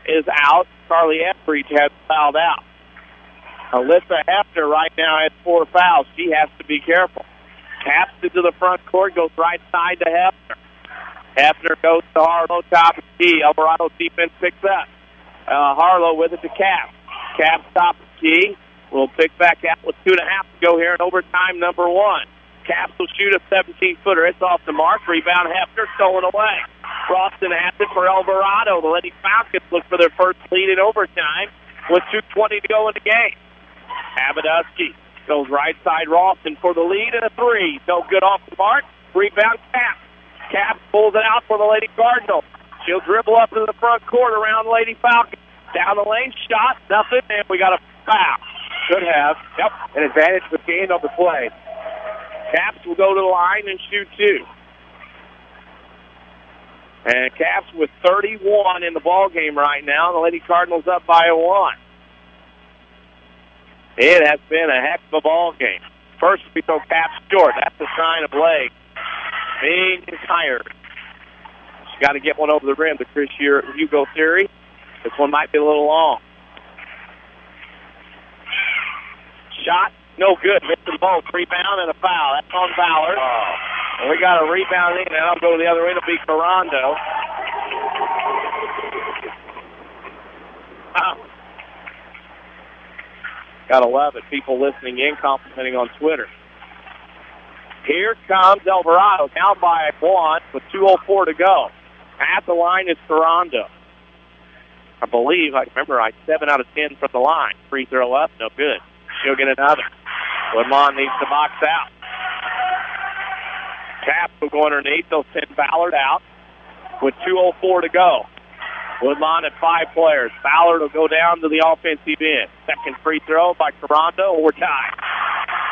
is out. Carly Etheridge has fouled out. Alyssa Hefner right now has 4 fouls. She has to be careful. Taps into the front court, goes right side to Hefner. Hefner goes to Harlow, top of the key. Elverado defense picks up. Harlow with it to Cap. Cap top of the key. We'll pick back out with 2.5 to go here in overtime number 1. Caps will shoot a 17-footer. It's off the mark. Rebound Hefner, stolen away. Ralston has it for Elverado. The Lady Falcons look for their first lead in overtime with 2:20 to go in the game. Abadusky goes right side Ralston for the lead and a 3. No good off the mark. Rebound Cap. Cap pulls it out for the Lady Cardinals. She'll dribble up into the front court around Lady Falcons. Down the lane, shot, nothing, and we got a foul. Should have. Yep. An advantage with gain of the play. Caps will go to the line and shoot 2. And Caps with 31 in the ball game right now. The Lady Cardinals up by 1. It has been a heck of a ball game. First free throw Caps short. That's a sign of leg being tired. She's got to get one over the rim to Chris Hugo theory. This one might be a little long. Shot, no good. Missing both. Rebound and a foul. That's on Ballard. And we got a rebound in, and I'll go to the other end. It'll be Carando. Gotta love it. People listening in, commenting on Twitter. Here comes Elverado, down by 1 with 2:04 to go. At the line is Carando. I believe, I remember, 7 out of 10 from the line. Free throw up, no good. She'll get another. Woodlawn needs to box out. Caps will go underneath. They'll send Ballard out with 2:04 to go. Woodlawn at 5 players. Ballard will go down to the offensive end. Second free throw by Carando, or we're tied.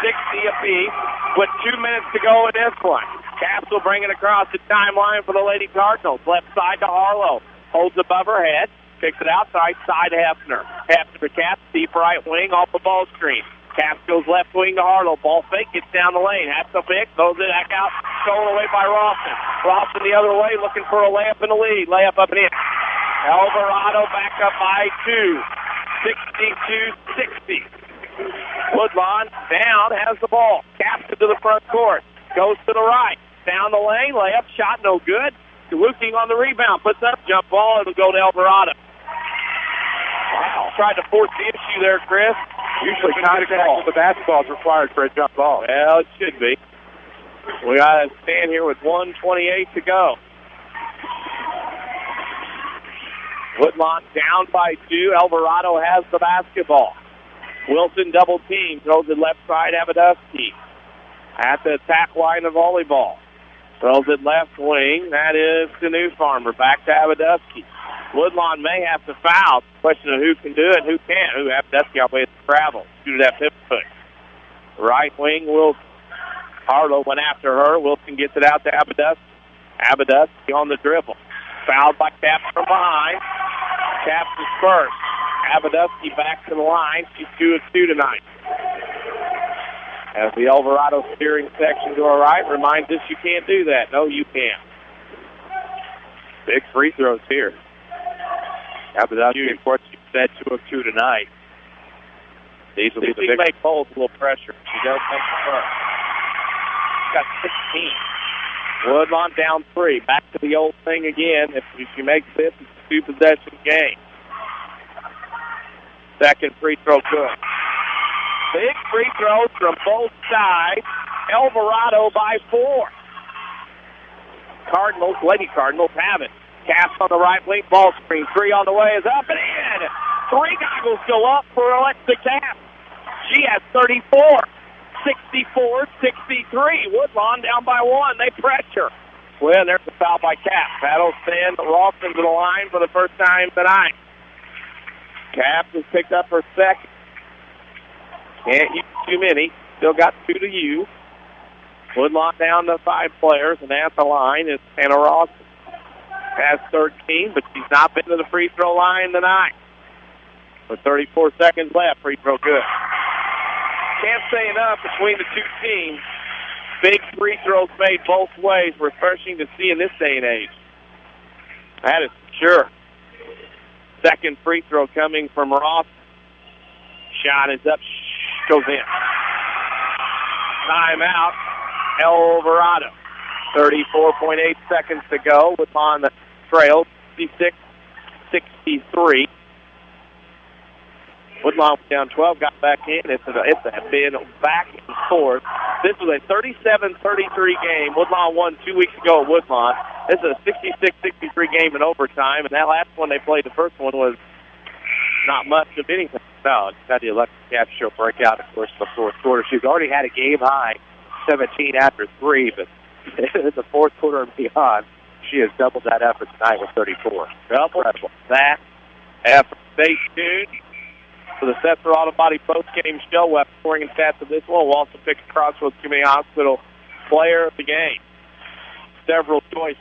60 apiece with 2 minutes to go in this one. Caps will bring it across the timeline for the Lady Cardinals. Left side to Harlow. Holds above her head. Picks it outside side to Hefner. Hefner to Caps, deep right wing off the ball screen. Caps goes left wing to Harlow. Ball fake, gets down the lane. Has to pick, throws it back out. Stolen away by Ralston. Ralston the other way, looking for a layup in the lead. Layup up and in. Elverado back up by 2. 62-60. Woodlawn down, has the ball. Caps it to the front court. Goes to the right. Down the lane, layup, shot no good. Looking on the rebound, puts up, jump ball, it'll go to Elverado. Wow, tried to force the issue there, Chris. Usually contact with the basketball is required for a jump ball. Well, it should be. We got to stand here with 1:28 to go. Woodlawn down by 2. Elverado has the basketball. Wilson double team, throws it left side, Abadusky. At the attack line of volleyball. Throws it left wing. That is the new farmer. Back to Abadusky. Woodlawn may have to foul. Question of who can do it and who can't. Who Abadusky all the way to travel. Shoot it at pivot foot. Right wing, Wilson. Harlow went after her. Wilson gets it out to Abadusky. Abadusky on the dribble. Fouled by Caps from behind. Caps is first. Abadusky back to the line. She's 2 of 2 tonight. As the Elverado steering section to our right reminds us you can't do that. No, you can't. Big free throws here. Abadusky, of course, you said 2 of 2 tonight. These will be the big... make both a little pressure. She does make the first. She's got 16. Woodlawn down 3. Back to the old thing again. If she makes this, it's a 2-possession game. Second free throw good. Big free throws from both sides. Elverado by 4. Cardinals, Lady Cardinals have it. Caps on the right wing, ball screen. 3 on the way is up and in. 3 goggles go up for Alexa Caps. She has 34. 64-63. Woodlawn down by 1. They pressure. Well, there's a foul by Caps. That'll send Ralston to the line for the first time tonight. Caps has picked up her second. Can't use too many. Still got 2 to use. Woodlawn down to 5 players, and at the line is Hannah Ralston. Has 13, but she's not been to the free throw line tonight. With 34 seconds left, free throw good. Can't say enough between the two teams. Big free throws made both ways. Refreshing to see in this day and age. That is sure. Second free throw coming from Ross. Shot is up. Goes in. Timeout. Elverado. 34.8 seconds to go. Woodlawn trails 66-63. Woodlawn down 12, got back in. It's been back and forth. This was a 37-33 game. Woodlawn won 2 weeks ago at Woodlawn. This is a 66-63 game in overtime, and that last one they played, the first one, was not much of anything. No, it's got the Electric Cap Show breakout, of course, in the fourth quarter. She's already had a game-high 17 after 3, but in the fourth quarter and beyond, she has doubled that effort tonight with 34. Double that effort. Stay tuned for the Sesser Auto Body post-game show. We'll have scoring and stats of this one. We'll also pick a Crossroads Community Hospital player of the game. Several choices.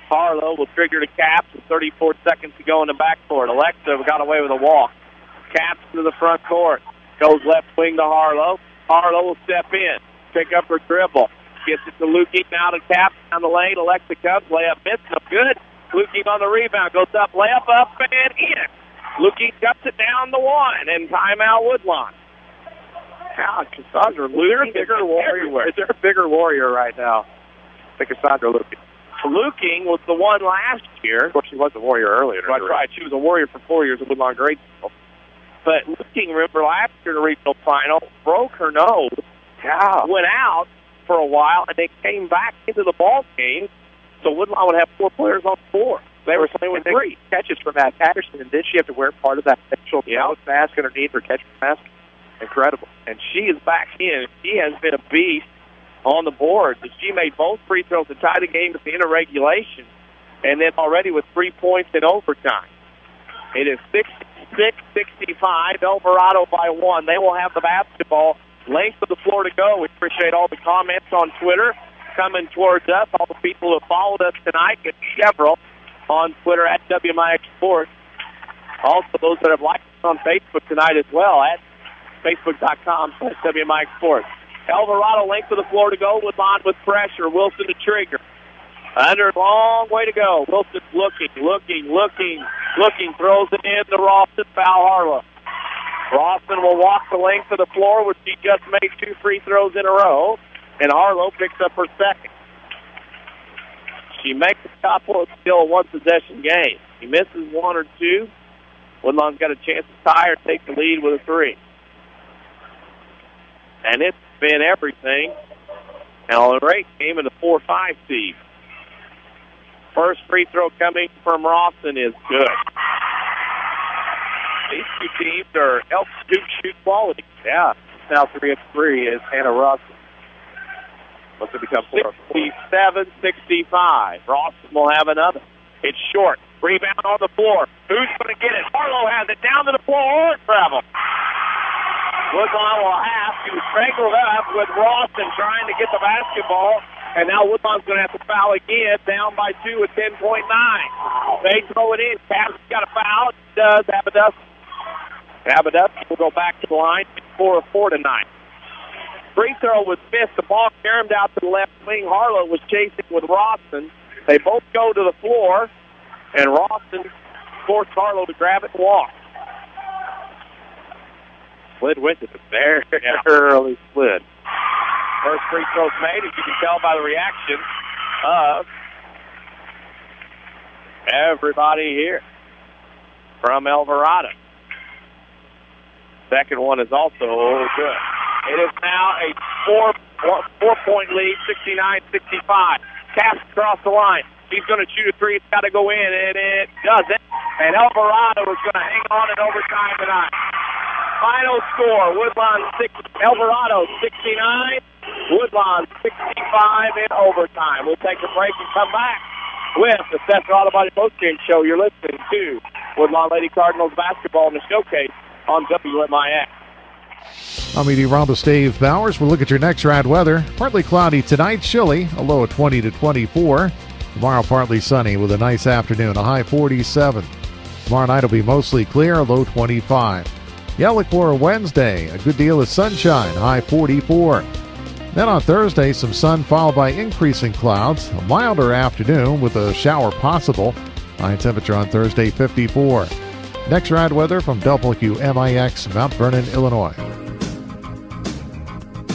Harlow will trigger the Caps with 34 seconds to go in the backcourt. Alexa got away with a walk. Caps to the front court. Goes left wing to Harlow. Harlow will step in. Pick up her dribble. Gets it to Lukey. Now to Caps down the lane. Alexa comes. Layup missed. No good. Lukey on the rebound. Goes up. Layup up and in. Lukey cuts it down the one. And timeout Woodlawn. God, Cassandra Lukey. Is there a bigger warrior right now than Cassandra Lukey? Luking was the one last year. Of course, she was a warrior earlier. That's right. She was a warrior for 4 years at Woodlawn Grade School. But Luking, remember, last year in the regional final, broke her nose, went out for a while, and they came back into the ball game, so Woodlawn would have 4 players on the floor. They were playing with 3 catches from Matt Patterson, and did she have to wear part of that special mask underneath her catch mask? Incredible. And she is back in. She has been a beast on the board. She made both free throws to tie the game at the end of regulation, and then already with 3 points in overtime. It is 66-65, Elverado by 1. They will have the basketball. Length of the floor to go. We appreciate all the comments on Twitter coming towards us, all the people who have followed us tonight, and several on Twitter at WMIX Sports. Also, those that have liked us on Facebook tonight as well at facebook.com/WMIX Sports. Elverado, length of the floor to go. Woodlawn with pressure. Wilson to trigger. Under, long way to go. Wilson's looking. Throws it in to Rawson. Foul Harlow. Rawson will walk the length of the floor, which she just made 2 free throws in a row. And Harlow picks up her second. She makes a couple. It's still a one-possession game. He misses 1 or 2. Woodlawn's got a chance to tie or take the lead with a 3. And it's been everything. And on the rate came in the 4-5 seed. First free throw coming from Rawson is good. These 2 teams are helping shoot quality. Yeah. Now 3 of 3 is Hannah Rawson. What's it become? 67-65. Rawson will have another. It's short. Rebound on the floor. Who's going to get it? Harlow has it down to the floor. Travel. Woodlawn will have to strangle up with Rawson trying to get the basketball. And now Woodlawn's going to have to foul again, down by 2 with 10.9. They throw it in. Caps got a foul. Does Abadus will go back to the line. 4 of 4 tonight. Free throw was missed. The ball caromed out to the left wing. Harlow was chasing with Rawson. They both go to the floor, and Rawson forced Harlow to grab it and walk. Slid with it. Very early slid. First free throw's made, as you can tell by the reaction of everybody here from Elverado. Second one is also good. It is now a four-point lead, 69-65. Caps across the line. He's going to shoot a 3. It's got to go in, and it doesn't. And Elverado is going to hang on in overtime tonight. Final score, Elverado 69, Woodlawn 65 in overtime. We'll take a break and come back with the Sesser Auto Body postgame show. You're listening to Woodlawn Lady Cardinals basketball in the showcase on WMIX. I'm meteorologist Dave Bowers. We'll look at your next rad weather. Partly cloudy tonight, chilly, a low of 20 to 24. Tomorrow, partly sunny with a nice afternoon, a high 47. Tomorrow night will be mostly clear, a low 25. Yeah, look for a Wednesday, a good deal of sunshine, high 44. Then on Thursday, some sun followed by increasing clouds, a milder afternoon with a shower possible. High temperature on Thursday, 54. Next rad weather from WMIX, Mount Vernon, Illinois.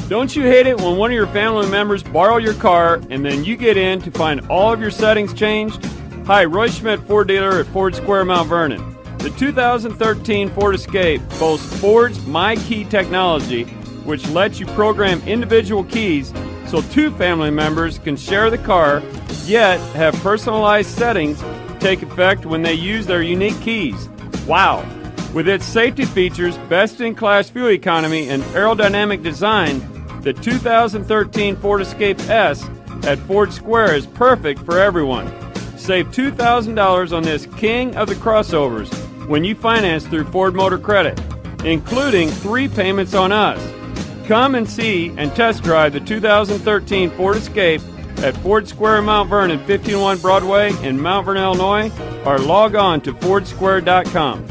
Don't you hate it when one of your family members borrow your car and then you get in to find all of your settings changed? Hi, Roy Schmidt, Ford dealer at Ford Square, Mount Vernon. The 2013 Ford Escape boasts Ford's My Key technology, which lets you program individual keys so two family members can share the car, yet have personalized settings take effect when they use their unique keys. Wow! With its safety features, best-in-class fuel economy, and aerodynamic design, the 2013 Ford Escape S at Ford Square is perfect for everyone. Save $2,000 on this king of the crossovers when you finance through Ford Motor Credit, including 3 payments on us. Come and see and test drive the 2013 Ford Escape at Ford Square in Mount Vernon, 1501 Broadway in Mount Vernon, Illinois, or log on to fordsquare.com.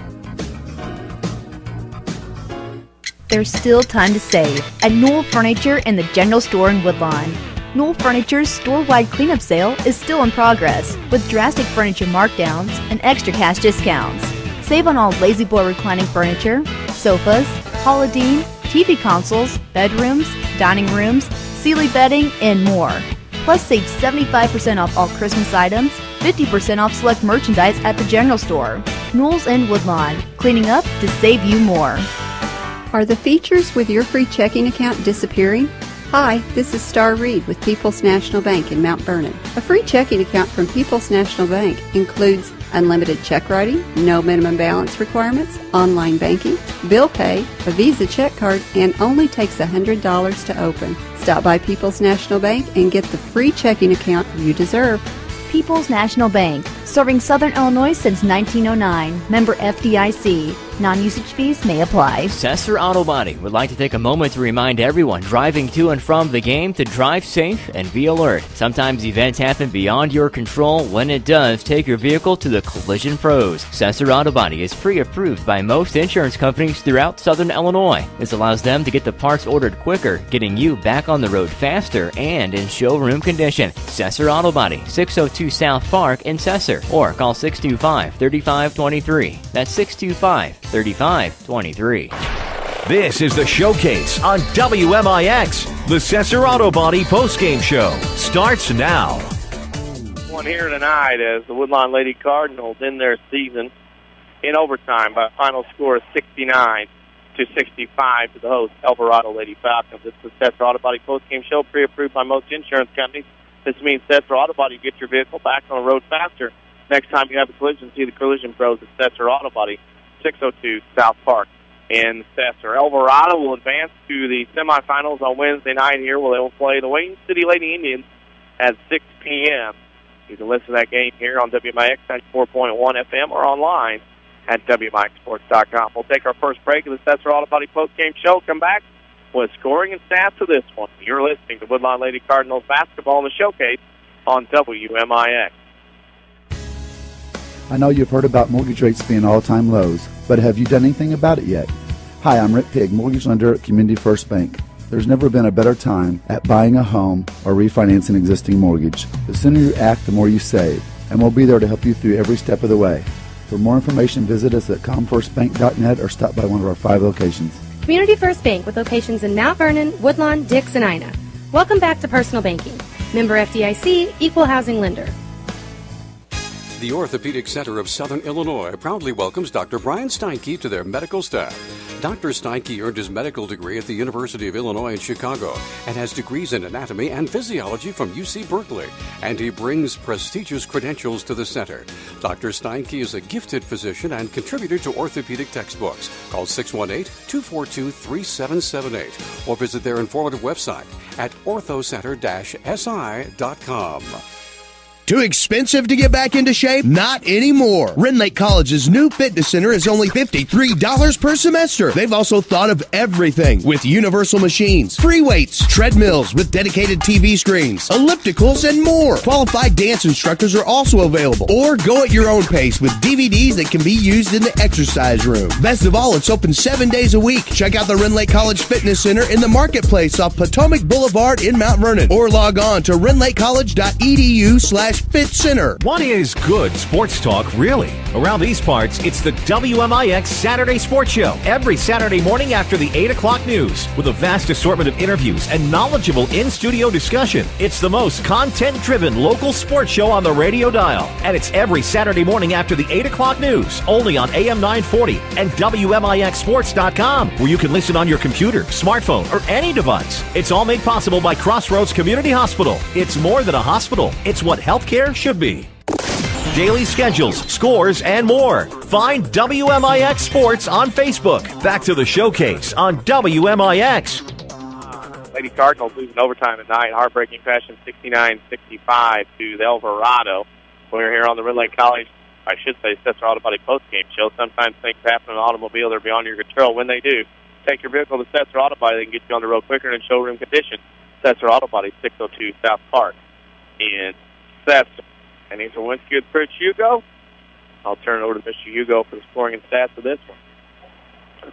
There's still time to save at Newell Furniture in the General Store in Woodlawn. Newell Furniture's store-wide cleanup sale is still in progress with drastic furniture markdowns and extra cash discounts. Save on all Lazy Boy reclining furniture, sofas, Holodean, TV consoles, bedrooms, dining rooms, Sealy bedding, and more. Plus save 75% off all Christmas items, 50% off select merchandise at the General Store. Newell's in Woodlawn, cleaning up to save you more. Are the features with your free checking account disappearing? Hi, this is Star Reed with People's National Bank in Mount Vernon. A free checking account from People's National Bank includes unlimited check writing, no minimum balance requirements, online banking, bill pay, a Visa check card, and only takes $100 to open. Stop by People's National Bank and get the free checking account you deserve. People's National Bank, serving Southern Illinois since 1909. Member FDIC. Non-usage fees may apply. Sesser Auto Body would like to take a moment to remind everyone driving to and from the game to drive safe and be alert. Sometimes events happen beyond your control. When it does, take your vehicle to the collision pros. Sesser Auto Body is pre-approved by most insurance companies throughout Southern Illinois. This allows them to get the parts ordered quicker, getting you back on the road faster and in showroom condition. Sesser Auto Body, 602 South Park in Sesser, or call 625-3523. That's 625-3523. This is the Showcase on WMIX. The Sesser Auto Body postgame show starts now. One here tonight as the Woodlawn Lady Cardinals end their season in overtime by a final score of 69-65 to the host Elverado Lady Falcons. It's the Sesser Auto Body postgame show, pre-approved by most insurance companies. This means Sesser Auto Body get your vehicle back on the road faster. Next time you have a collision, see the collision pros at Sesser Auto Body, 602 South Park in Sesser. Elverado will advance to the semifinals on Wednesday night here, where they will play the Wayne City Lady Indians at 6 p.m. You can listen to that game here on WMIX 94.1 FM or online at WMIXsports.com. We'll take our first break of the Sesser Auto Body postgame show. Come back with scoring and stats of this one. You're listening to Woodlawn Lady Cardinals basketball in the Showcase on WMIX. I know you've heard about mortgage rates being all-time lows, but have you done anything about it yet? Hi, I'm Rick Pigg, mortgage lender at Community First Bank. There's never been a better time at buying a home or refinancing an existing mortgage. The sooner you act, the more you save, and we'll be there to help you through every step of the way. For more information, visit us at comfirstbank.net or stop by one of our 5 locations. Community First Bank with locations in Mount Vernon, Woodlawn, Dix, and Ina. Welcome back to Personal Banking. Member FDIC, Equal Housing Lender. The Orthopedic Center of Southern Illinois proudly welcomes Dr. Brian Steinke to their medical staff. Dr. Steinke earned his medical degree at the University of Illinois in Chicago and has degrees in anatomy and physiology from UC Berkeley, and he brings prestigious credentials to the center. Dr. Steinke is a gifted physician and contributor to orthopedic textbooks. Call 618-242-3778 or visit their informative website at orthocenter-si.com. Too expensive to get back into shape? Not anymore. Ren Lake College's new fitness center is only $53 per semester. They've also thought of everything with universal machines, free weights, treadmills with dedicated TV screens, ellipticals, and more. Qualified dance instructors are also available. Or go at your own pace with DVDs that can be used in the exercise room. Best of all, it's open 7 days a week. Check out the Ren Lake College Fitness Center in the Marketplace off Potomac Boulevard in Mount Vernon. Or log on to renlakecollege.edu/ Fit Center. What is good sports talk, really? Around these parts, it's the WMIX Saturday Sports Show. Every Saturday morning after the 8 o'clock news. With a vast assortment of interviews and knowledgeable in-studio discussion. It's the most content-driven local sports show on the radio dial. And it's every Saturday morning after the 8 o'clock news. Only on AM 940 and WMIXSports.com. Where you can listen on your computer, smartphone, or any device. It's all made possible by Crossroads Community Hospital. It's more than a hospital. It's what healthcare should be. Daily schedules, scores, and more. Find WMIX Sports on Facebook. Back to the showcase on WMIX. Lady Cardinals losing overtime tonight. Heartbreaking fashion, 69-65 to the Elverado. We're here on the Red Lake College, I should say, Sesser Auto Body postgame show. Sometimes things happen in an automobile. They're beyond your control. When they do, take your vehicle to Sesser Auto Body. They can get you on the road quicker and in showroom condition. Sesser Auto Body, 602 South Park in Sesser. And he's Czerwinski with Coach Hugo. I'll turn it over to Mr. Hugo for the scoring and stats of this one.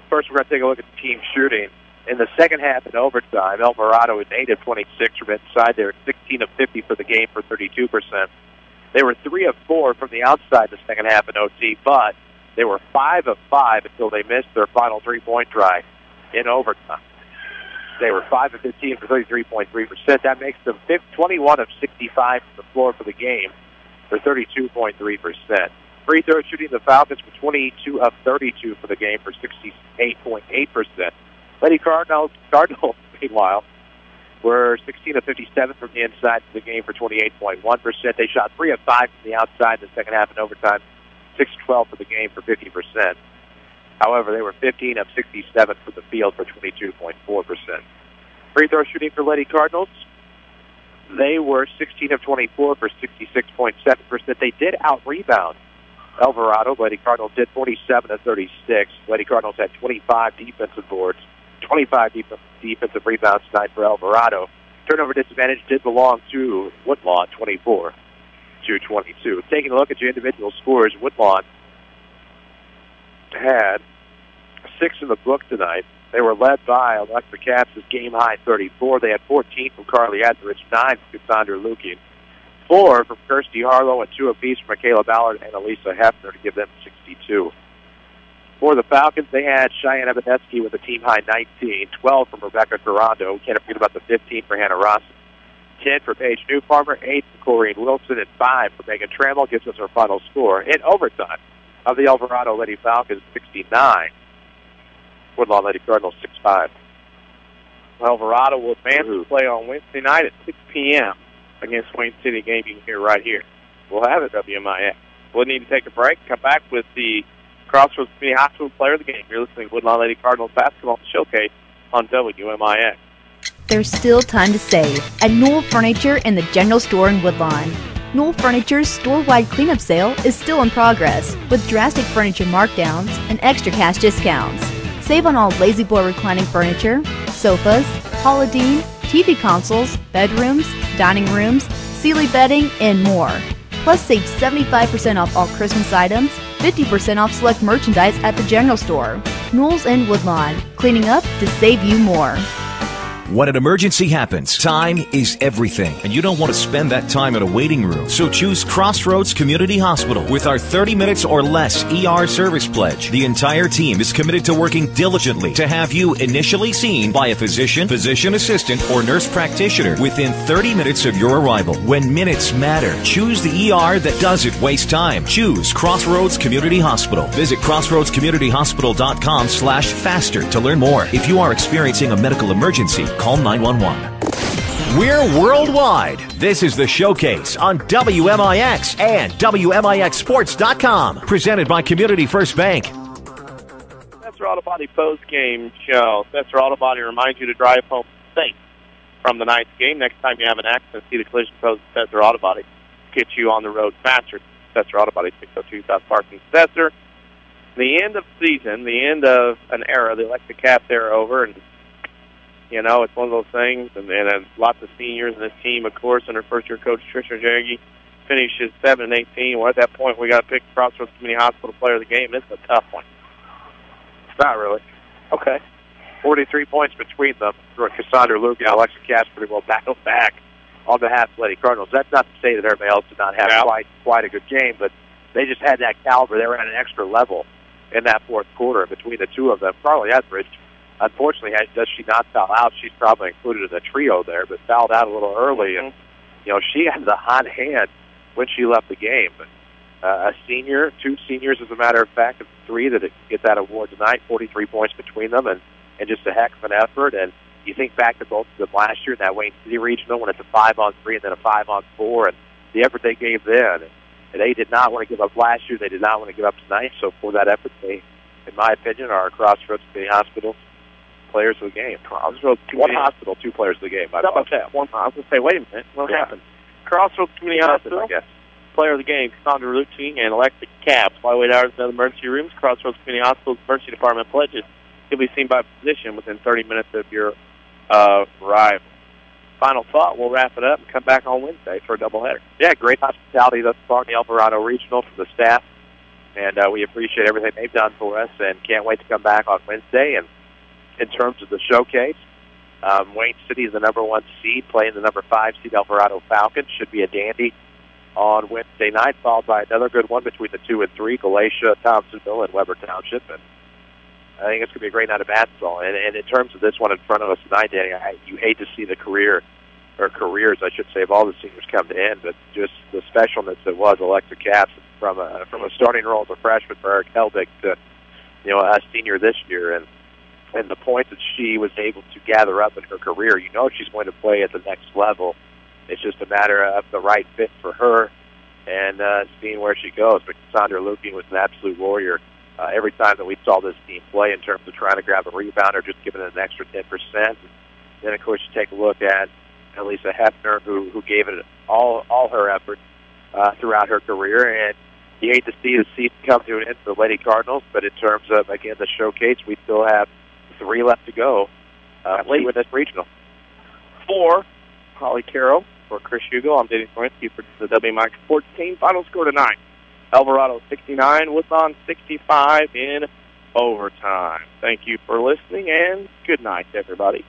First, we're going to take a look at the team shooting. In the second half in overtime, Elverado was 8 of 26 from inside. They were 16 of 50 for the game for 32%. They were 3 of 4 from the outside the second half in OT, but they were 5 of 5 until they missed their final three-point drive in overtime. They were 5 of 15 for 33.3%. That makes them 21 of 65 from the floor for the game for 32.3%. Free throw shooting, the Falcons were 22 of 32 for the game for 68.8%. Lady Cardinals, meanwhile, were 16 of 57 from the inside for the game for 28.1%. They shot 3 of 5 from the outside in the second half in overtime, 6 of 12 for the game for 50%. However, they were 15 of 67 from the field for 22.4%. Free throw shooting for Lady Cardinals, they were 16 of 24 for 66.7%. They did out-rebound Elverado. Lady Cardinals did 47 of 36. Lady Cardinals had 25 defensive boards, 25 defensive rebounds tonight for Elverado. Turnover disadvantage did belong to Woodlawn, 24-22. Taking a look at your individual scores, Woodlawn had 6 in the book tonight. They were led by Alexa Capps' game-high 34. They had 14 from Carly Atherich, 9 from Cassandra Lukin, 4 from Kirsty Harlow, and 2 apiece from Michaela Ballard and Elisa Hefner to give them 62. For the Falcons, they had Cheyenne Ebeneski with a team-high 19, 12 from Rebecca Carando. Can't forget about the 15 for Hannah Ross, 10 for Paige Newfarmer, 8 for Corrine Wilson, and 5 for Megan Trammell. Gives us our final score in overtime of the Elverado Lady Falcons, 69. Woodlawn Lady Cardinals, 6-5. Elverado will advance to play on Wednesday night at 6 p.m. against Wayne City. Game you can hear right here. We'll have it, WMIX. We'll need to take a break. Come back with the Crossroads Community Hospital player of the game. You're listening to Woodlawn Lady Cardinals basketball showcase on WMIX. There's still time to save at Newell Furniture in the general store in Woodlawn. Newell Furniture's store-wide cleanup sale is still in progress with drastic furniture markdowns and extra cash discounts. Save on all Lazy Boy reclining furniture, sofas, Holodean, TV consoles, bedrooms, dining rooms, Sealy bedding, and more. Plus save 75% off all Christmas items, 50% off select merchandise at the general store. Newell's in Woodlawn, cleaning up to save you more. When an emergency happens, time is everything, and you don't want to spend that time in a waiting room. So choose Crossroads Community Hospital with our 30 minutes or less ER service pledge. The entire team is committed to working diligently to have you initially seen by a physician, physician assistant, or nurse practitioner within 30 minutes of your arrival. When minutes matter, choose the ER that doesn't waste time. Choose Crossroads Community Hospital. Visit crossroadscommunityhospital.com/faster to learn more. If you are experiencing a medical emergency, call 911. We're worldwide. This is the showcase on WMIX and WMIXSports.com. Presented by Community First Bank. Sesser Auto Body post-game show. Sesser Auto Body reminds you to drive home safe from the night's game. Next time you have an accident, see the collision pros at Sesser Auto Body. Get you on the road faster. Sesser Auto Body, 602 South Park in Sesser. The end of the season, the end of an era, the Alexa Capps era over, and you know, it's one of those things, and lots of seniors in this team, of course, and our first-year coach, Trisha Jaggi, finishes 7-18. Well, at that point, we got to pick Crossroads Community Hospital player of the game. This is a tough one. It's not really. Okay. 43 points between them. Cassandra Luke and Alexa Capps pretty well battled back on behalf of Lady Cardinals. That's not to say that everybody else did not have quite a good game, but they just had that caliber. They were at an extra level in that fourth quarter between the two of them. Carly Etheridge, unfortunately, does she not foul out? She's probably included in the trio there, but fouled out a little early. And, she had the hot hand when she left the game. But, a senior, two seniors, as a matter of fact, of three that gets that award tonight, 43 points between them, and just a heck of an effort. And you think back to both of them last year in that Wayne City Regional when it's a 5-on-3 and then a 5-on-4, and the effort they gave then. And they did not want to give up last year. They did not want to give up tonight. So for that effort, they, in my opinion, are Crossroads Community Hospital players of the game. One hospital, two players of the game. How about that? One, I was going to say, wait a minute. What happened? Crossroads Community Hospital, I guess. Player of the game, Cassandra Luting and Alexa Capps. Flyweight hours in the emergency rooms. Crossroads Community Hospital's emergency department pledges. You'll be seen by physician within 30 minutes of your arrival. Final thought, we'll wrap it up and come back on Wednesday for a doubleheader. Yeah, great hospitality thus far in the Elverado Regional from the staff, and we appreciate everything they've done for us and can't wait to come back on Wednesday. And in terms of the showcase, Wayne City is the number 1 seed, playing the number 5 seed Elverado Falcons. Should be a dandy on Wednesday night, followed by another good one between the 2 and 3, Galatia, Thompsonville, and Weber Township. And I think it's going to be a great night of basketball. And in terms of this one in front of us tonight, Danny, you hate to see the careers, I should say, of all the seniors come to end, but just the specialness that was Alexa Capps from a starting role as a freshman for Eric Helbig to a senior this year, and the points that she was able to gather up in her career. She's going to play at the next level. It's just a matter of the right fit for her and seeing where she goes. But Cassandra Luking was an absolute warrior every time that we saw this team play in terms of trying to grab a rebound or just giving it an extra 10%. Then, of course, you take a look at Lisa Hefner, who gave it all her effort throughout her career. And you hate to see the season come to an end for the Lady Cardinals, but in terms of, again, the showcase, we still have 3 left to go with this regional. 4, Holly Carroll. For Chris Hugo, I'm Danny Czerwinski for the WMIX Sports Team. Final score tonight, Elverado 69, Woodlawn 65 in overtime. Thank you for listening, and good night, everybody.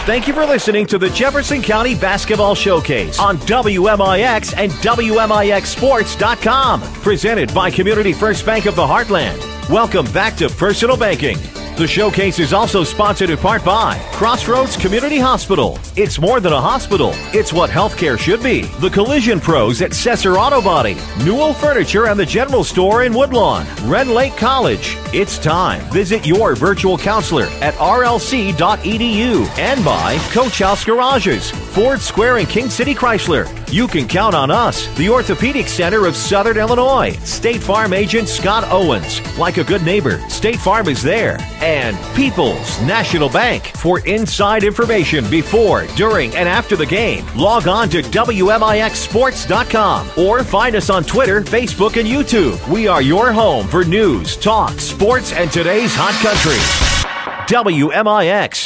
Thank you for listening to the Jefferson County Basketball Showcase on WMIX and WMIXSports.com. Presented by Community First Bank of the Heartland. Welcome back to Personal Banking. The showcase is also sponsored in part by Crossroads Community Hospital. It's more than a hospital. It's what healthcare should be. The Collision Pros at Sesser Auto Body, Newell Furniture and the General Store in Woodlawn, Red Lake College. It's time. Visit your virtual counselor at rlc.edu. And by Coach House Garages, Ford Square and King City Chrysler. You can count on us, the Orthopedic Center of Southern Illinois. State Farm agent Scott Owens. Like a good neighbor, State Farm is there. And People's National Bank. For inside information before, during, and after the game, log on to WMIXSports.com or find us on Twitter, Facebook, and YouTube. We are your home for news, talk, sports, and today's hot country. WMIX.